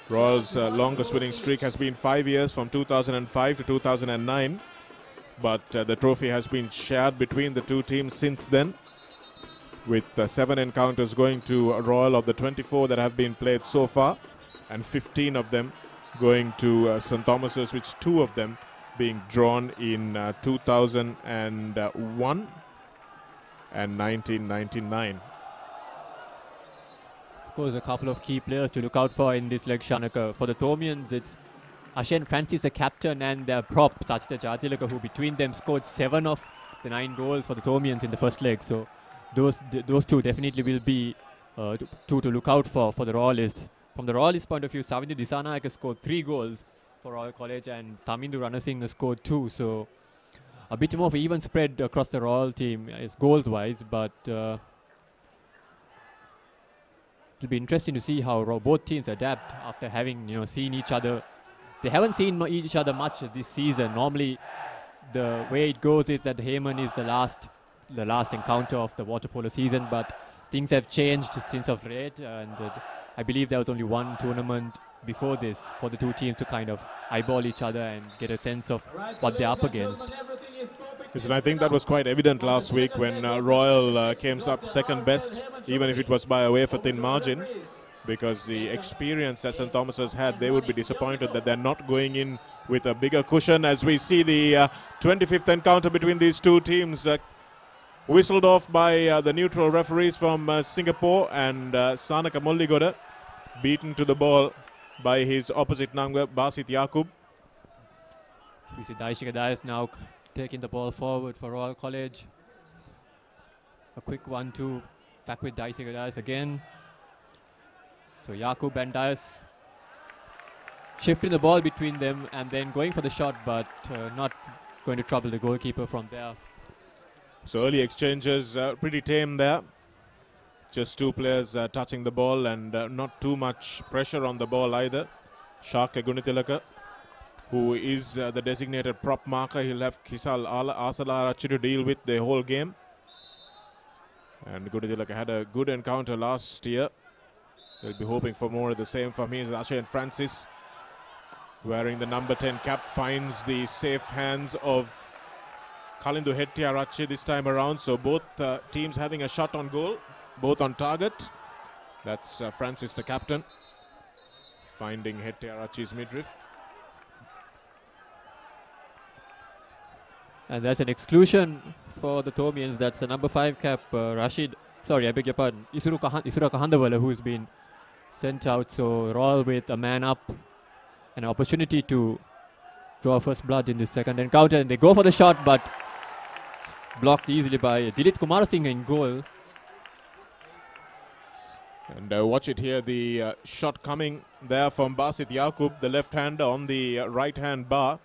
Royal's longest winning streak has been 5 years, from 2005 to 2009. But the trophy has been shared between the two teams since then, with 7 encounters going to Royal of the 24 that have been played so far, and 15 of them going to St. Thomas's, which 2 of them being drawn in 2001 and 1999. Of course, a couple of key players to look out for in this leg, Shanaka. For the Thomians, it's Ashen Francis, the captain, and their prop, Sachita Jayatilaka, who between them scored 7 of the 9 goals for the Thomians in the first leg. So those two definitely will be two to look out for the Royalists. From the Royalists' point of view, Savindu Disanayaka scored 3 goals for Royal College, and Tamindu Ranasinghe scored 2. So a bit more of an even spread across the Royal team is goals-wise, but it'll be interesting to see how both teams adapt after having seen each other. They haven't seen each other much this season. Normally, the way it goes is that the HAYMAN is the last encounter of the water polo season, but things have changed since of late, and I believe there was only one tournament before this for the two teams to kind of eyeball each other and get a sense of what they're up against. Yes, and I think that was quite evident last week when Royal came up second best, even if it was by a wafer thin margin. because the experience that St. Thomas's had, they would be disappointed that they're not going in with a bigger cushion, as we see the 25th encounter between these two teams whistled off by the neutral referees from Singapore, and Sanaka Molligoda beaten to the ball by his opposite number, Basit Yaqub. So we see Daishika Dias now taking the ball forward for Royal College. A quick 1-2 back with Daishika Dias again. So Yaqub and Dias shifting the ball between them and then going for the shot, but not going to trouble the goalkeeper from there. So early exchanges pretty tame there. Just two players touching the ball and not too much pressure on the ball either. Shaka Gunitilaka, who is the designated prop marker. He'll have Kisal Asalarachi to deal with the whole game. And Gunitilaka had a good encounter last year. They'll be hoping for more of the same from him. Asha and Francis, wearing the number 10 cap, finds the safe hands of Kalindu Hettiarachchi this time around. So both teams having a shot on goal, both on target. That's Francis, the captain, finding Hettiarachchi's midriff. And that's an exclusion for the Thomians. That's the number 5 cap, Rashid. Sorry, I beg your pardon. Isura Kahandawala, who's been sent out. So Royal with a man up, an opportunity to draw first blood in this second encounter. And they go for the shot, but blocked easily by Dilit Kumarasinghe in goal. And watch it here, the shot coming there from Basit Yaqub, the left-hander on the right-hand bar.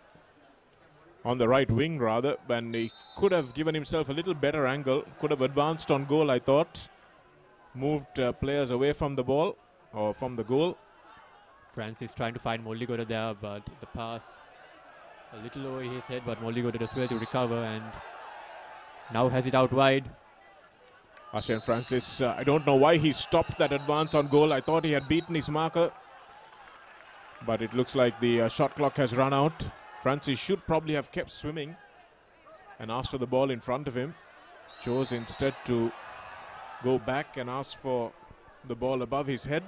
On the right wing rather, and he could have given himself a little better angle, could have advanced on goal, I thought. Moved players away from the ball, or from the goal. Francis trying to find Molligoda there, but the pass a little over his head, but Molligoda does well to recover and now has it out wide. Ashen Francis, I don't know why he stopped that advance on goal. I thought he had beaten his marker, but it looks like the shot clock has run out. Francis should probably have kept swimming and asked for the ball in front of him. Chose instead to go back and ask for the ball above his head.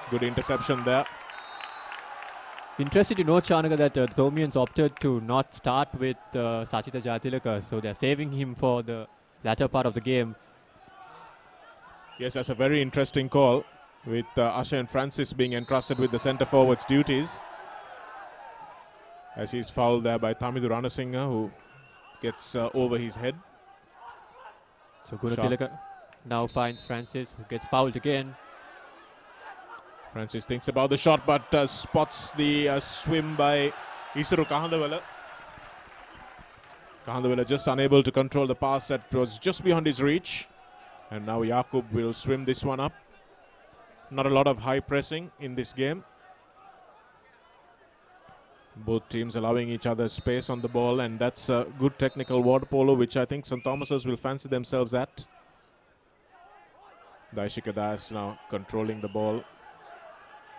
Good interception there. Interesting to note, Chanaka, that the Thomians opted to not start with Sachita Jatilaka, so they're saving him for the latter part of the game. Yes, that's a very interesting call, with Ashen Francis being entrusted with the centre forward's duties. As he's fouled there by Thamidu Ranasinghe, who gets over his head. So Gunatilaka now finds Francis, who gets fouled again. Francis thinks about the shot, but spots the swim by Isuru Kahandawala. Kahandawala just unable to control the pass that was just beyond his reach. And now Yaqub will swim this one up. Not a lot of high pressing in this game. Both teams allowing each other space on the ball, and that's a good technical water polo, which I think St. Thomas's will fancy themselves at. Daishika Dias now controlling the ball.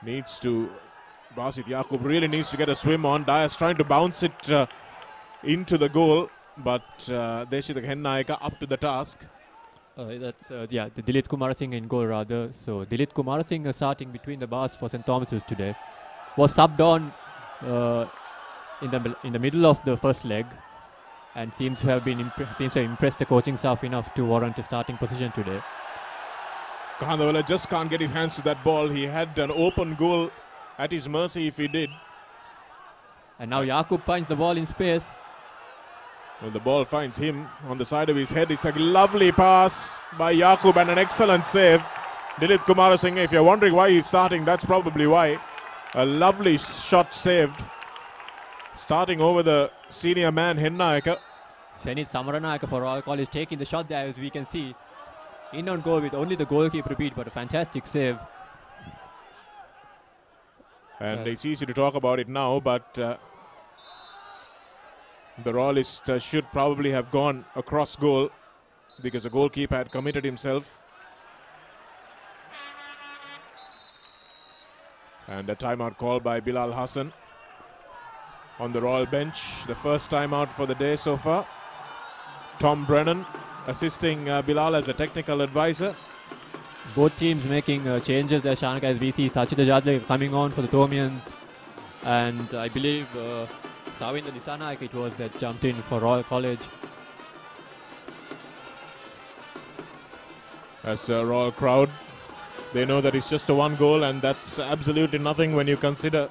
Needs to, Basit Yaqub really needs to get a swim on. Dias trying to bounce it into the goal, but Deshita Hennayaka up to the task. That's the Dilit Kumarasinghe in goal rather. So Dilit Kumarasinghe starting between the bars for St. Thomas's today. Was subbed on in the middle of the first leg, and seems to have impressed the coaching staff enough to warrant a starting position today. Kahandawala just can't get his hands to that ball. He had an open goal at his mercy if he did. And now Yaqub finds the ball in space. Well, the ball finds him on the side of his head. It's a lovely pass by Yaqub and an excellent save. Dilit Kumarasinghe, if you're wondering why he's starting, that's probably why. A lovely shot saved. Starting over the senior man, Hennayaka. Senit Samaranayaka for Royal College taking the shot there, as we can see. In on goal with only the goalkeeper beat, but a fantastic save. And it's easy to talk about it now, but the Royalist should probably have gone across goal because the goalkeeper had committed himself. And a timeout call by Bilal Hassan on the Royal bench. The first timeout for the day so far. Tom Brennan assisting Bilal as a technical advisor. Both teams making changes there, Shanaka, as we see Sachita Jadle coming on for the Thomians. And I believe Savinda Disanaik it was that jumped in for Royal College. As a Royal crowd, they know that it's just a one goal, and that's absolutely nothing when you consider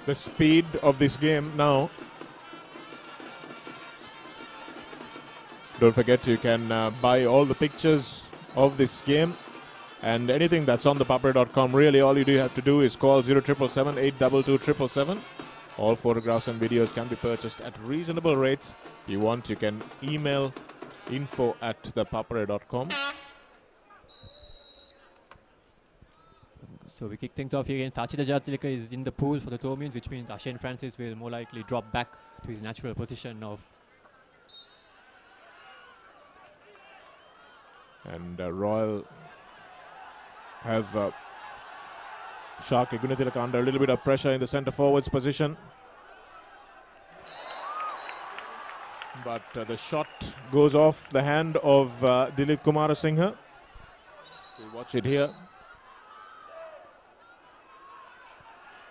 the speed of this game now. Don't forget, you can buy all the pictures of this game and anything that's on ThePapare.com. Really, all you do have to do is call 0777 822 777. All photographs and videos can be purchased at reasonable rates. If you want, you can email info@thepapare.com. So we kick things off here again. Sachita Jatilika is in the pool for the Thomians, which means Ashane Francis will more likely drop back to his natural position of. And Royal have Sharky Gunatilaka under a little bit of pressure in the centre forwards position. But the shot goes off the hand of Dilip Kumarasinghe. We'll watch it here.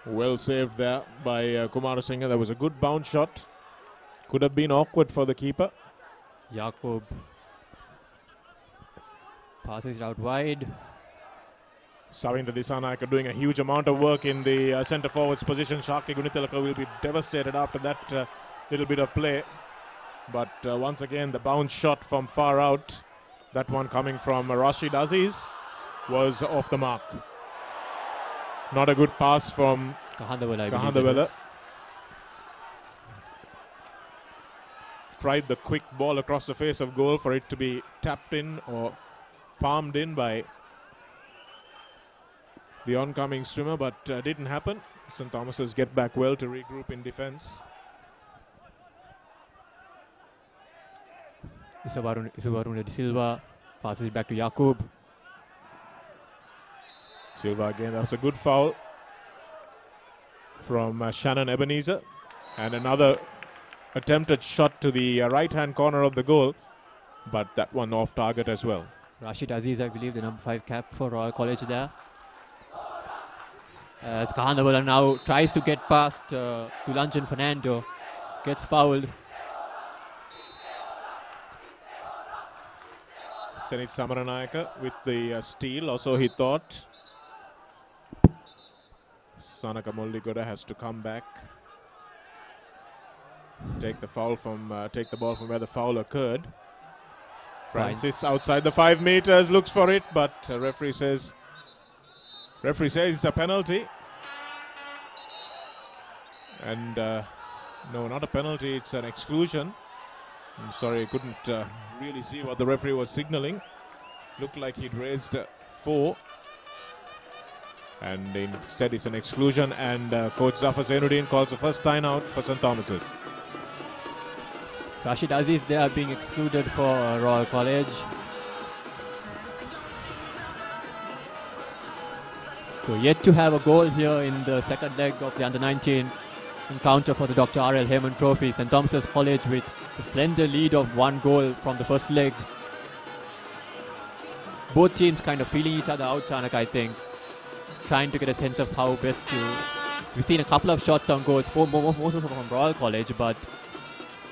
Well saved there by Kumarasinghe. That was a good bounce shot. Could have been awkward for the keeper. Jakub passes it out wide. Savinda Disanaik doing a huge amount of work in the centre forwards position. Sharky Gunatilaka will be devastated after that little bit of play. But once again, the bounce shot from far out, that one coming from Rashid Aziz, was off the mark. Not a good pass from Kahandawala. Tried the quick ball across the face of goal for it to be tapped in or palmed in by the oncoming swimmer, but didn't happen. St. Thomas's get back well to regroup in defence. Isuvarun De Silva passes it back to Jakub. Silva again, that was a good foul from Shannon Ebenezer. And another attempted shot to the right-hand corner of the goal, but that one off target as well. Rashid Aziz, I believe, the number 5 cap for Royal College there. As Kahandawala now tries to get past Tulanjan Fernando, gets fouled. Senit Samaranayaka with the steal, also he thought. Sanaka Molligoda has to come back. Take the ball from where the foul occurred. Francis outside the 5 meters, looks for it, but referee says it's a penalty. And no, not a penalty, it's an exclusion. I'm sorry, I couldn't really see what the referee was signaling. Looked like he'd raised 4. And instead it's an exclusion, and Coach Zafar Zainuddin calls the first time out for St. Thomas's. Rashid Aziz there being excluded for Royal College. So yet to have a goal here in the second leg of the Under-19 encounter for the DR.R.L HAYMAN Trophy. St. Thomas's College with a slender lead of 1 goal from the first leg. Both teams kind of feeling each other out, Chanak, I think. Trying to get a sense of how best to... We've seen a couple of shots on goals, most of them from Royal College, but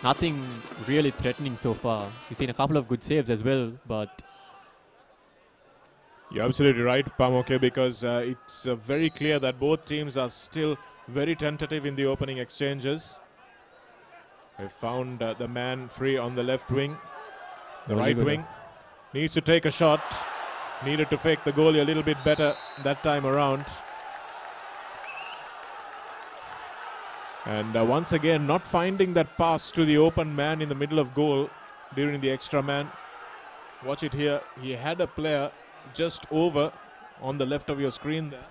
nothing really threatening so far. We've seen a couple of good saves as well, but... You're absolutely right, Pamoke, because it's very clear that both teams are still very tentative in the opening exchanges. They found the man free on the left wing. The right wing needs to take a shot. Needed to fake the goalie a little bit better that time around. And once again, not finding that pass to the open man in the middle of goal during the extra man. Watch it here. He had a player just over on the left of your screen there.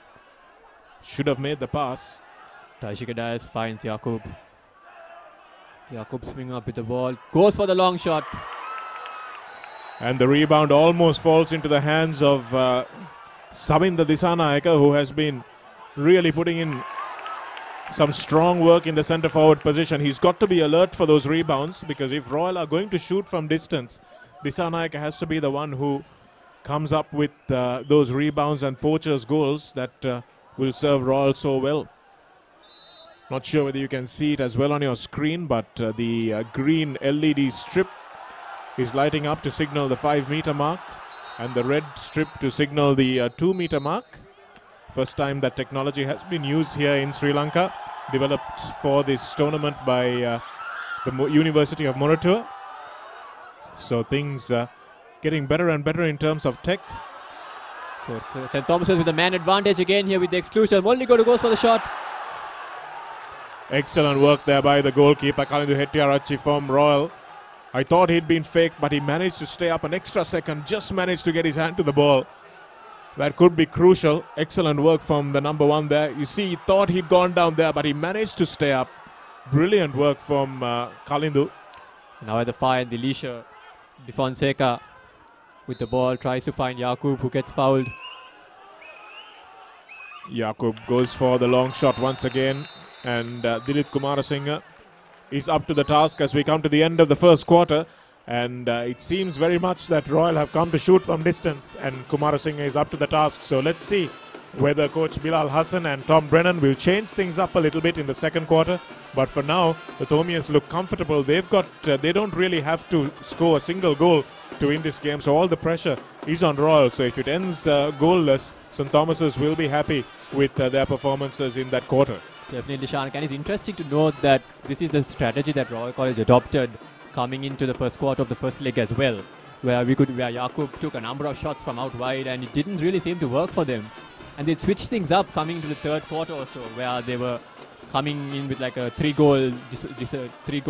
Should have made the pass. Taishika Dias finds Jakub. Jakub swinging up with the ball. Goes for the long shot. And the rebound almost falls into the hands of Savinda Disanaika, who has been really putting in some strong work in the centre forward position. He's got to be alert for those rebounds, because if Royal are going to shoot from distance, Disanaika has to be the one who comes up with those rebounds and poachers goals that will serve Royal so well. Not sure whether you can see it as well on your screen, but the green LED strip is lighting up to signal the 5-meter mark, and the red strip to signal the 2-meter mark. First time that technology has been used here in Sri Lanka, developed for this tournament by the University of Muratua. So things getting better and better in terms of tech. So St. Thomas's with a man advantage again here with the exclusion. Molligodu goes for the shot. Excellent work there by the goalkeeper, Kalindu Hettiarachchi from Royal. I thought he'd been faked, but he managed to stay up an extra second, just managed to get his hand to the ball. That could be crucial. Excellent work from the number 1 there. You see, he thought he'd gone down there, but he managed to stay up. Brilliant work from Kalindu. Now at the far end, the Leisha, De Fonseca with the ball, tries to find Yakub, who gets fouled. Yakub goes for the long shot once again, and Dilith Kumarasinghe is up to the task as we come to the end of the first quarter. And it seems very much that Royal have come to shoot from distance, and Kumarasinghe is up to the task. So let's see whether Coach Bilal Hassan and Tom Brennan will change things up a little bit in the second quarter. But for now, the Thomians look comfortable. They've got, they don't really have to score a single goal to win this game. So all the pressure is on Royal. So if it ends goalless, St. Thomas's will be happy with their performances in that quarter. Definitely, Shanak. And it's interesting to note that this is a strategy that Royal College adopted coming into the first quarter of the first leg as well, where Yakub took a number of shots from out wide, and it didn't really seem to work for them. And they switched things up coming into the third quarter or so, where they were coming in with like a three-goal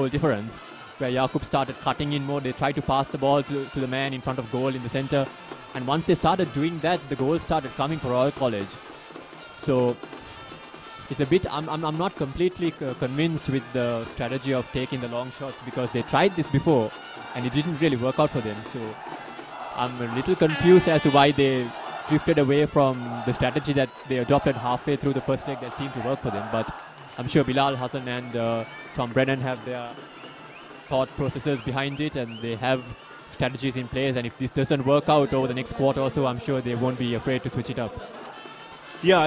difference, where Yakub started cutting in more. They tried to pass the ball to the man in front of goal in the center, and once they started doing that, the goals started coming for Royal College. So it's a bit, I'm not completely convinced with the strategy of taking the long shots, because they tried this before and it didn't really work out for them. So I'm a little confused as to why they drifted away from the strategy that they adopted halfway through the first leg that seemed to work for them. But I'm sure Bilal Hassan and Tom Brennan have their thought processes behind it, and they have strategies in place, and if this doesn't work out over the next quarter or so, I'm sure they won't be afraid to switch it up. Yeah,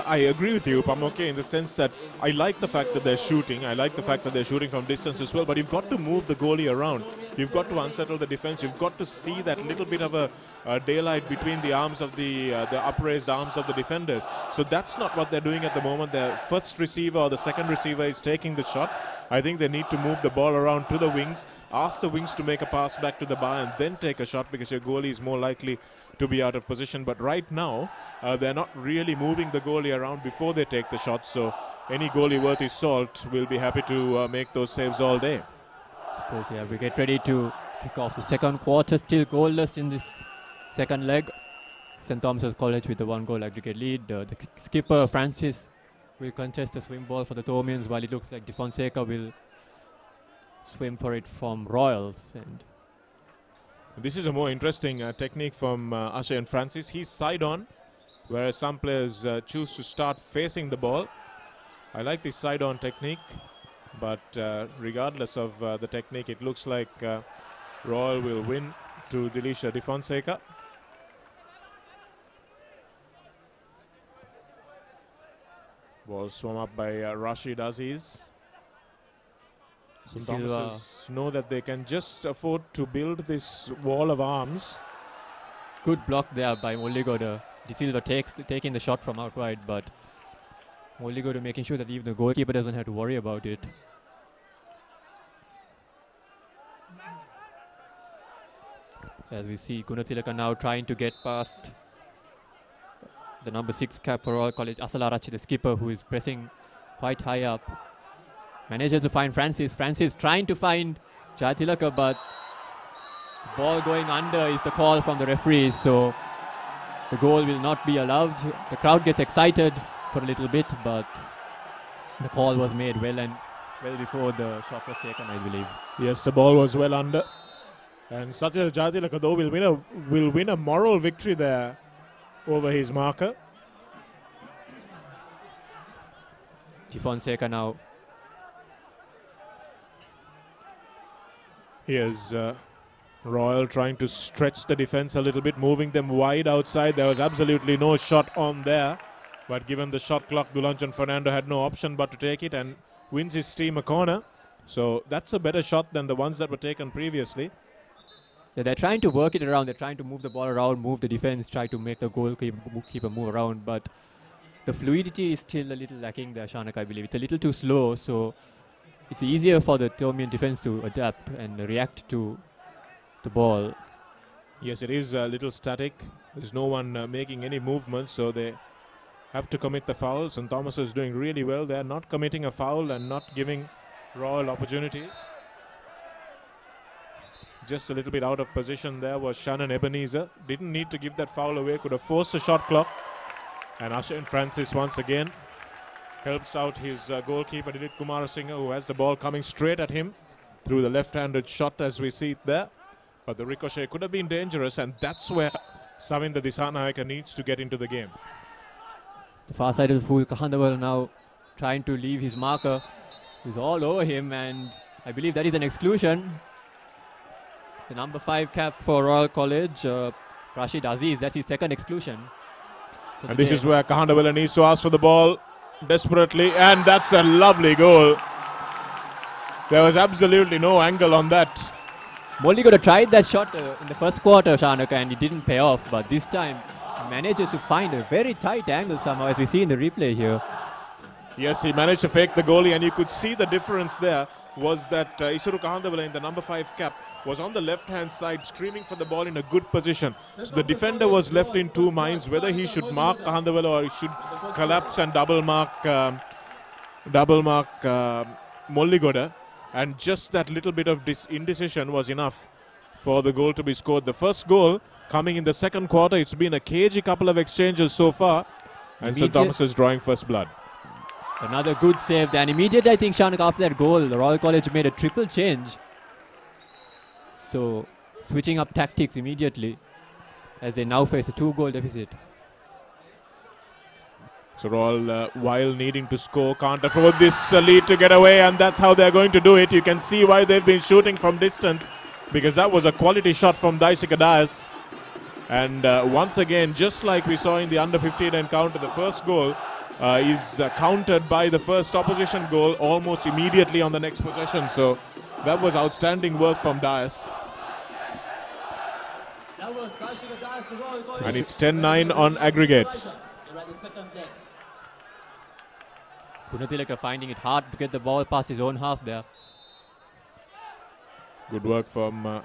I agree with you, Pamoke, in the sense that I like the fact that they're shooting. I like the fact that they're shooting from distance as well. But you've got to move the goalie around. You've got to unsettle the defense. You've got to see that little bit of a daylight between the arms of the upraised arms of the defenders. So that's not what they're doing at the moment. Their first receiver or the second receiver is taking the shot. I think they need to move the ball around to the wings, ask the wings to make a pass back to the bar, and then take a shot, because your goalie is more likely to be out of position. But right now, they're not really moving the goalie around before they take the shot. So any goalie worth his salt will be happy to make those saves all day. Of course, yeah, we get ready to kick off the second quarter. Still goalless in this second leg. St. Thomas's College with the 1-goal aggregate lead. The skipper, Francis, will contest the swim ball for the Thomians, while it looks like De Fonseca will swim for it from Royals. And this is a more interesting technique from Ashay and Francis. He's side on, whereas some players choose to start facing the ball. I like this side on technique, but regardless of the technique, it looks like Royal will win to Dilisha De Fonseca. Ball swum up by Rashid Aziz. St. Thomas's know that they can just afford to build this wall of arms. Good block there by Molligodu. De Silva taking the shot from out wide, but Molligodu making sure that even the goalkeeper doesn't have to worry about it. As we see Gunathilaka now trying to get past the number 6 cap for Royal College, Asalarachi, the skipper, who is pressing quite high up. Manages to find Francis. Francis trying to find Jayatilaka, but the ball going under is the call from the referee, so the goal will not be allowed. The crowd gets excited for a little bit, but the call was made well before the shot was taken, I believe. Yes, the ball was well under. And Satya Jayatilaka, though, will win a moral victory there over his marker. De Fonseca now. Here's Royal trying to stretch the defense a little bit, moving them wide outside. There was absolutely no shot on there. But given the shot clock, Dulanjan Fernando had no option but to take it and wins his team a corner. So that's a better shot than the ones that were taken previously. Yeah, they're trying to work it around. They're trying to move the ball around, move the defense, try to make the goalkeeper move around. But the fluidity is still a little lacking there, Shanak, I believe. It's a little too slow. So it's easier for the Thomian defense to adapt and react to the ball. Yes, it is a little static. There's no one making any movement, so they have to commit the foul. St. Thomas is doing really well. They're not committing a foul and not giving Royal opportunities. Just a little bit out of position there was Shannon Ebenezer. Didn't need to give that foul away. Could have forced a shot clock. And Ashen Francis once again helps out his goalkeeper, Dilith Kumarasinghe, who has the ball coming straight at him through the left-handed shot as we see it there. But the ricochet could have been dangerous, and that's where Savinda Disanayake needs to get into the game. The far side of the pool, Kahandawal now trying to leave his marker. He's all over him, and I believe that is an exclusion. The number 5 cap for Royal College, Rashid Aziz, that's his second exclusion. And this is where Kahandawala needs to ask for the ball desperately, and that's a lovely goal. There was absolutely no angle on that. Molligoda tried that shot in the first quarter, Shanaka, and it didn't pay off. But this time, he manages to find a very tight angle somehow, as we see in the replay here. Yes, he managed to fake the goalie, and you could see the difference there was that Isuru Kahandawala in the number 5 cap was on the left-hand side, screaming for the ball in a good position. So the defender was left in two minds, whether he should mark Kahandawala or he should collapse and double mark Molligoda. And just that little bit of indecision was enough for the goal to be scored. The first goal coming in the second quarter. It's been a cagey couple of exchanges so far. And St. Thomas is drawing first blood. Another good save. And immediately, I think, Shanak, after that goal, the Royal College made a triple change. So, switching up tactics immediately as they now face a 2-goal deficit. So Royal, while needing to score, can't afford this lead to get away, and that's how they're going to do it. You can see why they've been shooting from distance, because that was a quality shot from Daisika Dias. And once again, just like we saw in the under-15 encounter, the first goal is countered by the first opposition goal almost immediately on the next possession. So that was outstanding work from Dias. And it's 10-9 on aggregate. Gunatilaka finding it hard to get the ball past his own half there. Good work from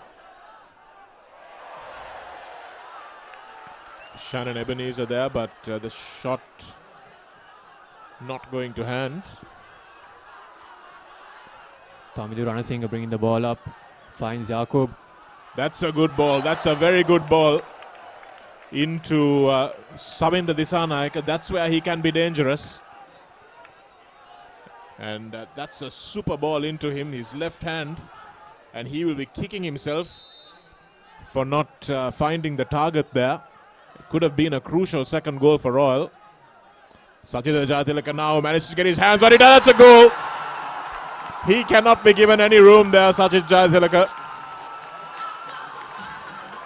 Shannon Ebenezer there, but the shot not going to hand. Thomian Ranasinghe bringing the ball up, finds Jakub. That's a good ball. That's a very good ball into Savinda Disanayake. That's where he can be dangerous. And that's a super ball into him, his left hand. And he will be kicking himself for not finding the target there. It could have been a crucial second goal for Royal. Sachita Jayatilaka now manages to get his hands on it. That's a goal. He cannot be given any room there, Sachit Jayatilaka.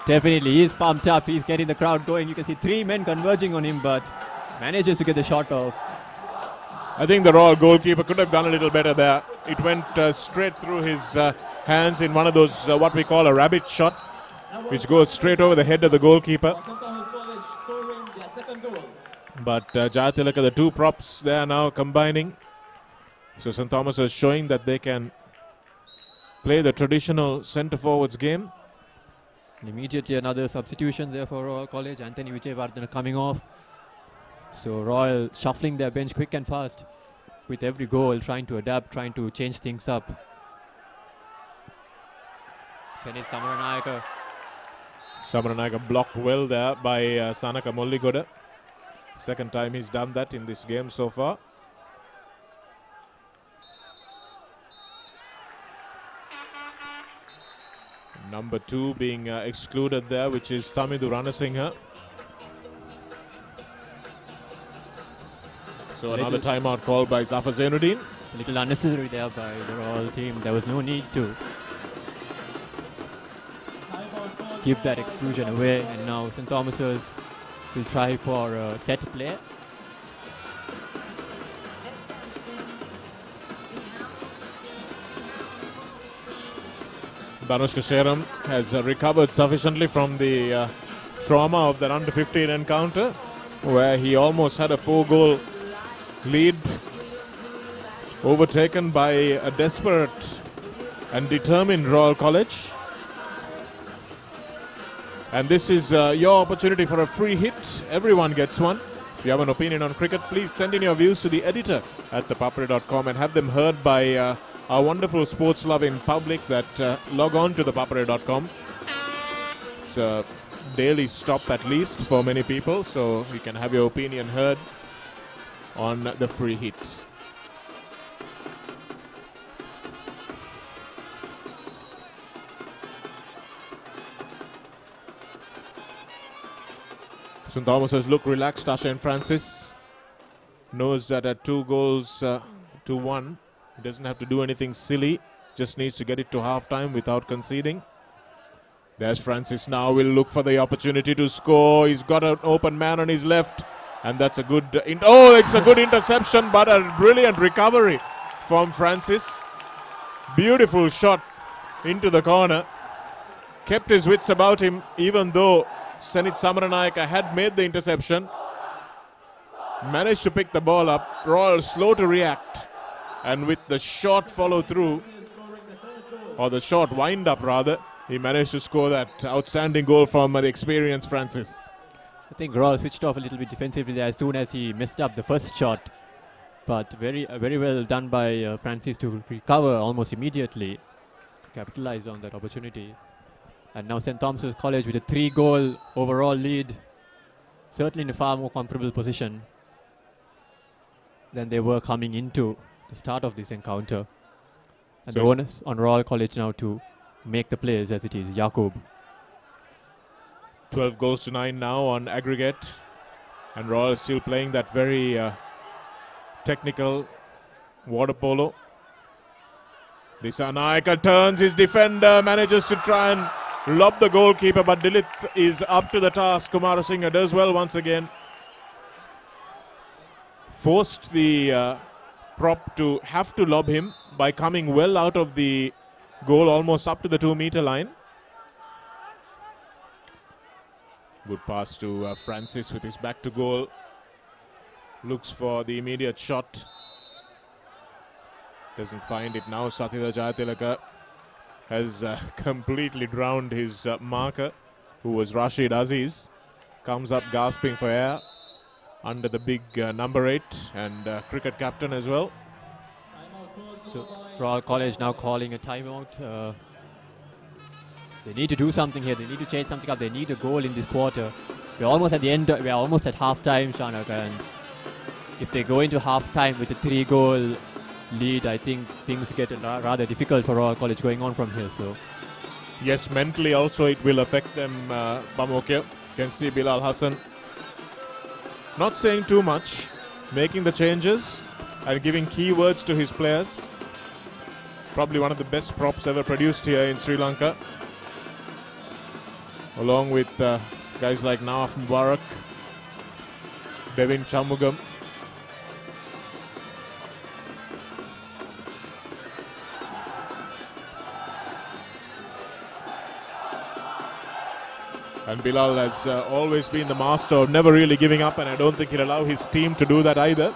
Definitely, he's pumped up. He's getting the crowd going. You can see 3 men converging on him, but manages to get the shot off. I think the Royal goalkeeper could have done a little better there. It went straight through his hands in one of those, what we call a rabbit shot, which goes straight over the head of the goalkeeper. But Jayatilaka, the two props there now combining. So St. Thomas is showing that they can play the traditional centre-forwards game. And immediately another substitution there for Royal College. Anthony Vijayavardhana coming off. So Royal shuffling their bench quick and fast with every goal, trying to adapt, trying to change things up. Senit Samaranayaka. Samaranayaka blocked well there by Sanaka Molligoda. Second time he's done that in this game so far. Number 2 being excluded there, which is Thomian Ranasinghe. So another timeout called by Zafar Zainuddin. A little unnecessary there by the Royal team. There was no need to. give that exclusion away. And now St. Thomas's will try for a set play. Dhanushka Sheram has recovered sufficiently from the trauma of that under-15 encounter, where he almost had a 4-goal lead, overtaken by a desperate and determined Royal College. And this is your opportunity for a free hit. Everyone gets one. If you have an opinion on cricket, please send in your views to the editor at ThePapare.com and have them heard by our wonderful sports-loving public that log on to ThePapare.com. It's a daily stop at least for many people, so you can have your opinion heard on the free hit. St. Thomas's look relaxed. Ashen Francis knows that at 2 goals to 1, he doesn't have to do anything silly, just needs to get it to half-time without conceding. There's Francis now, will look for the opportunity to score. He's got an open man on his left, and that's a good... it's a good interception, but a brilliant recovery from Francis. Beautiful shot into the corner. Kept his wits about him, even though Senit Samaranayaka had made the interception. Managed to pick the ball up. Royal slow to react. And with the short follow-through, or the short wind-up rather, he managed to score that outstanding goal from the experienced Francis. I think Royal switched off a little bit defensively there as soon as he messed up the first shot. But very well done by Francis to recover almost immediately, to capitalize on that opportunity. And now St. Thomas's College with a 3-goal overall lead, certainly in a far more comfortable position than they were coming into the start of this encounter. And the onus on Royal College now to make the plays as it is. Yaqub. 12 goals to 9 now on aggregate. And Royal still playing that very technical water polo. Dissanayake turns his defender, manages to try and lob the goalkeeper, but Dilith is up to the task. Kumarasinghe does well once again. Forced the prop to have to lob him by coming well out of the goal, almost up to the 2-meter line. Good pass to Francis with his back to goal. Looks for the immediate shot. Doesn't find it now. Sathira Jayatilaka has completely drowned his marker, who was Rashid Aziz. Comes up gasping for air under the big number 8 and cricket captain as well. So Royal College now calling a timeout. They need to do something here. They need to change something up. They need a goal in this quarter. We're almost at the end. We're almost at half-time, Shanaka. And if they go into half-time with a 3-goal lead, I think things get rather difficult for Royal College going on from here. So, yes, mentally also it will affect them. Pamokya, you can see Bilal Hassan not saying too much, making the changes and giving key words to his players. Probably one of the best props ever produced here in Sri Lanka, along with guys like Nawaf Mubarak, Devin Chamugam. And Bilal has always been the master of never really giving up, and I don't think he'll allow his team to do that either.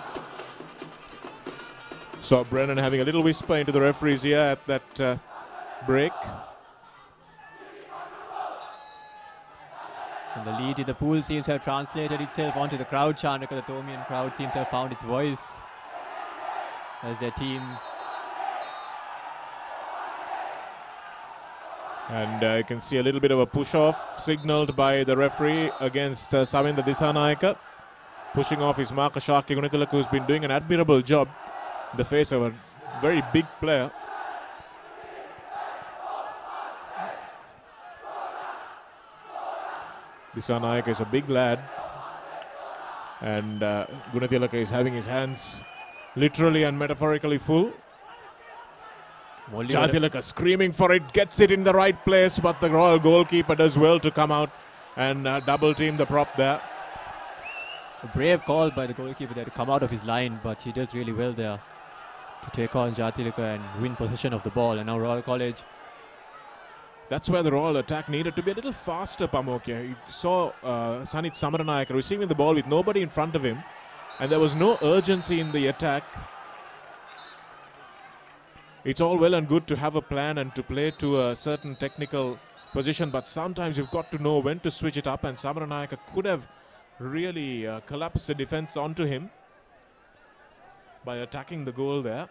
So Brennan having a little whisper into the referees here at that break. And the lead in the pool seems to have translated itself onto the crowd. Chandaka, the Thomian crowd, seems to have found its voice as their team. And you can see a little bit of a push-off signalled by the referee against Savinda Dissanayake. Pushing off his marker, Shaki Gunithalaka, who's been doing an admirable job in the face of a very big player. Dissanayake is a big lad. And Gunithalaka is having his hands literally and metaphorically full. Jatilaka screaming for it, gets it in the right place, but the Royal goalkeeper does well to come out and double team the prop there. A brave call by the goalkeeper there to come out of his line, but he does really well there to take on Jatilaka and win possession of the ball. And now Royal College. That's where the Royal attack needed to be a little faster, Pamokya. You saw Sanit Samaranayaka receiving the ball with nobody in front of him, and there was no urgency in the attack. It's all well and good to have a plan and to play to a certain technical position, but sometimes you've got to know when to switch it up, and Samaranayaka could have really collapsed the defense onto him by attacking the goal there.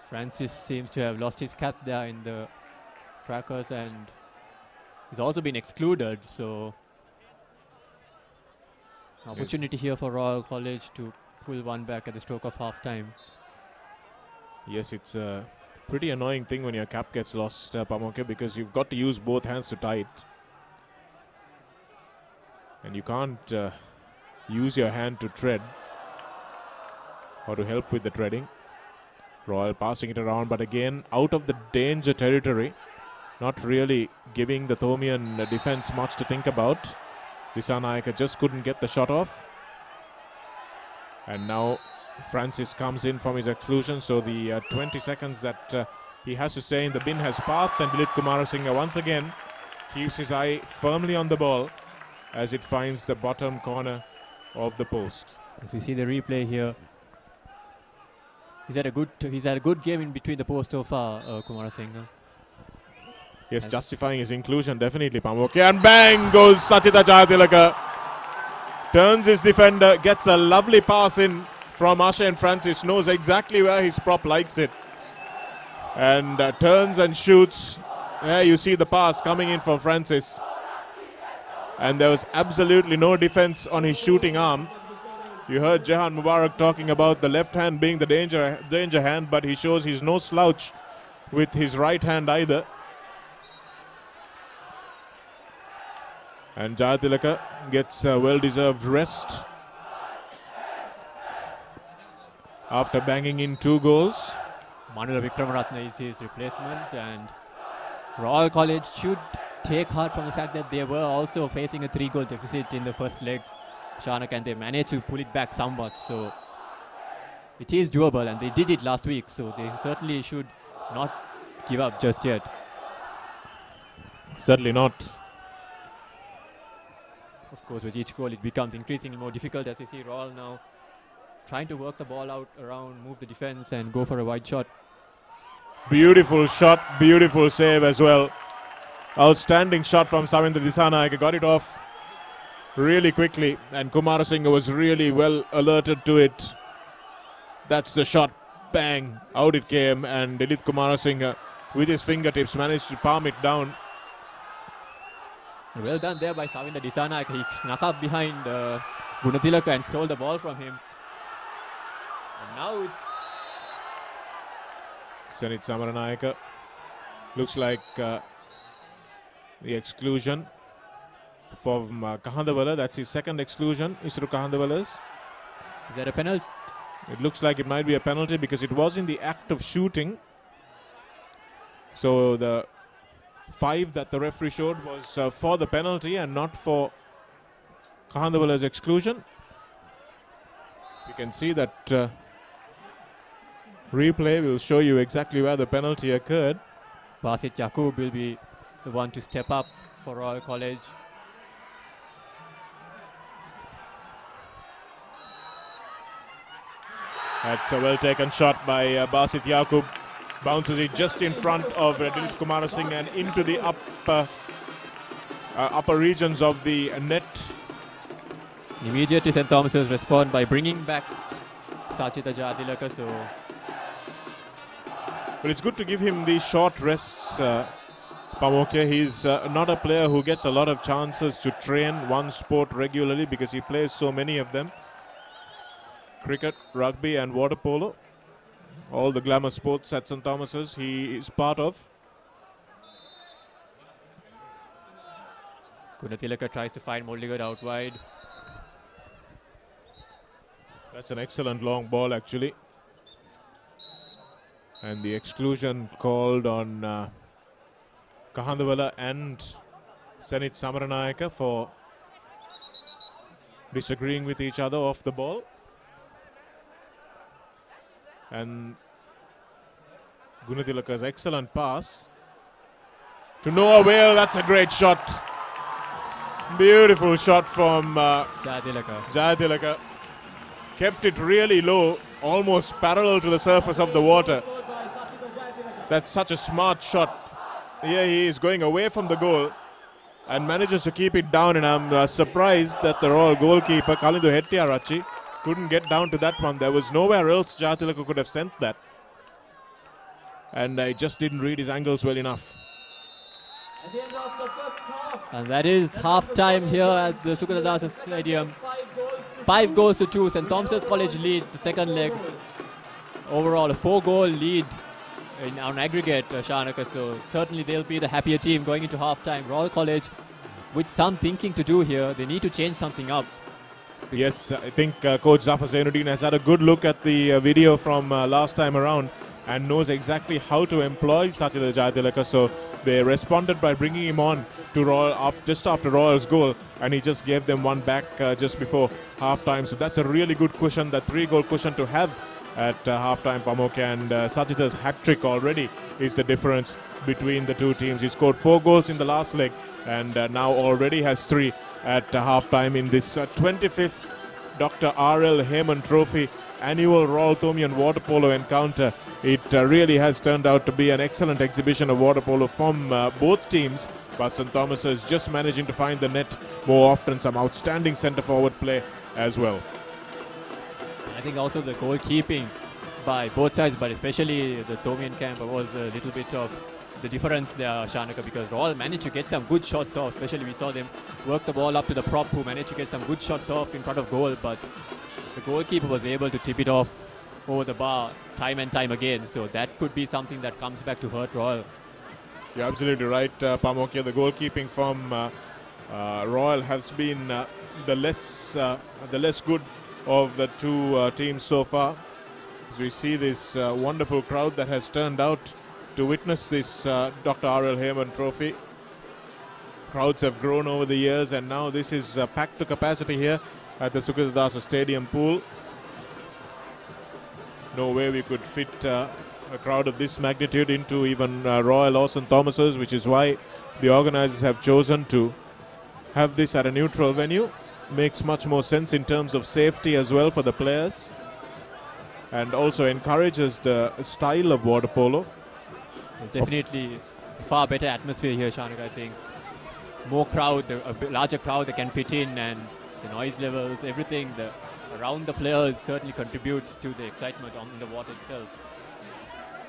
Francis seems to have lost his cap there in the fracas, and he's also been excluded, so opportunity here for Royal College to pull one back at the stroke of half time. Yes, it's a pretty annoying thing when your cap gets lost, Pamokya, because you've got to use both hands to tie it. And you can't use your hand to tread or to help with the treading. Royal passing it around, but again out of the danger territory. Not really giving the Thomian defense much to think about. Disanayaka just couldn't get the shot off. And now Francis comes in from his exclusion, so the 20 seconds that he has to stay in the bin has passed, and Dilip Kumarasinghe once again keeps his eye firmly on the ball as it finds the bottom corner of the post. As we see the replay here, he's had a good game in between the posts so far, Kumarasinghe. Yes, justifying his inclusion definitely, Pamokya, and bang goes Sachita Jatilaka. Turns his defender, gets a lovely pass in from Asha, and Francis knows exactly where his prop likes it. And turns and shoots. There you see the pass coming in from Francis. And there was absolutely no defense on his shooting arm. You heard Jehan Mubarak talking about the left hand being the danger hand, but he shows he's no slouch with his right hand either. And Jatilaka gets a well-deserved rest after banging in 2 goals. Manula Vikramaratne is his replacement, and Royal College should take heart from the fact that they were also facing a 3-goal deficit in the first leg, Shanak, and they managed to pull it back somewhat. So it is doable, and they did it last week, so they certainly should not give up just yet. Certainly not. Of course, with each goal it becomes increasingly more difficult, as we see Royal now trying to work the ball out around, move the defense and go for a wide shot. Beautiful shot, beautiful save as well. Outstanding shot from Savindra Disanayaka, got it off really quickly, and Kumarasinghe was really well alerted to it. That's the shot, bang, out it came, and Dilip Kumarasinghe with his fingertips managed to palm it down. Well done there by Savindra Disanayaka. He snuck up behind Gunatilaka and stole the ball from him. And now it's Sanit Samaranayaka. Looks like the exclusion from Kahandavala. That's his second exclusion, Isru Kahandavala's. Is that a penalty? It looks like it might be a penalty because it was in the act of shooting. So the 5 that the referee showed was for the penalty and not for Kahandavala's exclusion. You can see that replay will show you exactly where the penalty occurred. Basit Yaqub will be the one to step up for Royal College. That's a well taken shot by Basit Yaqub. Bounces it just in front of Dilip Kumarasinghe and into the upper regions of the net. Immediately St. Thomas's respond by bringing back Sachita Jatilaka. So, but it's good to give him these short rests, Pamokya. He's not a player who gets a lot of chances to train one sport regularly because he plays so many of them. Cricket, rugby and water polo. All the glamour sports at St. Thomas's he is part of. Gunatilaka tries to find Moldigad out wide. That's an excellent long ball actually. And the exclusion called on Kahandavala and Senit Samaranayaka for disagreeing with each other off the ball. And Gunatilaka's excellent pass to no avail. That's a great shot. Beautiful shot from Jayatilaka. Kept it really low, almost parallel to the surface of the water. That's such a smart shot. Here he is going away from the goal and manages to keep it down, and I'm surprised that the Royal goalkeeper Kalindu Hettiarachchi couldn't get down to that one. There was nowhere else Jayatilaka could have sent that, and I just didn't read his angles well enough. And that is half-time here at the Sukadadasa Stadium. 5 goals to 2. St. Thomas's College lead the second leg. Overall, a 4-goal lead on aggregate, Shanaka. So certainly they'll be the happier team going into half-time. Royal College, with some thinking to do here, they need to change something up. Yes, I think Coach Zafar Zainuddin has had a good look at the video from last time around and knows exactly how to employ Sachita Jayatilaka. So they responded by bringing him on to Royal just after Royal's goal, and he just gave them one back just before half-time. So that's a really good cushion, that 3-goal cushion to have at half-time, Pamokya. And Sachita's hat-trick already is the difference between the two teams. He scored 4 goals in the last leg and now already has 3 at half-time in this 25th DR.R.L HAYMAN Trophy annual Royal Thomian water polo encounter. It really has turned out to be an excellent exhibition of water polo from both teams, but St. Thomas is just managing to find the net more often. Some outstanding centre forward play as well. I think also the goalkeeping by both sides, but especially the Thomian camp, was a little bit of the difference there, Shanaka, because Royal managed to get some good shots off. Especially we saw them work the ball up to the prop, who managed to get some good shots off in front of goal, but the goalkeeper was able to tip it off over the bar time and time again. So that could be something that comes back to hurt Royal. You're absolutely right, Pamokya. The goalkeeping from Royal has been the less good of the two teams so far. As we see this wonderful crowd that has turned out to witness this DR.R.L HAYMAN Trophy. Crowds have grown over the years, and now this is packed to capacity here at the Sukadadasa Stadium pool. No way we could fit a crowd of this magnitude into even Royal or St. Thomas's, which is why the organisers have chosen to have this at a neutral venue. Makes much more sense in terms of safety as well for the players, and also encourages the style of water polo. Definitely far better atmosphere here, Shanaka. I think more crowd, a larger crowd that can fit in, and the noise levels, everything around the players certainly contributes to the excitement on the water itself.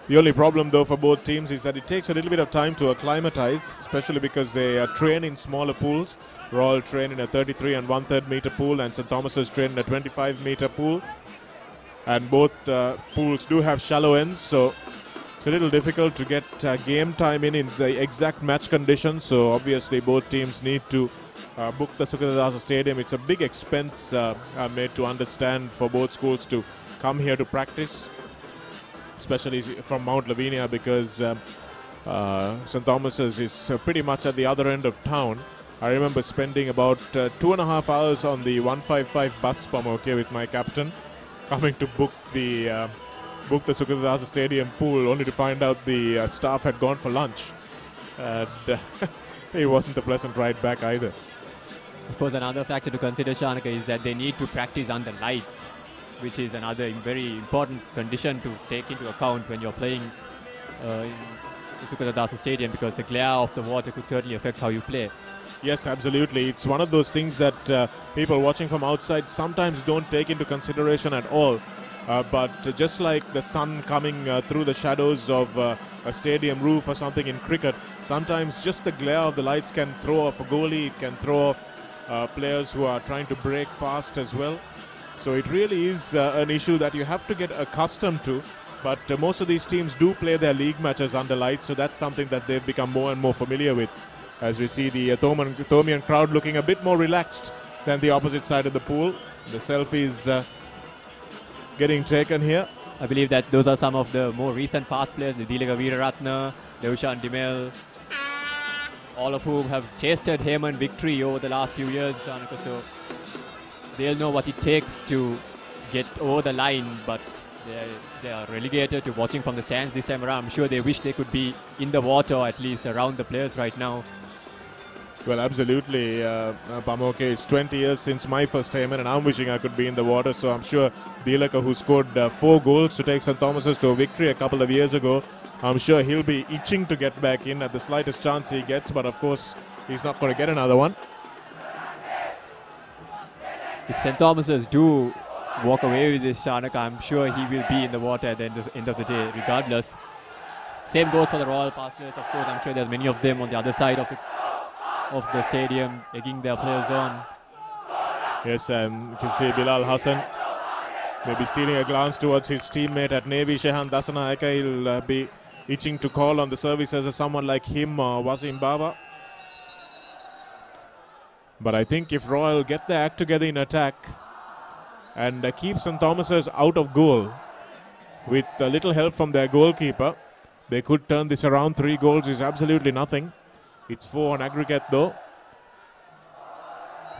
The only problem though for both teams is that it takes a little bit of time to acclimatize, especially because they train in smaller pools. Royal train in a 33 and 1/3 meter pool, and St. Thomas's train in a 25 meter pool. And both pools do have shallow ends, so it's a little difficult to get game time in the exact match conditions. So obviously both teams need to book the Sukadadasa Stadium. It's a big expense made to understand for both schools to come here to practice, especially from Mount Lavinia, because St. Thomas's is pretty much at the other end of town. I remember spending about 2.5 hours on the 155 bus, Pamokya, with my captain, coming to book the Sukadadasa Stadium pool, only to find out the staff had gone for lunch. And it wasn't a pleasant ride back either. Of course, another factor to consider, Shanaka, is that they need to practice under lights, which is another very important condition to take into account when you're playing in the Sukadadasa Stadium, because the glare of the water could certainly affect how you play. Yes, absolutely. It's one of those things that people watching from outside sometimes don't take into consideration at all. But just like the sun coming through the shadows of a stadium roof or something in cricket, sometimes just the glare of the lights can throw off a goalie, it can throw off players who are trying to break fast as well. So it really is an issue that you have to get accustomed to. But most of these teams do play their league matches under lights, so that's something that they've become more and more familiar with. As we see the Thomian crowd looking a bit more relaxed than the opposite side of the pool. The selfies getting taken here. I believe that those are some of the more recent past players, the Dileka Veeraratne, Deushan Dimel, all of whom have tasted HAYMAN victory over the last few years, Shanaka, so they'll know what it takes to get over the line, but they are relegated to watching from the stands this time around. I'm sure they wish they could be in the water, or at least around the players right now. Well, absolutely, Pamoke. It's 20 years since my first HAYMAN, and I'm wishing I could be in the water. So I'm sure Dileka, who scored 4 goals to take St. Thomas's to a victory a couple of years ago, I'm sure he'll be itching to get back in at the slightest chance he gets. But of course, he's not going to get another one. If St. Thomas's do walk away with this, Shanaka, I'm sure he will be in the water at the end of the day, regardless. Same goes for the Royal Pass players, of course. I'm sure there's many of them on the other side of the stadium, egging their players on. Yes, you can see Bilal Hassan maybe stealing a glance towards his teammate at Navy, Shehan Dasanayaka. He'll be itching to call on the services of someone like him or Wasim Baba. But I think if Royal get their act together in attack and keep St. Thomas's out of goal with a little help from their goalkeeper, they could turn this around. 3 goals is absolutely nothing. It's 4 on aggregate though.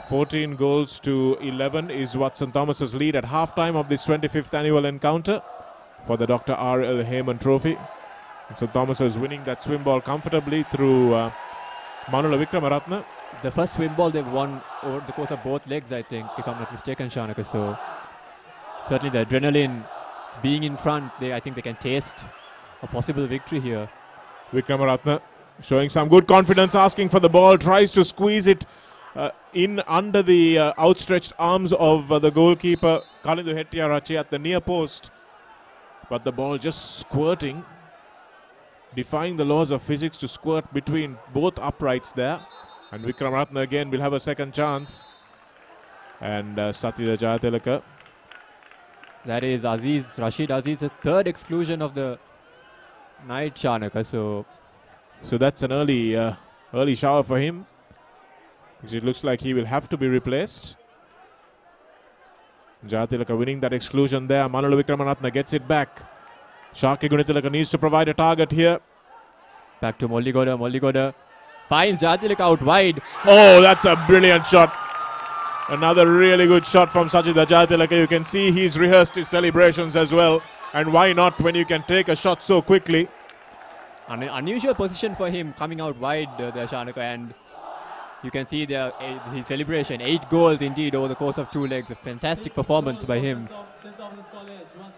14 goals to 11 is what St. Thomas's lead at halftime of this 25th annual encounter for the Dr.R.L. HAYMAN Trophy. And St. Thomas's winning that swim ball comfortably through Manula Vikramaratne. The first swim ball they've won over the course of both legs, I think, if I'm not mistaken, Shanaka. So certainly the adrenaline being in front, I think they can taste a possible victory here. Vikramaratne showing some good confidence, asking for the ball, tries to squeeze it in under the outstretched arms of the goalkeeper, Kalindu Hettiarachi, at the near post. But the ball just squirting, defying the laws of physics to squirt between both uprights there. And Vikramaratne again will have a second chance. And Satya Jayatilaka. That is Rashid Aziz's 3rd exclusion of the night, Shanaka. So that's an early shower for him, because it looks like he will have to be replaced. Jayatilaka winning that exclusion there. Manula Vikramaratne gets it back. Shaki Gunitilaka needs to provide a target here. Back to Molligoda. Molligoda finds Jayatilaka out wide. Oh, that's a brilliant shot. Another really good shot from Sachita Jayatilaka. You can see he's rehearsed his celebrations as well. And why not when you can take a shot so quickly? An unusual position for him, coming out wide there, Shanaka, and you can see there his celebration. 8 goals indeed over the course of 2 legs. A fantastic performance by him.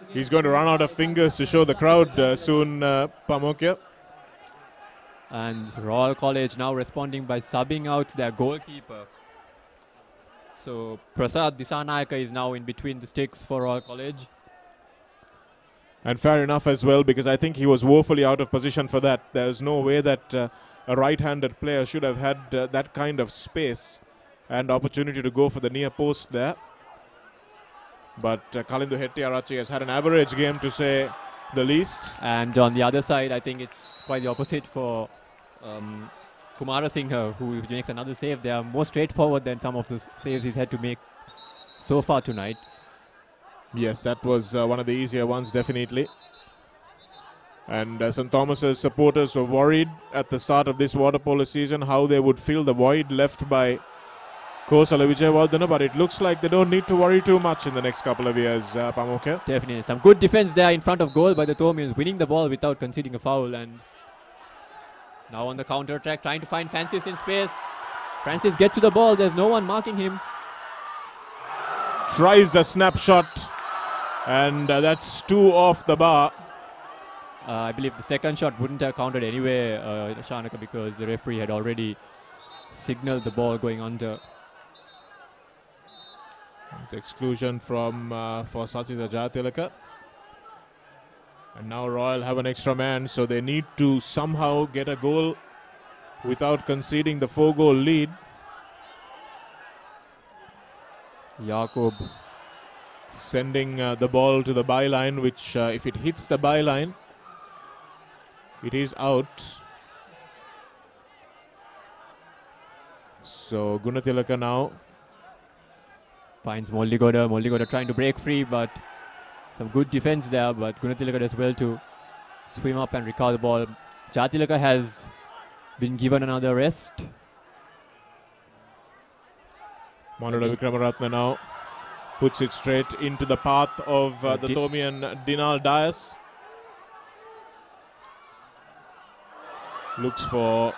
He's going to run out of fingers to show the crowd soon, Pamokia. And Royal College now responding by subbing out their goalkeeper. So Prasad Disanayaka is now in between the sticks for Royal College. And fair enough as well, because I think he was woefully out of position for that. There's no way that a right-handed player should have had that kind of space and opportunity to go for the near post there. But Kalindu Hettiarachi has had an average game, to say the least. And on the other side, I think it's quite the opposite for Kumara Singha, who makes another save. They are more straightforward than some of the saves he's had to make so far tonight. Yes, that was one of the easier ones, definitely. And St. Thomas's supporters were worried at the start of this water polo season how they would fill the void left by Kosala Vijayawardena, but it looks like they don't need to worry too much in the next couple of years, Pamokia. Definitely. Some good defense there in front of goal by the Thomians, winning the ball without conceding a foul. And now on the counter attack, trying to find Francis in space. Francis gets to the ball. There's no one marking him. Tries the snapshot. And that's 2 off the bar. I believe the second shot wouldn't have counted anyway, Shanaka, because the referee had already signaled the ball going under. It's exclusion from for Sachita Jayatilaka. And now Royal have an extra man, so they need to somehow get a goal without conceding the 4-goal lead. Jakob sending the ball to the byline, which if it hits the byline, it is out. So Gunatilaka now finds Molligoda. Molligoda trying to break free, but Some good defense there, but Gunatilaka does well to swim up and recover the ball. Jatilaka has been given another rest. Manula Vikramaratne now puts it straight into the path of the Thomian Dinal Dias. Looks for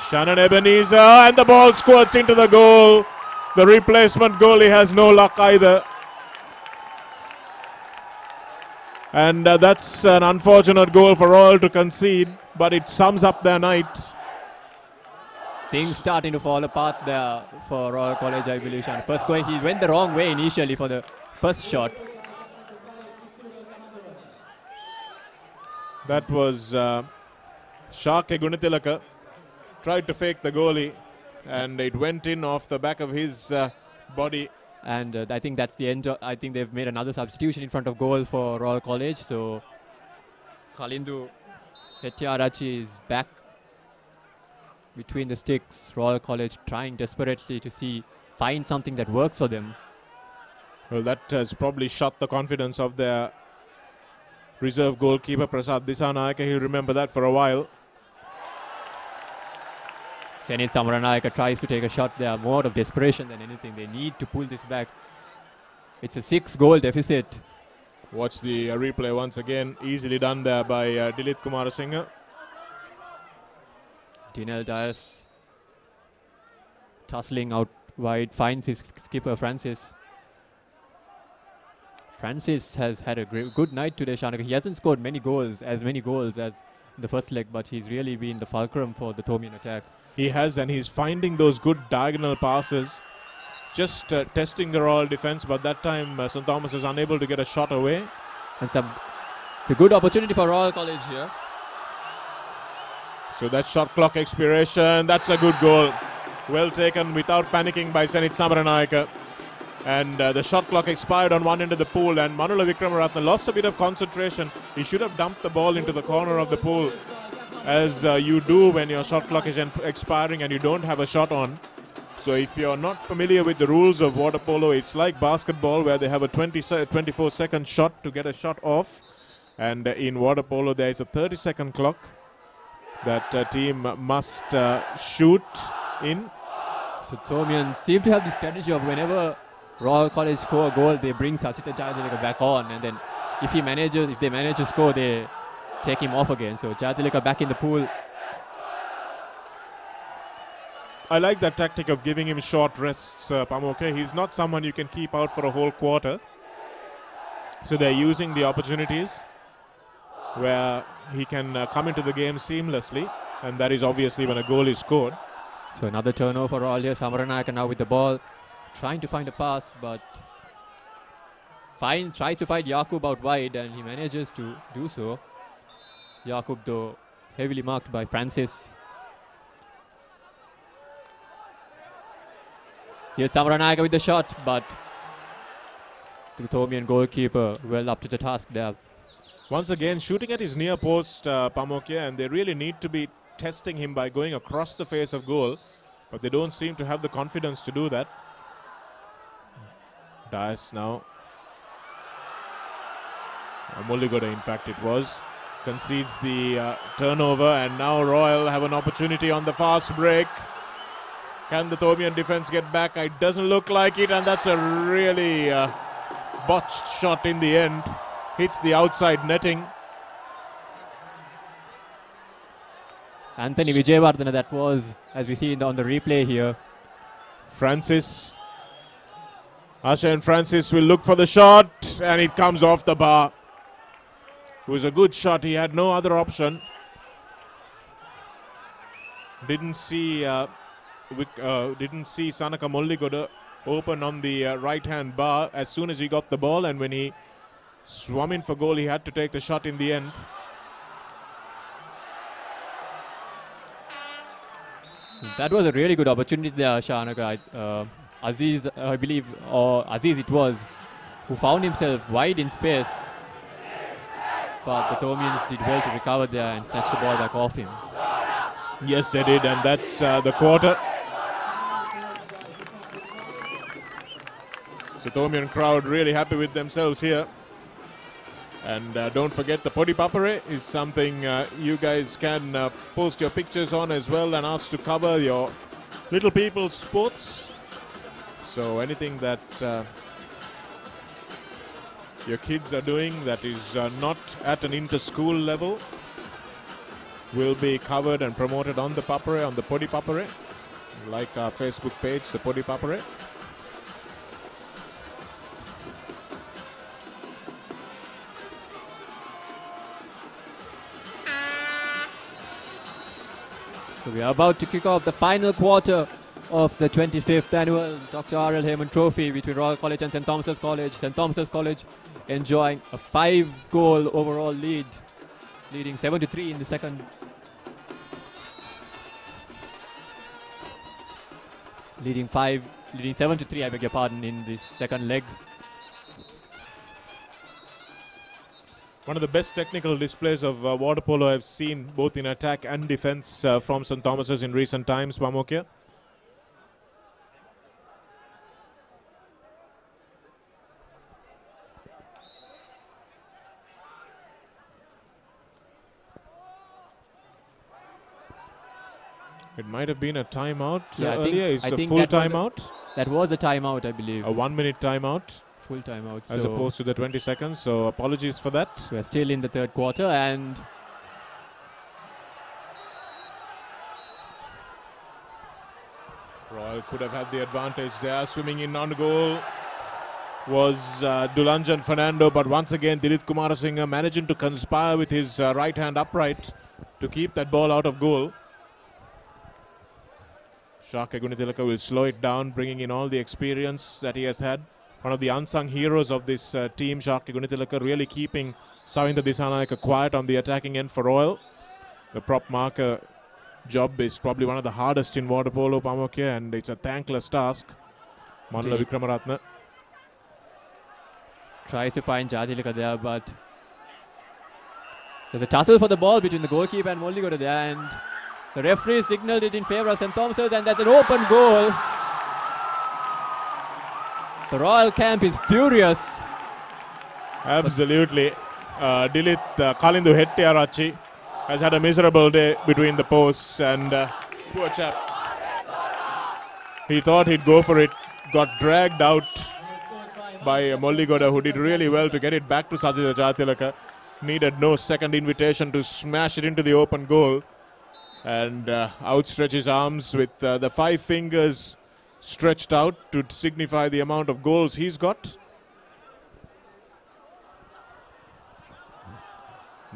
Shannon Ebenezer, and the ball squirts into the goal. The replacement goalie has no luck either. And that's an unfortunate goal for Royal to concede, but it sums up their night. Things starting to fall apart there for Royal College, I believe. First going, he went the wrong way initially for the first shot. That was Shake Gunatilaka. Tried to fake the goalie, and it went in off the back of his body. And I think that's the end. I think they've made another substitution in front of goal for Royal College. So Kalindu Hettiarachi is back between the sticks. Royal College trying desperately to find something that works for them. Well, that has probably shot the confidence of their reserve goalkeeper Prasad Disanayake. He'll remember that for a while. Senit Samaranayaka tries to take a shot there, more of desperation than anything. They need to pull this back. It's a 6-goal deficit. Watch the replay once again. Easily done there by Dilith Kumarasinghe. Dinal Dias tussling out wide, finds his skipper Francis. Francis has had a good night today, Shanaka. He hasn't scored as many goals as in the first leg, but he's really been the fulcrum for the Thomian attack. He has, and he's finding those good diagonal passes. Just testing the Royal defense, but that time St. Thomas is unable to get a shot away. And it's a good opportunity for Royal College here. So that shot clock expiration, that's a good goal. Well taken without panicking by Senit Samaranayaka. And the shot clock expired on one end of the pool, and Manula Vikramaratne lost a bit of concentration. He should have dumped the ball into the corner of the pool, as you do when your shot clock is expiring and you don't have a shot on. So if you're not familiar with the rules of water polo, it's like basketball where they have a 24-second shot to get a shot off. And in water polo, there is a 30-second clock that team must shoot in. So Thomian seem to have the strategy of whenever Royal College score a goal, they bring Sachita Jayatilaka back on, and then if they manage to score, they take him off again. So Jayatilaka back in the pool. I like that tactic of giving him short rests, Pamoke. He's not someone you can keep out for a whole quarter. So they're using the opportunities where he can come into the game seamlessly, and that is obviously when a goal is scored. So another turnover for Royal here. Samaranayaka now with the ball, trying to find a pass, but tries to find Yakub out wide, and he manages to do so. Yakub, though, heavily marked by Francis. Here's Samaranayaka with the shot, but the Thomian goalkeeper well up to the task there. Once again, shooting at his near post, Pamokia, and they really need to be testing him by going across the face of goal, but they don't seem to have the confidence to do that. Dias now. Mulligoda, in fact, it was. Concedes the turnover, and now Royal have an opportunity on the fast break. Can the Thomian defense get back? It doesn't look like it, and that's a really botched shot in the end. Hits the outside netting. Anthony Vijayawardena, that was, as we see on the replay here. Francis. Asha and Francis will look for the shot, and it comes off the bar. It was a good shot. He had no other option. Didn't see Sanaka Molligoda open on the right-hand bar as soon as he got the ball, and when he swum in for goal, he had to take the shot in the end. That was a really good opportunity there, Shanaka. Aziz, I believe, or Aziz it was, who found himself wide in space. But the Thomians did well to recover there and snatch the ball back off him. Yes, they did, and that's the quarter. So Thomian crowd really happy with themselves here. And don't forget, the ThePapare is something you guys can post your pictures on as well and ask to cover your little people's sports. So anything that your kids are doing that is not at an inter-school level will be covered and promoted on the ThePapare, on the ThePapare, like our Facebook page, the ThePapare. So we are about to kick off the final quarter of the 25th annual Dr. R.L. HAYMAN Trophy between Royal College and St. Thomas's College. St. Thomas's College enjoying a 5-goal overall lead, leading 7-3 in the second. Leading 7-3, I beg your pardon, in this second leg. One of the best technical displays of water polo I've seen, both in attack and defense from St. Thomas's in recent times, Pamokya. It might have been a timeout earlier. It's a full timeout. That was a timeout, I believe. A 1-minute timeout. Full timeout. As opposed to the 20 seconds. So apologies for that. We're still in the third quarter and Royal could have had the advantage there. Swimming in on goal was Dulanjan Fernando, but once again Dilith Kumarasinghe managing to conspire with his right hand upright to keep that ball out of goal. Shaka Gunitilaka will slow it down, bringing in all the experience that he has had. One of the unsung heroes of this team, Shaka Gunitilaka, really keeping Savinda Disanayaka quiet on the attacking end for Royal. The prop marker job is probably one of the hardest in water polo, Pamokya, and it's a thankless task. Manala Vikramaratne tries to find Jadilika there, but there's a tussle for the ball between the goalkeeper and Molligoda there, and the referee signaled it in favour of St. Thomas's, and that's an open goal. The Royal camp is furious. Absolutely. Dilith Kalindu Hettiarachi has had a miserable day between the posts, and poor chap. He thought he'd go for it, got dragged out by Molligoda, who did really well to get it back to Sajida Jatilaka. Needed no second invitation to smash it into the open goal. And outstretch his arms with the 5 fingers stretched out to signify the amount of goals he's got.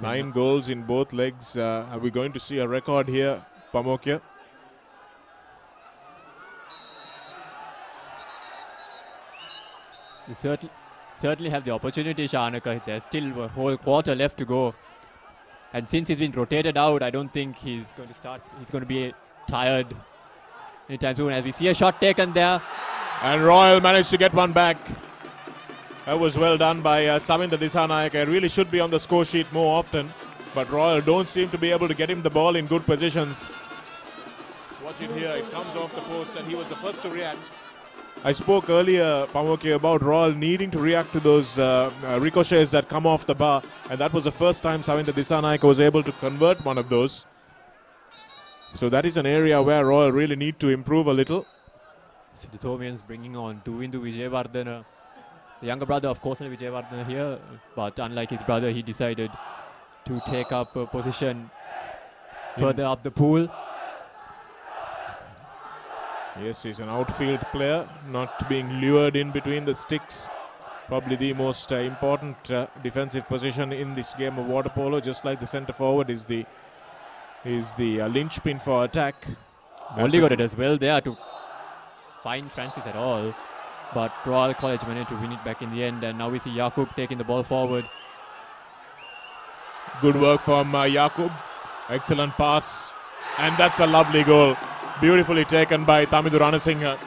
9 goals in both legs. Are we going to see a record here, Pamokya? You certainly have the opportunity, Shanaka. There's still a whole quarter left to go. And since he's been rotated out, I don't think he's going to start. He's going to be tired anytime soon. As we see a shot taken there. And Royal managed to get one back. That was well done by Savinda Disanayaka. Really should be on the score sheet more often. But Royal don't seem to be able to get him the ball in good positions. Watch it here. It comes off the post and he was the first to react. I spoke earlier, Pamokya, about Royal needing to react to those ricochets that come off the bar, and that was the first time Savinda Disanayaka was able to convert one of those. So that is an area where Royal really need to improve a little. So the Thomians bringing on Tuvindu Vijayavardhana, the younger brother of Kosala Vijayavardhana here, but unlike his brother, he decided to take up a position further up the pool. Yes, he's an outfield player, not being lured in between the sticks. Probably the most important defensive position in this game of water polo, just like the centre forward is the linchpin for attack. Only got it as well there to find Francis at all, but Royal College managed to win it back in the end, and now we see Yakub taking the ball forward. Good work from Yakub. Excellent pass, and that's a lovely goal. Beautifully taken by Tamidu Ranasinghe.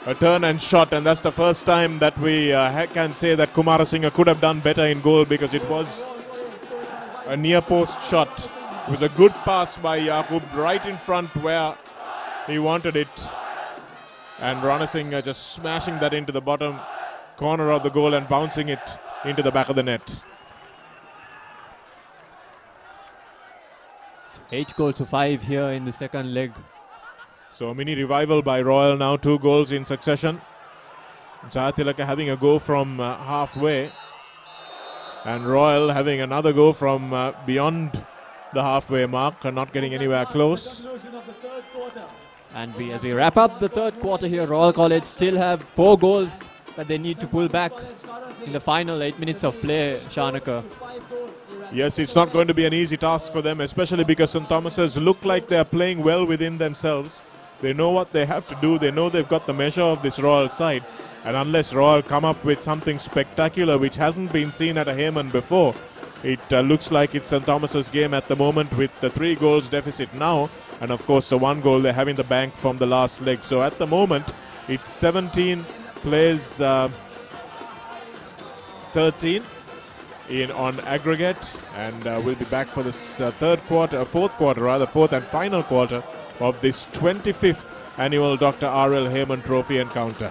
A turn and shot, and that's the first time that we can say that Kumarasinghe could have done better in goal, because it was a near post shot. It was a good pass by Yakub right in front where he wanted it. And Ranasinghe just smashing that into the bottom corner of the goal and bouncing it into the back of the net. 8 goals to 5 here in the second leg. So a mini revival by Royal now, 2 goals in succession. Jayatilaka having a go from halfway, and Royal having another go from beyond the halfway mark and not getting anywhere close. And as we wrap up the third quarter here, Royal College still have 4 goals that they need to pull back in the final 8 minutes of play, Shanaka. Yes, it's not going to be an easy task for them, especially because St. Thomas's look like they're playing well within themselves. They know what they have to do. They know they've got the measure of this Royal side. And unless Royal come up with something spectacular which hasn't been seen at a HAYMAN before, it looks like it's St. Thomas's game at the moment with the 3 goals deficit now. And of course the 1 goal they have in the bank from the last leg. So at the moment it's 17 plays 13 on aggregate. And we'll be back for this fourth and final quarter of this 25th annual Dr. R.L. HAYMAN Trophy encounter.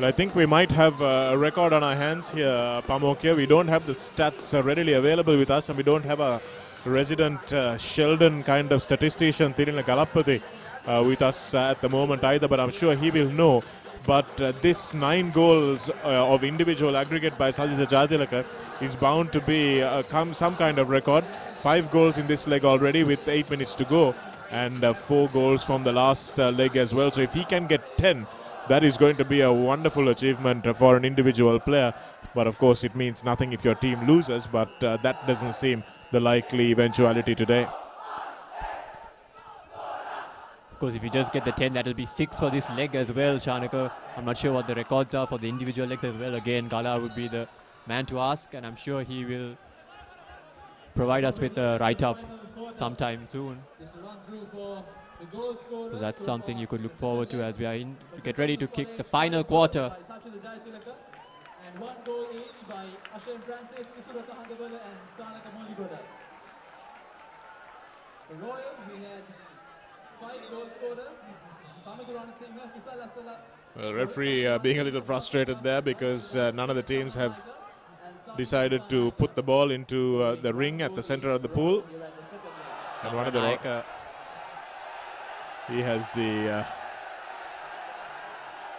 Well, I think we might have a record on our hands here, Pamokya. We don't have the stats readily available with us, and we don't have a resident Sheldon kind of statistician, Thirila Galapathy, with us at the moment either, but I'm sure he will know. But this 9 goals of individual aggregate by Sajitha Jayatilaka is bound to be some kind of record. 5 goals in this leg already with 8 minutes to go, and 4 goals from the last leg as well. So if he can get 10, that is going to be a wonderful achievement for an individual player. But of course it means nothing if your team loses, but that doesn't seem the likely eventuality today. Of course, if you just get the 10, that'll be 6 for this leg as well, Shanaka. I'm not sure what the records are for the individual legs as well. Again, Gala would be the man to ask, and I'm sure he will provide us with a write-up sometime soon. So that's something you could look forward to as we get ready to kick the final quarter. And 1 goal each by Ashen Francis, Isurata Handavada and Sanaka Moligoda. For Royal, we had 5 goal scorers. Well, referee being a little frustrated there because none of the teams have decided to put the ball into the ring at the center of the pool. And one of the he has the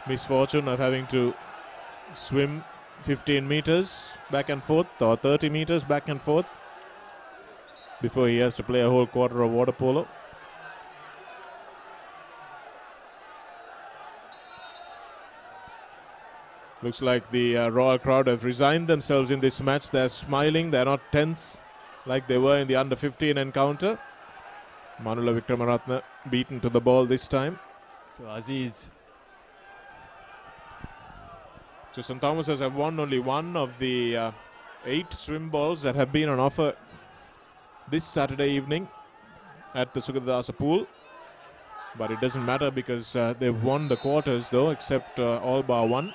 misfortune of having to swim 15 meters back and forth or 30 meters back and forth before he has to play a whole quarter of water polo. Looks like the Royal crowd have resigned themselves in this match. They're smiling, they're not tense like they were in the under 15 encounter. Manula Vikramaratne beaten to the ball this time. So Aziz. So St. Thomas's have won only 1 of the 8 swim balls that have been on offer this Saturday evening at the Sugadasa pool. But it doesn't matter because they've won the quarters though, except all bar 1.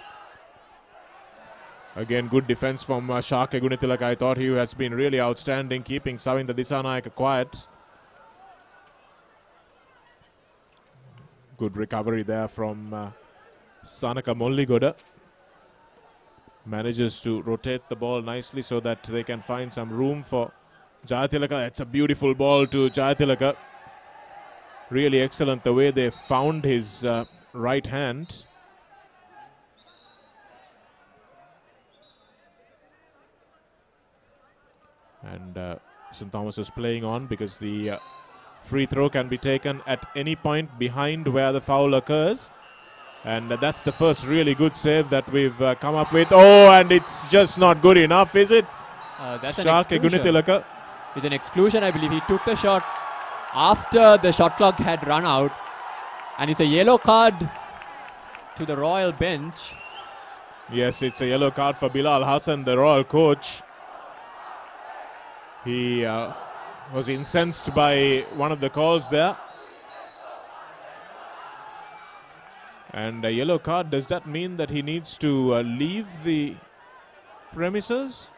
Again, good defense from Shaka Gunitilaka. I thought he has been really outstanding, keeping Savinda Disanaika quiet. Good recovery there from Sanaka Molligoda. Manages to rotate the ball nicely so that they can find some room for Jayatilaka. It's a beautiful ball to Jayatilaka. Really excellent the way they found his right hand. And St. Thomas is playing on because the free throw can be taken at any point behind where the foul occurs. And that's the first really good save that we've come up with. Oh, and it's just not good enough, is it? That's an Shark exclusion. Gunatilaka. It's an exclusion, I believe. He took the shot after the shot clock had run out. And it's a yellow card to the Royal bench. Yes, it's a yellow card for Bilal Hassan, the Royal coach. He was incensed by one of the calls there. And a yellow card, does that mean that he needs to leave the premises?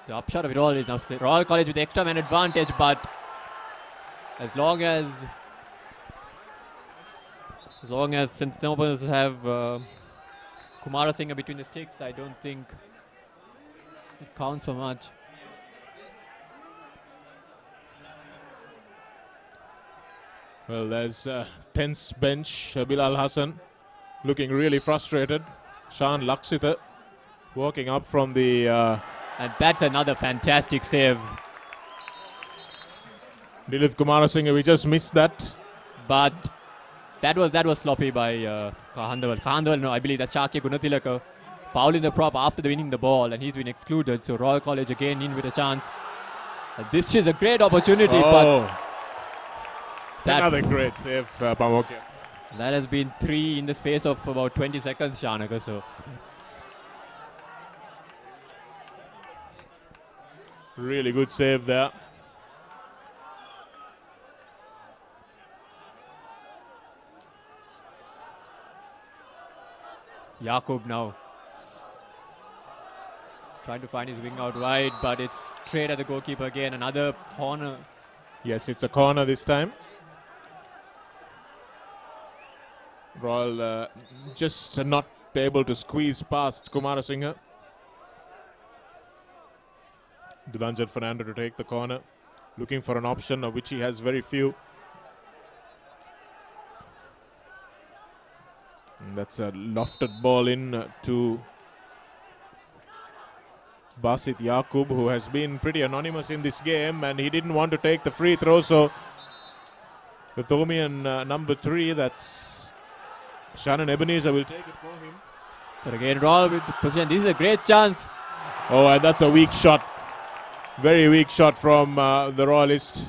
The upshot of it all is now Royal College with extra man advantage, but as long as St. Thomas have Kumara Singh between the sticks, I don't think it counts for much. Well, there's tense bench. Bilal Hassan looking really frustrated. Shan Laksita walking up from the... and that's another fantastic save. Dilith Kumarasinghe, we just missed that. But that was sloppy by Kahandaval. Kahandaval, no, I believe that's Shakya Gunatilaka fouling the prop after winning the ball, and he's been excluded. So Royal College again in with a chance. This is a great opportunity, but... Another great save, Pamokia. That has been 3 in the space of about 20 seconds, Shanaka. So really good save there. Yaqub now trying to find his wing out wide, but it's straight at the goalkeeper again. Another corner. Yes, it's a corner this time. Royal just not able to squeeze past Kumarasinghe. Dulanjan Fernando to take the corner, looking for an option of which he has very few. And that's a lofted ball in to Basit Yaqub, who has been pretty anonymous in this game, and he didn't want to take the free throw. So the Thomian number 3, that's Shannon Ebenezer, will take it for him. But again, Royal with the position. This is a great chance. Oh, and that's a weak shot. Very weak shot from the Royalist.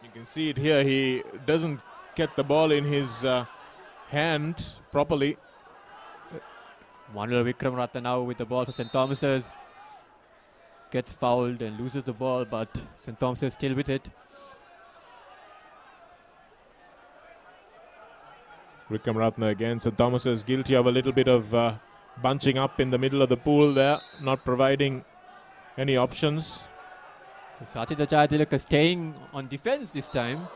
You can see it here. He doesn't get the ball in his hand properly. Manuel Vikram Ratna now with the ball for St. Thomas's. Gets fouled and loses the ball, but St. Thomas's still with it. Vikram Ratna again. St. Thomas is guilty of a little bit of bunching up in the middle of the pool there, not providing any options. Sachita Chayatilaka staying on defense this time.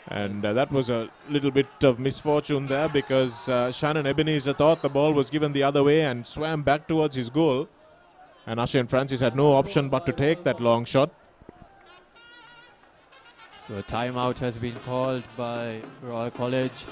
And that was a little bit of misfortune there, because Shannon Ebenezer thought the ball was given the other way and swam back towards his goal. And Ashane Francis had no option but to take that long shot. So a timeout has been called by Royal College.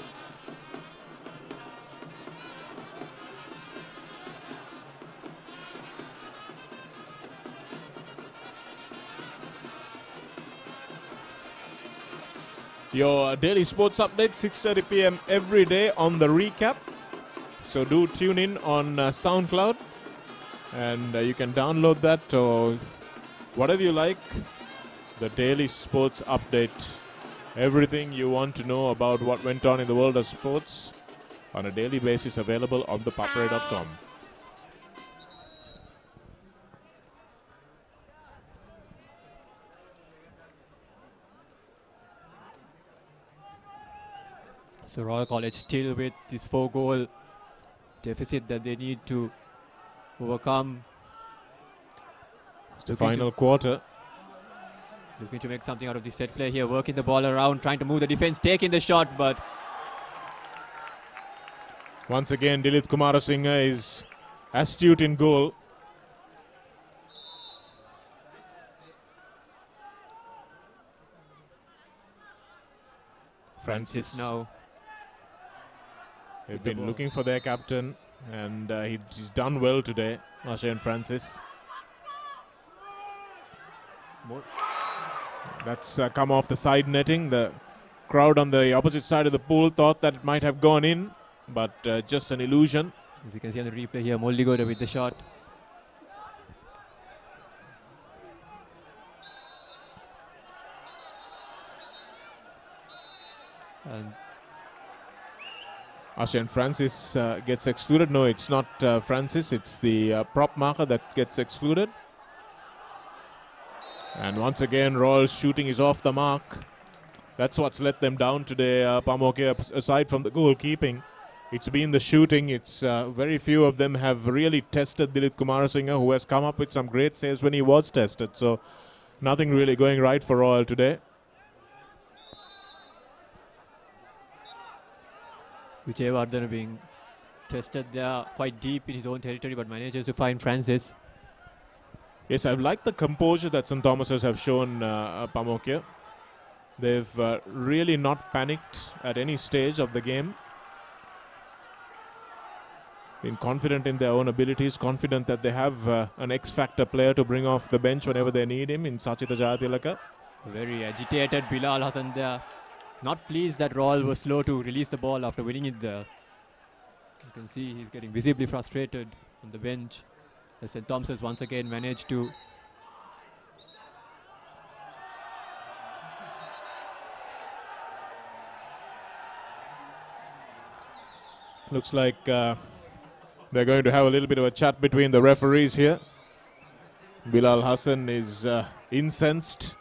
Your daily sports update, 6:30 p.m. every day on the recap. So do tune in on SoundCloud, and you can download that or whatever you like. The daily sports update. Everything you want to know about what went on in the world of sports on a daily basis, available on ThePapare.com. So Royal College still with this 4-goal deficit that they need to overcome. It's the final quarter. Looking to make something out of the set play here, working the ball around, trying to move the defense, taking the shot, but once again, Dilith Kumarasinghe is astute in goal. Francis now. They've been looking for their captain, and he's done well today, Ashane Francis. That's come off the side netting. The crowd on the opposite side of the pool thought that it might have gone in, but just an illusion. As you can see on the replay here, Molligoda with the shot. And Ashen Francis gets excluded. No, it's not Francis. It's the prop marker that gets excluded. And once again, Royal's shooting is off the mark. That's what's let them down today, Pamokia, aside from the goalkeeping. It's been the shooting. It's very few of them have really tested Dilip Kumarasinghe, who has come up with some great saves when he was tested. So nothing really going right for Royal today. Vijayawardene being tested there quite deep in his own territory, but manages to find Francis. Yes, I've liked the composure that St. Thomas's have shown Pamokia. They've really not panicked at any stage of the game. Been confident in their own abilities, confident that they have an X-factor player to bring off the bench whenever they need him in Sachita Jayatilaka. Very agitated Bilal Hassan there. Not pleased that Royal was slow to release the ball after winning it there. You can see he's getting visibly frustrated on the bench. As St. Thomas's once again managed to looks like they're going to have a little bit of a chat between the referees here. Bilal Hassan is incensed.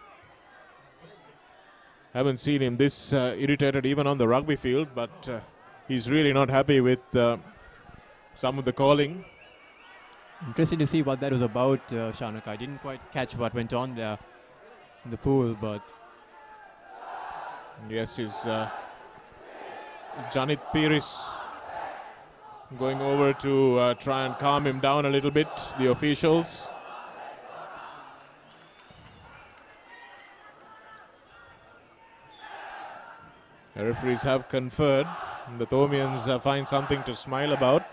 Haven't seen him this irritated even on the rugby field, but he's really not happy with some of the calling. Interesting to see what that was about, Shanak. I didn't quite catch what went on there in the pool, but yes, is Janit Piris going over to try and calm him down a little bit, the officials. The referees have conferred. The Thomians find something to smile about.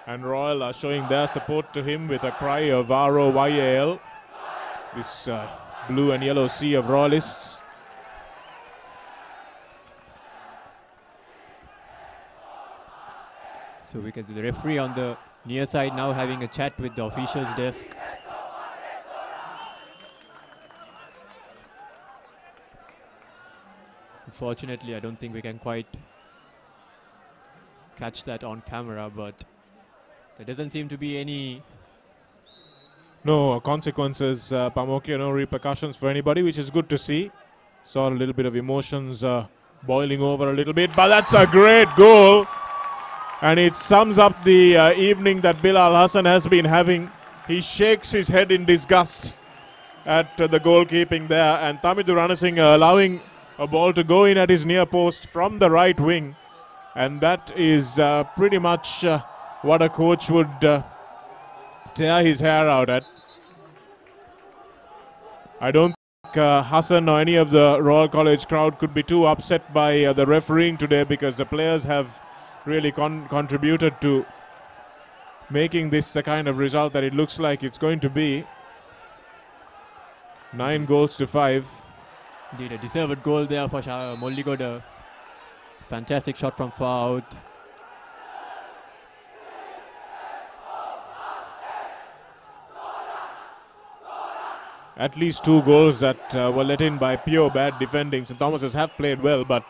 And Royal are showing their support to him with a cry of R-O-Y-A-L. This blue and yellow sea of Royalists. so we can see the referee on the near side now having a chat with the officials' desk. Unfortunately, I don't think we can quite catch that on camera, but there doesn't seem to be any consequences, Pamokia, no repercussions for anybody, which is good to see. Saw a little bit of emotions boiling over a little bit, but that's a great goal. And it sums up the evening that Bilal Hassan has been having. He shakes his head in disgust at the goalkeeping there, and Tamidu Ranasinghe allowing a ball to go in at his near post from the right wing. And that is pretty much what a coach would tear his hair out at. I don't think Hassan or any of the Royal College crowd could be too upset by the refereeing today, because the players have really contributed to making this the kind of result that it looks like it's going to be. 9 goals to 5. Indeed, a deserved goal there for Molligoda. Fantastic shot from far out. At least 2 goals that were let in by pure bad defending. St. Thomas's have played well, but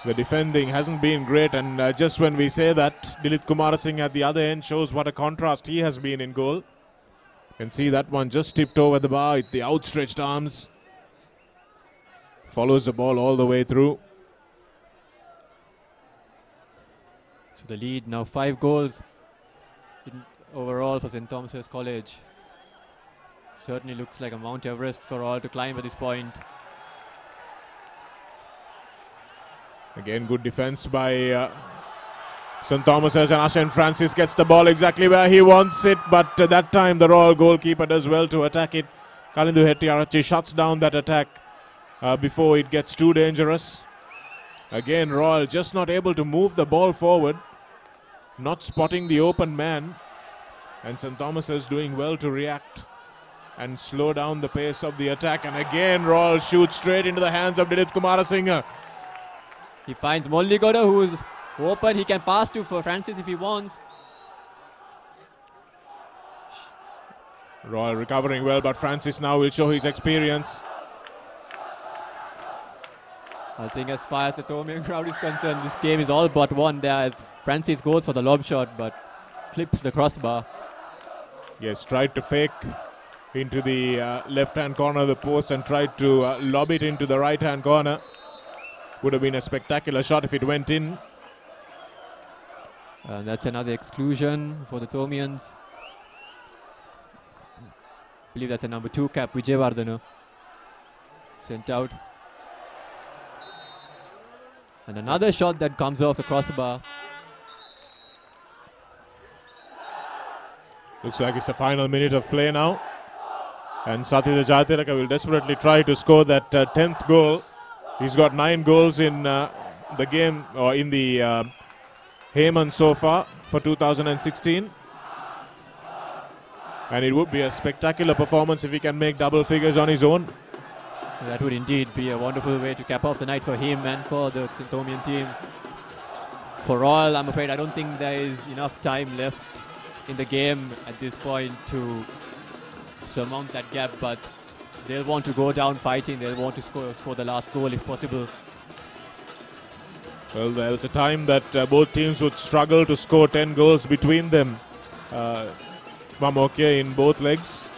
the defending hasn't been great. And just when we say that, Dilip Kumarasinghe at the other end shows what a contrast he has been in goal. You can see that one just tipped over the bar with the outstretched arms. Follows the ball all the way through. So the lead now 5 goals overall for St. Thomas's College. Certainly looks like a Mount Everest for all to climb at this point. Again, good defense by St. Thomas's, and Ashen Francis gets the ball exactly where he wants it, but that time the Royal goalkeeper does well to attack it. Kalindu Hettiarachchi shuts down that attack before it gets too dangerous. Again, Royal just not able to move the ball forward, not spotting the open man, and St. Thomas's doing well to react. and slow down the pace of the attack. And again, Royal shoots straight into the hands of Dilip Kumarasinghe. He finds Molligoda, who's open. He can pass to for Francis if he wants. Royal recovering well, but Francis now will show his experience. I think as far as the Thomian crowd is concerned, this game is all but won there as Francis goes for the lob shot but clips the crossbar. Yes, tried to fake into the left-hand corner of the post and tried to lob it into the right-hand corner. Would have been a spectacular shot if it went in. And that's another exclusion for the Thomians. I believe that's a number 2 cap, Vijayawardena, sent out. And another shot that comes off the crossbar. Looks like it's the final minute of play now. And Sathya Jayatilaka will desperately try to score that 10th goal. He's got 9 goals in the game, or in the HAYMAN so far for 2016. And it would be a spectacular performance if he can make double figures on his own. That would indeed be a wonderful way to cap off the night for him and for the Thomian team. For Royal, I'm afraid I don't think there is enough time left in the game at this point to surmount that gap, but they'll want to go down fighting. They'll want to score the last goal if possible. Well, there was a time that both teams would struggle to score 10 goals between them. Pamokya in both legs.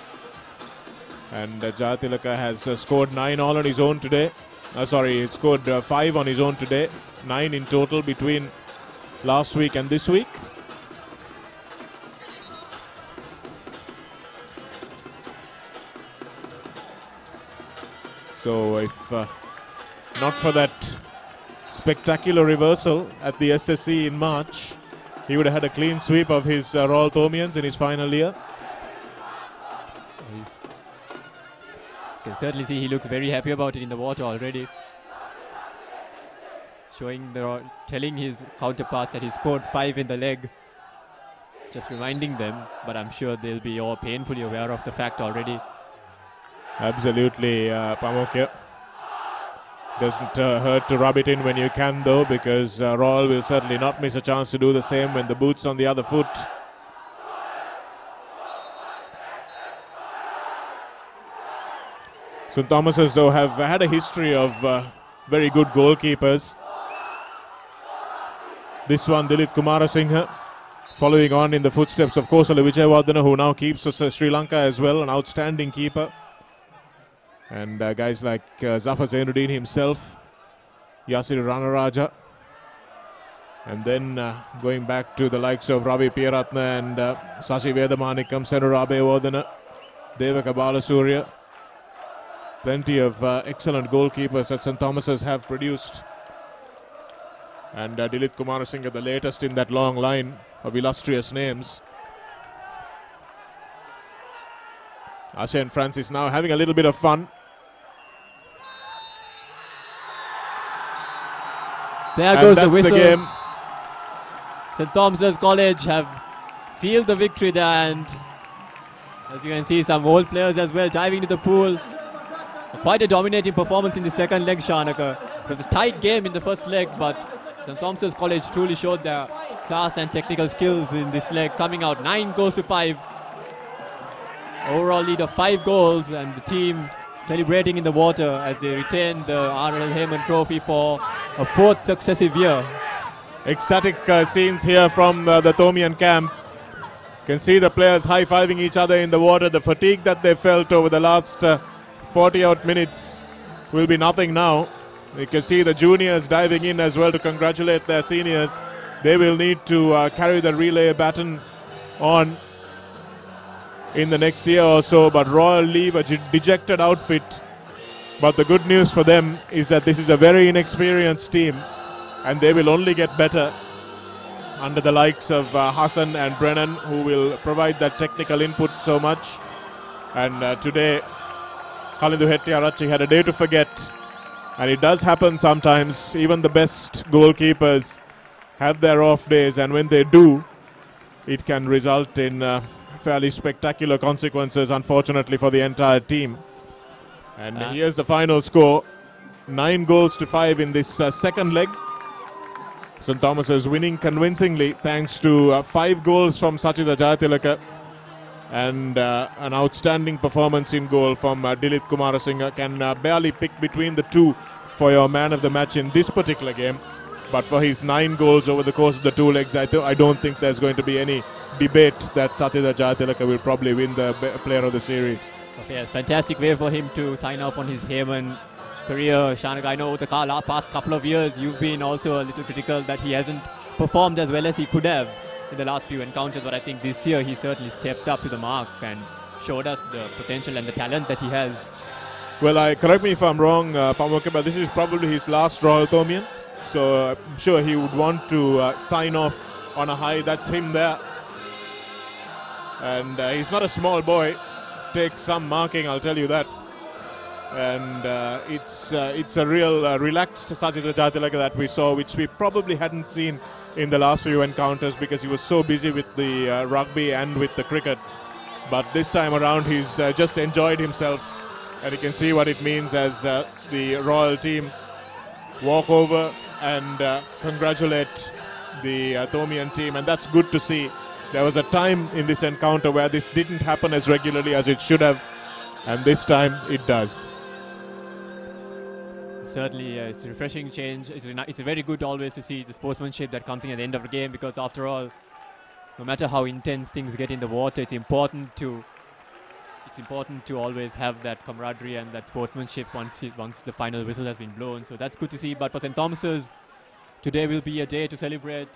And Jayatilaka has scored 9 all on his own today. He scored 5 on his own today. 9 in total between last week and this week. So if not for that spectacular reversal at the SSC in March, he would have had a clean sweep of his Royal Thomians in his final year. You can certainly see he looks very happy about it in the water already. Telling his counterparts that he scored 5 in the leg. Just reminding them, but I'm sure they'll be all painfully aware of the fact already. Absolutely, Pamokya. Doesn't hurt to rub it in when you can though, because Royal will certainly not miss a chance to do the same when the boot's on the other foot. St. Thomas's though have had a history of very good goalkeepers. This one, Dilip Kumarasinghe, following on in the footsteps of Kosala Vijayawardena, who now keeps for Sri Lanka as well, an outstanding keeper. And guys like Zafar Zainuddin himself, Yasir Ranaraja. And then going back to the likes of Ravi Piyaratna and Sashi Vedamanikam, Senura Abeyawardena, Devaka Balasurya. Plenty of excellent goalkeepers that St. Thomas's have produced. And Dilip Kumarasinghe, the latest in that long line of illustrious names. Asha and Francis now having a little bit of fun. There goes the whistle. The game. St. Thomas's College have sealed the victory there, and as you can see, some old players as well diving into the pool. Quite a dominating performance in the second leg, Shanaka. It was a tight game in the first leg, but St. Thomas's College truly showed their class and technical skills in this leg, coming out 9 goals to 5. Overall lead of 5 goals, and the team celebrating in the water as they retain the R.L. HAYMAN trophy for a 4th successive year. Ecstatic scenes here from the Thomian camp. You can see the players high-fiving each other in the water. The fatigue that they felt over the last 40-odd minutes will be nothing now. You can see the juniors diving in as well to congratulate their seniors. They will need to carry the relay baton on in the next year or so, but Royal leave a dejected outfit. But the good news for them is that this is a very inexperienced team, and they will only get better under the likes of Hassan and Brennan, who will provide that technical input so much. And today, Kalindu Hettiarachchi had a day to forget, and it does happen sometimes. Even the best goalkeepers have their off days, and when they do, it can result in fairly spectacular consequences, unfortunately, for the entire team. And here's the final score. 9 goals to 5 in this second leg. St. Thomas is winning convincingly thanks to 5 goals from Sachita Jayatilaka and an outstanding performance in goal from Dilith Kumarasinghe. Can barely pick between the two for your man of the match in this particular game. But for his 9 goals over the course of the 2 legs, I don't think there's going to be any debate that Sachita Jayatilaka will probably win the player of the series. Yes, fantastic way for him to sign off on his HAYMAN career. Shanak, I know the past couple of years you've been also a little critical that he hasn't performed as well as he could have in the last few encounters, but I think this year he certainly stepped up to the mark and showed us the potential and the talent that he has. Well, correct me if I'm wrong, Pamoke, but this is probably his last Royal Thomian, so I'm sure he would want to sign off on a high. That's him there. And he's not a small boy. Takes some marking, I'll tell you that. And it's a real relaxed Sachita Jayatilaka that we saw, which we probably hadn't seen in the last few encounters because he was so busy with the rugby and with the cricket. But this time around, he's just enjoyed himself, and you can see what it means as the Royal team walk over and congratulate the Thomian team, and that's good to see. There was a time in this encounter where this didn't happen as regularly as it should have, and this time it does. Certainly, it's a refreshing change. It's very good always to see the sportsmanship that comes in at the end of the game, because after all, no matter how intense things get in the water, it's important to always have that camaraderie and that sportsmanship once the final whistle has been blown. So that's good to see. But for St. Thomas's, today will be a day to celebrate.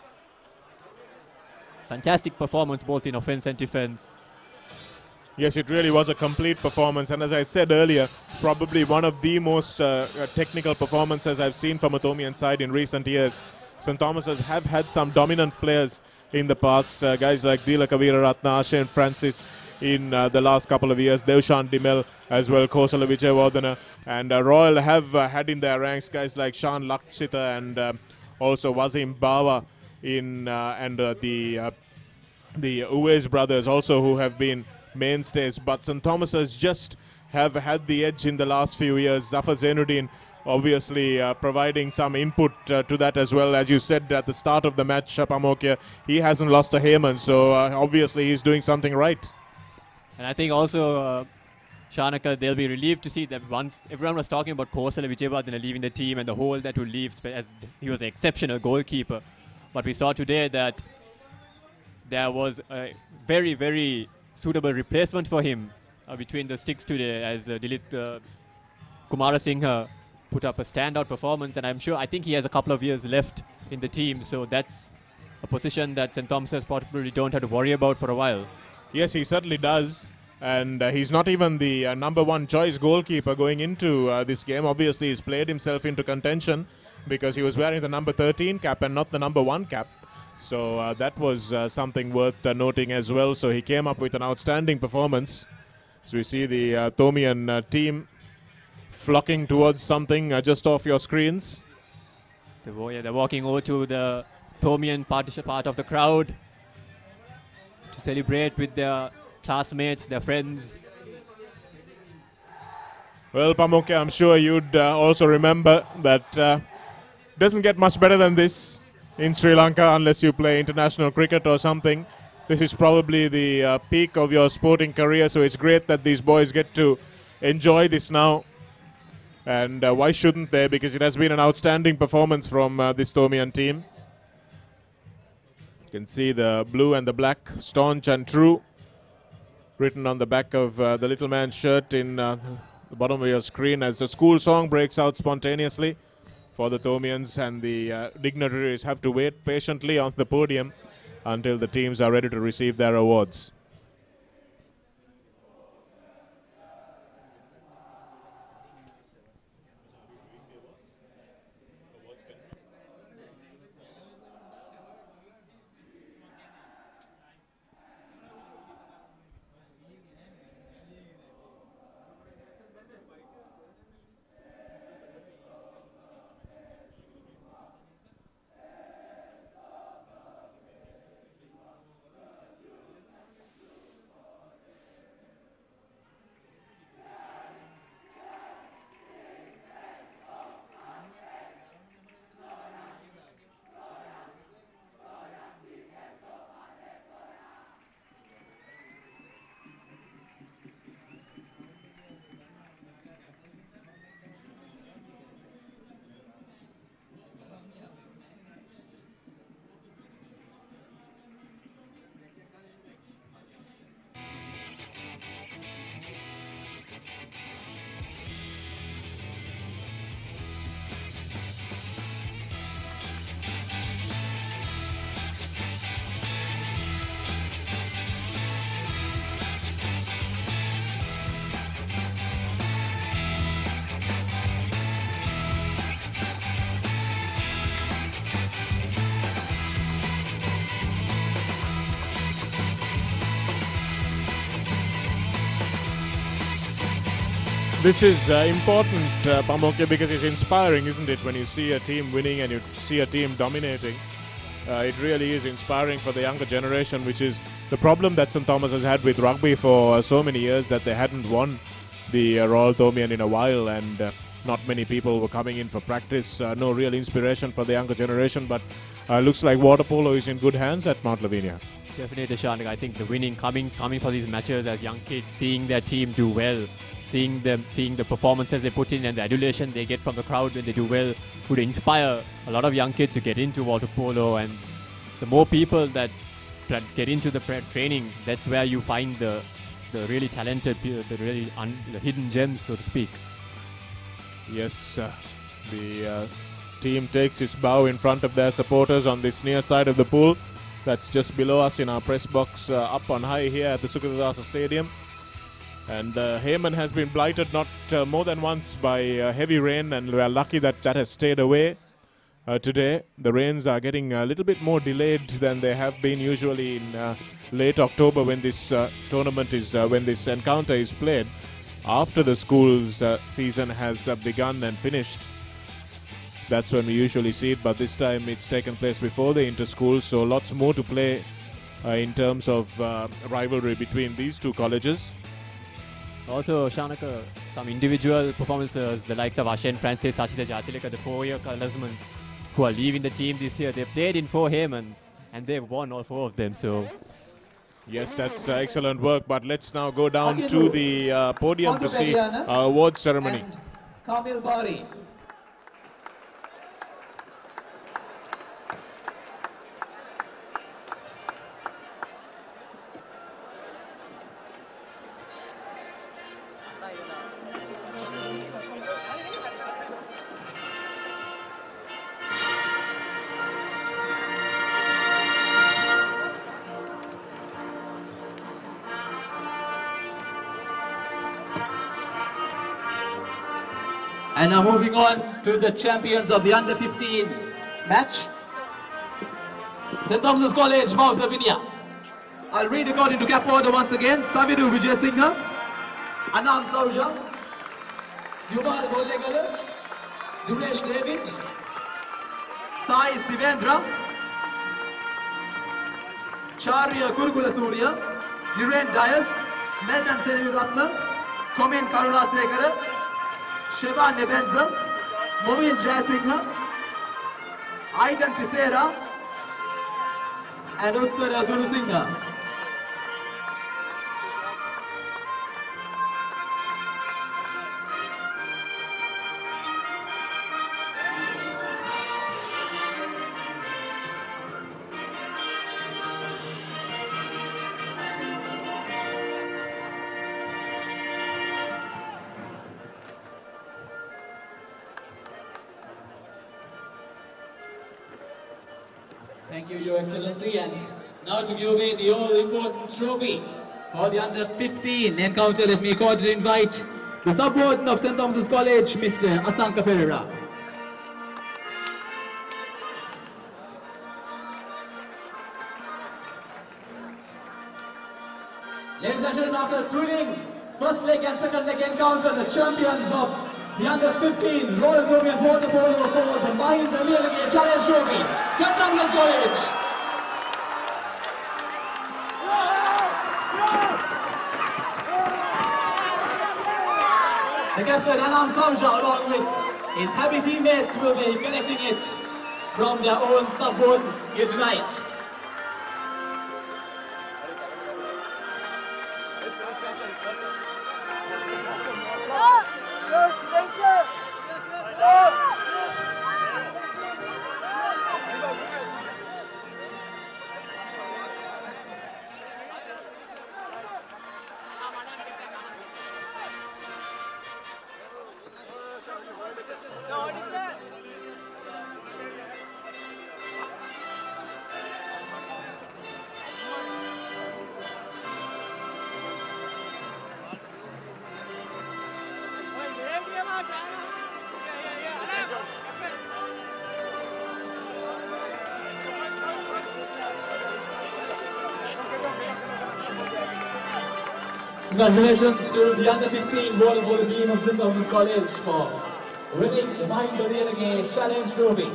Fantastic performance both in offense and defense. Yes, it really was a complete performance, and as I said earlier, probably one of the most technical performances I've seen from a Thomian side in recent years. St. Thomas's have had some dominant players in the past, guys like Dilaka Veeraratna, Shane Francis in the last couple of years, Devshan Dimel as well, Kosala Vijayawardena, and Royal have had in their ranks guys like Shan Lakshita and also Wazim Bawa and the Uwais brothers also, who have been mainstays. But St. Thomas's just have had the edge in the last few years. Zafar Zainuddin obviously providing some input to that as well. As you said at the start of the match, Pamokia, he hasn't lost a HAYMAN, so obviously he's doing something right. And I think also, Shanaka, they'll be relieved to see that once everyone was talking about Kosala Vijayawardena leaving the team and the hole that would leave, as he was an exceptional goalkeeper. But we saw today that there was a very, very suitable replacement for him between the sticks today, as Dilith Kumarasinghe put up a standout performance, and I think he has a couple of years left in the team, so that's a position that St. Thomas's probably don't have to worry about for a while. Yes, he certainly does, and he's not even the number one choice goalkeeper going into this game. Obviously, he's played himself into contention because he was wearing the number 13 cap and not the number 1 cap. So that was something worth noting as well. So he came up with an outstanding performance. So we see the Thomian team flocking towards something just off your screens. They're walking over to the Thomian part of the crowd to celebrate with their classmates, their friends. Well, Pamoke, I'm sure you'd also remember that doesn't get much better than this in Sri Lanka unless you play international cricket or something. This is probably the peak of your sporting career, so it's great that these boys get to enjoy this now. And why shouldn't they? Because it has been an outstanding performance from this Thomian team. You can see the blue and the black, staunch and true, written on the back of the little man's shirt in the bottom of your screen as the school song breaks out spontaneously for the Thomians, and the dignitaries have to wait patiently on the podium until the teams are ready to receive their awards. This is important, Pamokya, because it's inspiring, isn't it? When you see a team winning and you see a team dominating, it really is inspiring for the younger generation, which is the problem that St. Thomas has had with rugby for so many years, that they hadn't won the Royal Thomian in a while, and not many people were coming in for practice. No real inspiration for the younger generation, but looks like water polo is in good hands at Mount Lavinia. Definitely, Shanik. I think the winning coming for these matches as young kids, seeing their team do well, seeing the performances they put in and the adulation they get from the crowd when they do well, would inspire a lot of young kids to get into water polo. And the more people that get into the training, that's where you find the really talented, the hidden gems, so to speak. Yes, the team takes its bow in front of their supporters on this near side of the pool. That's just below us in our press box, up on high here at the Sukadasa Stadium. And HAYMAN has been blighted not more than once by heavy rain, and we are lucky that that has stayed away today. The rains are getting a little bit more delayed than they have been usually in late October when this tournament is, when this encounter is played, after the school's season has begun and finished. That's when we usually see it, but this time it's taken place before the inter-school, so lots more to play in terms of rivalry between these two colleges. Also, Shanaka, some individual performances, the likes of Ashen Francis, Sachita Jatilika, the 4-year colorsmen who are leaving the team this year. They played in 4 HAYMAN and they've won all 4 of them. So, yes, that's excellent work, but let's now go down to the podium to see our awards ceremony. Kamil Bari. And now moving on to the champions of the under-15 match. St. Thomas College, Mount Lavinia. I'll read according to cap order once again. Saviru Vijay Singha, Anam Sauja, Yuval Golegala, Duresh David, Sai Sivendra, Charya Kurgula Surya, Dhiren Dias, Melton Senevi Ratna, Komen Karuna Sekara, Shiva Nebenza, Movin Jayasingha, Aidan Tisera, and Utsara Dunusingha. Thank you, Your Excellency. And now to give away the all-important trophy for the under-15 encounter, let me cordially invite the Sub-Warden of St. Thomas's College, Mr. Asanka Pereira. Ladies and gentlemen, after thrilling first leg and second leg encounter, the champions of the under-15 Royal Thomian Water Polo for the Mind the Leonage Challenge Trophy, St. Thomas College. The captain Anam Sauja, along with his happy teammates, will be collecting it from their own sub-warden here tonight. Congratulations to the under-15 water polo team of St. Thomas College for winning the Mahinda Renegade Challenge Trophy.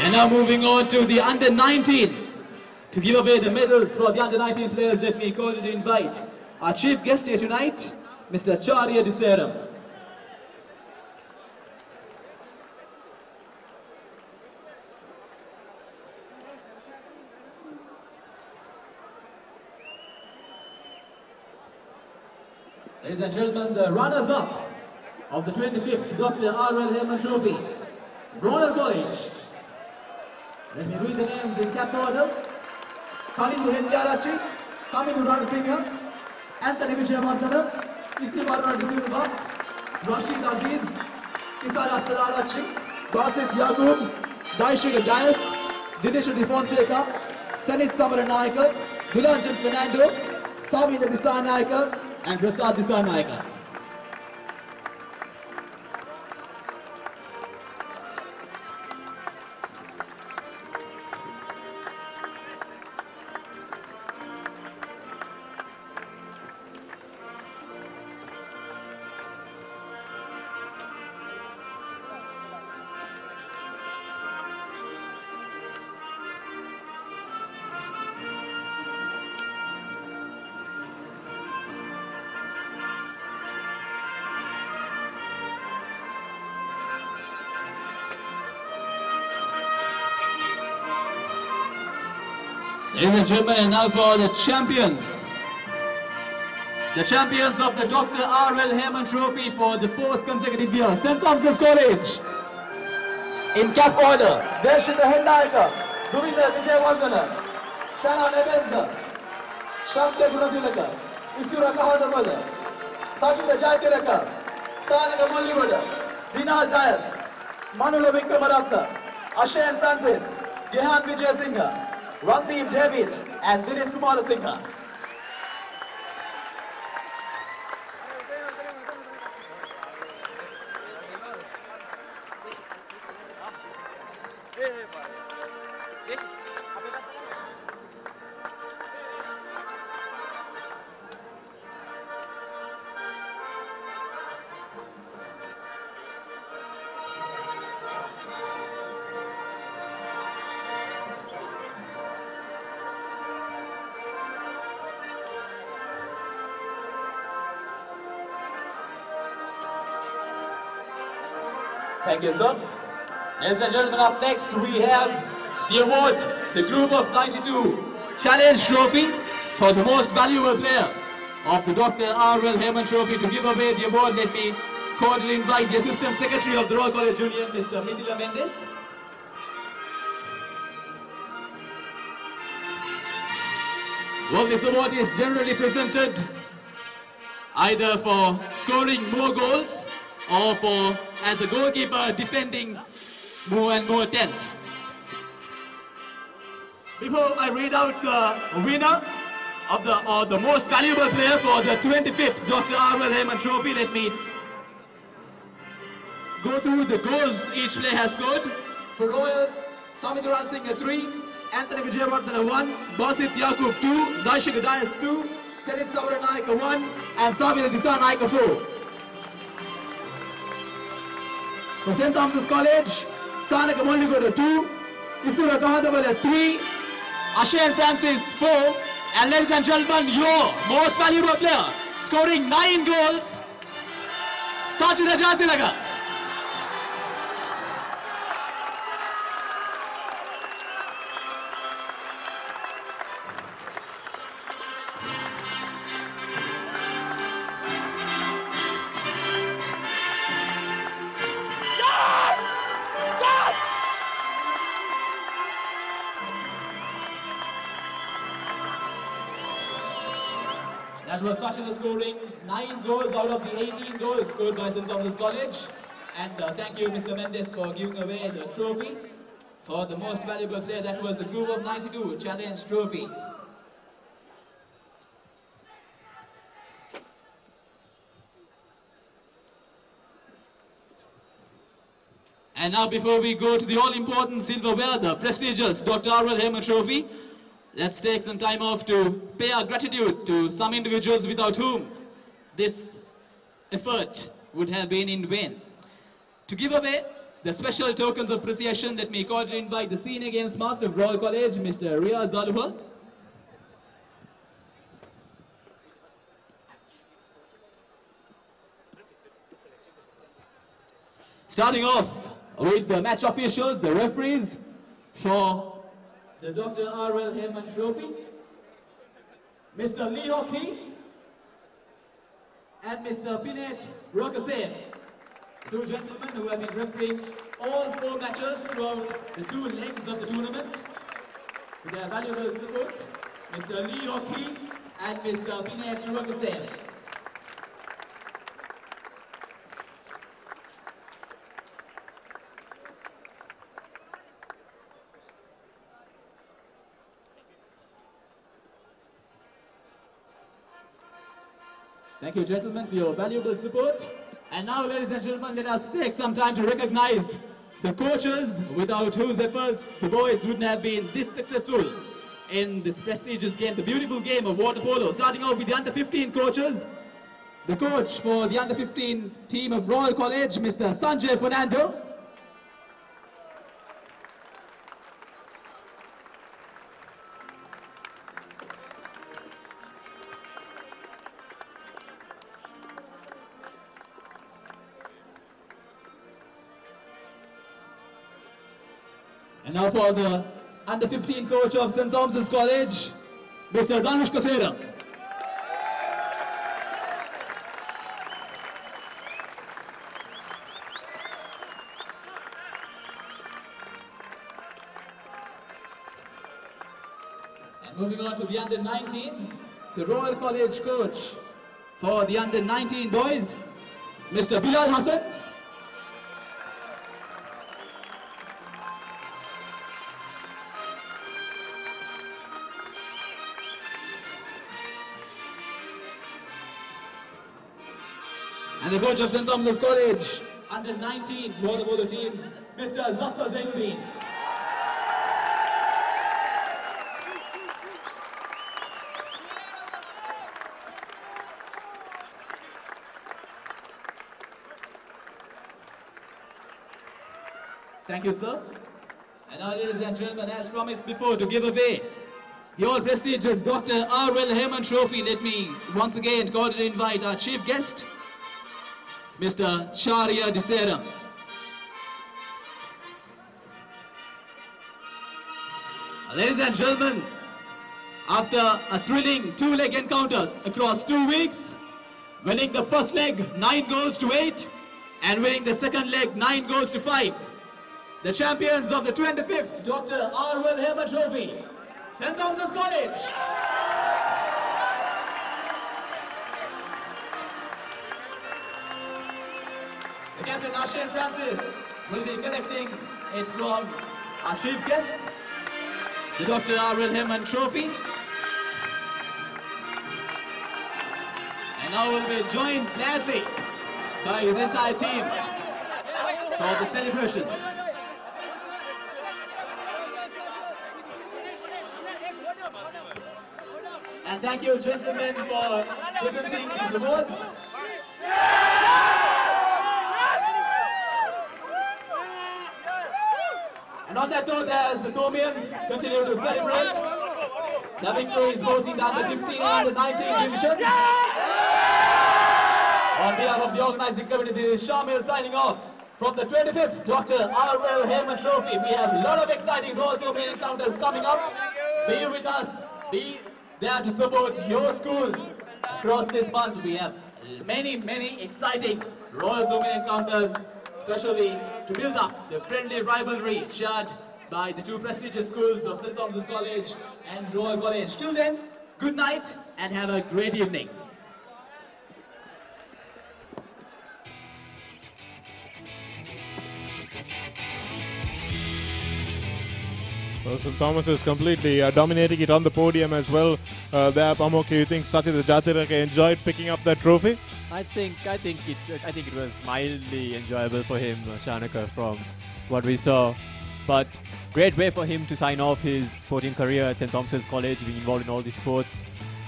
And now moving on to the under-19. To give away the medals for the under-19 players, let me call you to invite our chief guest here tonight, Mr. Charya Diseram. Ladies and gentlemen, the runners-up of the 25th DR.R.L HAYMAN Trophy, Royal College. Let me read the names in cap order. Kalidu Hendiarachi, Kamidu Ranasingha, Anthony Vijayavardhana, Isivarna Disilva, Rashid Aziz, Isala Salarachi, Basit Yaqub, Daishiga Dias, Dinesh Difonseca, Senit Samaranayaka, Gulanjan Fernando, Savina Disanayaka, and Prasad Disanayaka. Ladies and gentlemen, and now for the champions. The champions of the DR.R.L HAYMAN Trophy for the 4th consecutive year. St. Thomas College. In cap order, Dershita Hendayaka, Duvinda Vijayavardhana, Shana Nebenza, Shamke Gunatilaka, Isura Kahadamala, Sachita Jaitiraka, Sanaka Mollywood, Dinal Dias, Manula Vikramaratna, Ashayan Francis, Gehan Vijay Singha, Randeep David and Dilip Kumar Singha. Thank you, sir. Ladies and gentlemen, up next we have the award, the Group of 92 Challenge Trophy for the most valuable player of the DR.R.L HAYMAN Trophy. To give away the award, let me cordially invite the Assistant Secretary of the Royal College Union, Mr. Mithila Mendes. Well, this award is generally presented either for scoring more goals or for as a goalkeeper defending more and more attempts. Before I read out the winner of the most valuable player for the 25th DR.R.L HAYMAN Trophy, let me go through the goals each player has scored. For Royal, Thomian Ranasinghe 3, Anthony Vijayavardhana 1, Basit Yaqub 2, Daishiga Dias 2, Senit Samaranayaka 1, and Savina Disanayaka 4. For St. Thomas College, Sanaka Mollywood 2, Isura Kahadamala 3, Ashayan Francis 4, and ladies and gentlemen, your most valuable player, scoring 9 goals, Sachita Jatilaga. That was Sachita scoring 9 goals out of the 18 goals scored by St. Thomas College. And thank you, Mr. Mendes, for giving away the trophy for the most valuable player. That was the Group of 92 Challenge Trophy. And now before we go to the all-important silverware, the prestigious Dr.R.L. HAYMAN Trophy, let's take some time off to pay our gratitude to some individuals without whom this effort would have been in vain. To give away the special tokens of appreciation, let me cordially invite the Senior Games Master of Royal College, Mr. Riaz Zaluha. Starting off with the match officials, the referees for the Dr.R.L. HAYMAN Trophy, Mr. Lee Hockey and Mr. Pinet Rokasem, two gentlemen who have been refereeing all 4 matches throughout the 2 legs of the tournament. For their valuable support, Mr. Lee Hockey and Mr. Pinet Rokasem. Thank you, gentlemen, for your valuable support. And now, ladies and gentlemen, let us take some time to recognize the coaches without whose efforts the boys wouldn't have been this successful in this prestigious game, the beautiful game of water polo. Starting off with the under-15 coaches, the coach for the under-15 team of Royal College, Mr. Sanjay Fernando. And now for the under-15 coach of St. Thomas's College, Mr. Danush Kasera. And moving on to the under-19s, the Royal College coach for the under-19 boys, Mr. Bilal Hassan. And the coach of St. Thomas's College, under-19 water polo team, Mr. Zafar Zainuddin. Thank you, sir. And now, ladies and gentlemen, as promised before, to give away the all-prestigious Dr.R.L. HAYMAN Trophy, let me once again cordially invite our chief guest, Mr. Charya Diseram. Ladies and gentlemen, after a thrilling 2-leg encounter across 2 weeks, winning the first leg 9 goals to 8 and winning the second leg 9 goals to 5, the champions of the 25th Dr.R.L. HAYMAN Trophy, St. Thomas's College. The Captain Ashen Francis will be collecting it from our chief guest, the Dr.R.L. HAYMAN Trophy. And now will be joined gladly by his entire team for the celebrations. And thank you, gentlemen, for presenting these awards. And on that note, as the Thomians continue to celebrate, the victories both in the under-15 and under-19 divisions. On behalf of the organizing committee, this is Shamil signing off from the 25th Dr.R.L. HAYMAN Trophy. We have a lot of exciting Royal Thomian encounters coming up. Be with us, be there to support your schools across this month. We have many exciting Royal Thomian encounters, especially to build up the friendly rivalry shared by the 2 prestigious schools of St. Thomas's College and Royal College. Till then, good night and have a great evening. Well, St. Thomas is completely dominating it on the podium as well. There, Pamoke, you think Satya Jatirake enjoyed picking up that trophy? I think it was mildly enjoyable for him, Shanaka, from what we saw. But great way for him to sign off his sporting career at St. Thomas's College, being involved in all these sports,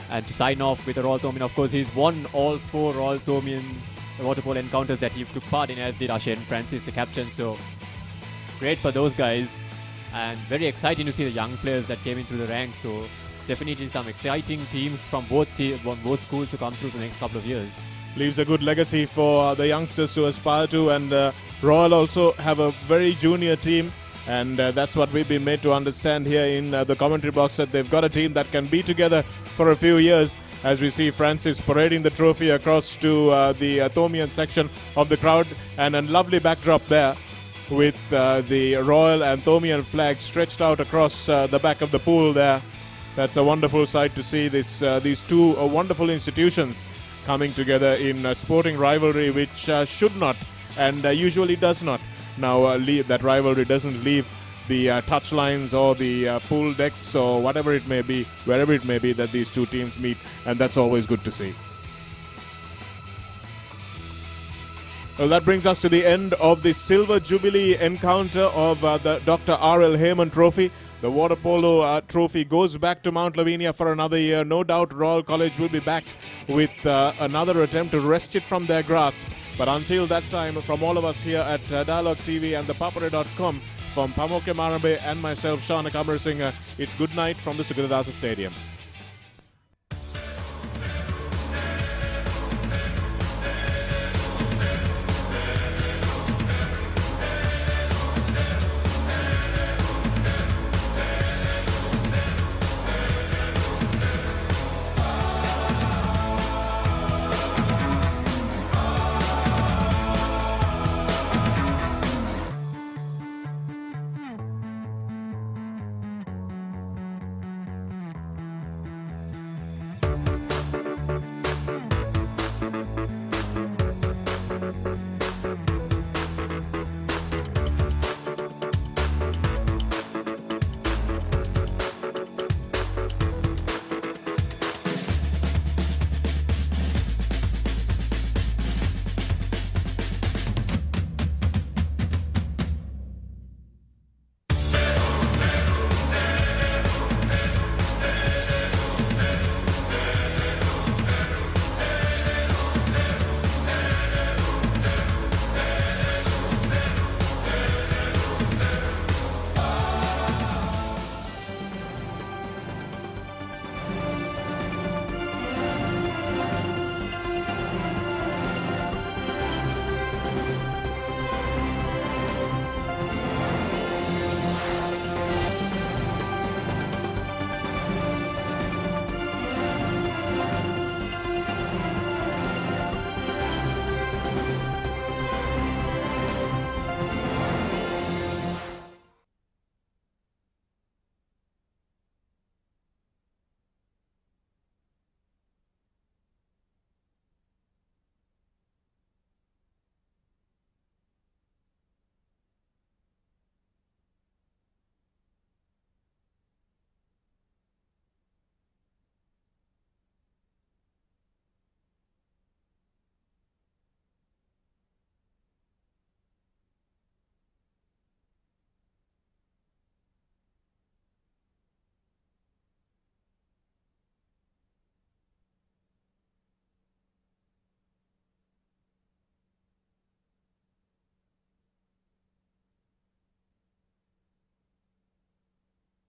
and to sign off with the Royal Thomian. Of course, he's won all 4 Royal Thomian water polo encounters that he took part in, as did Shane Francis, the captain. So great for those guys, and very exciting to see the young players that came in through the ranks. So definitely some exciting teams from both schools to come through the next couple of years. Leaves a good legacy for the youngsters to aspire to, and Royal also have a very junior team, and that's what we've been made to understand here in the commentary box, that they've got a team that can be together for a few years, as we see Francis parading the trophy across to the Thomian section of the crowd, and a lovely backdrop there with the Royal and Thomian flags stretched out across the back of the pool there. That's a wonderful sight to see these two wonderful institutions coming together in a sporting rivalry which should not and usually does not now leave. That rivalry doesn't leave the touchlines or the pool decks or whatever it may be, wherever it may be that these two teams meet, and that's always good to see. Well, that brings us to the end of the Silver Jubilee encounter of the Dr. R.L. HAYMAN Trophy. The water polo trophy goes back to Mount Lavinia for another year. No doubt Royal College will be back with another attempt to wrest it from their grasp. But until that time, from all of us here at Dialogue TV and ThePapare.com, from Pamoke Marabe and myself, Shana Kamarasinghe, it's good night from the Sugadadasa Stadium.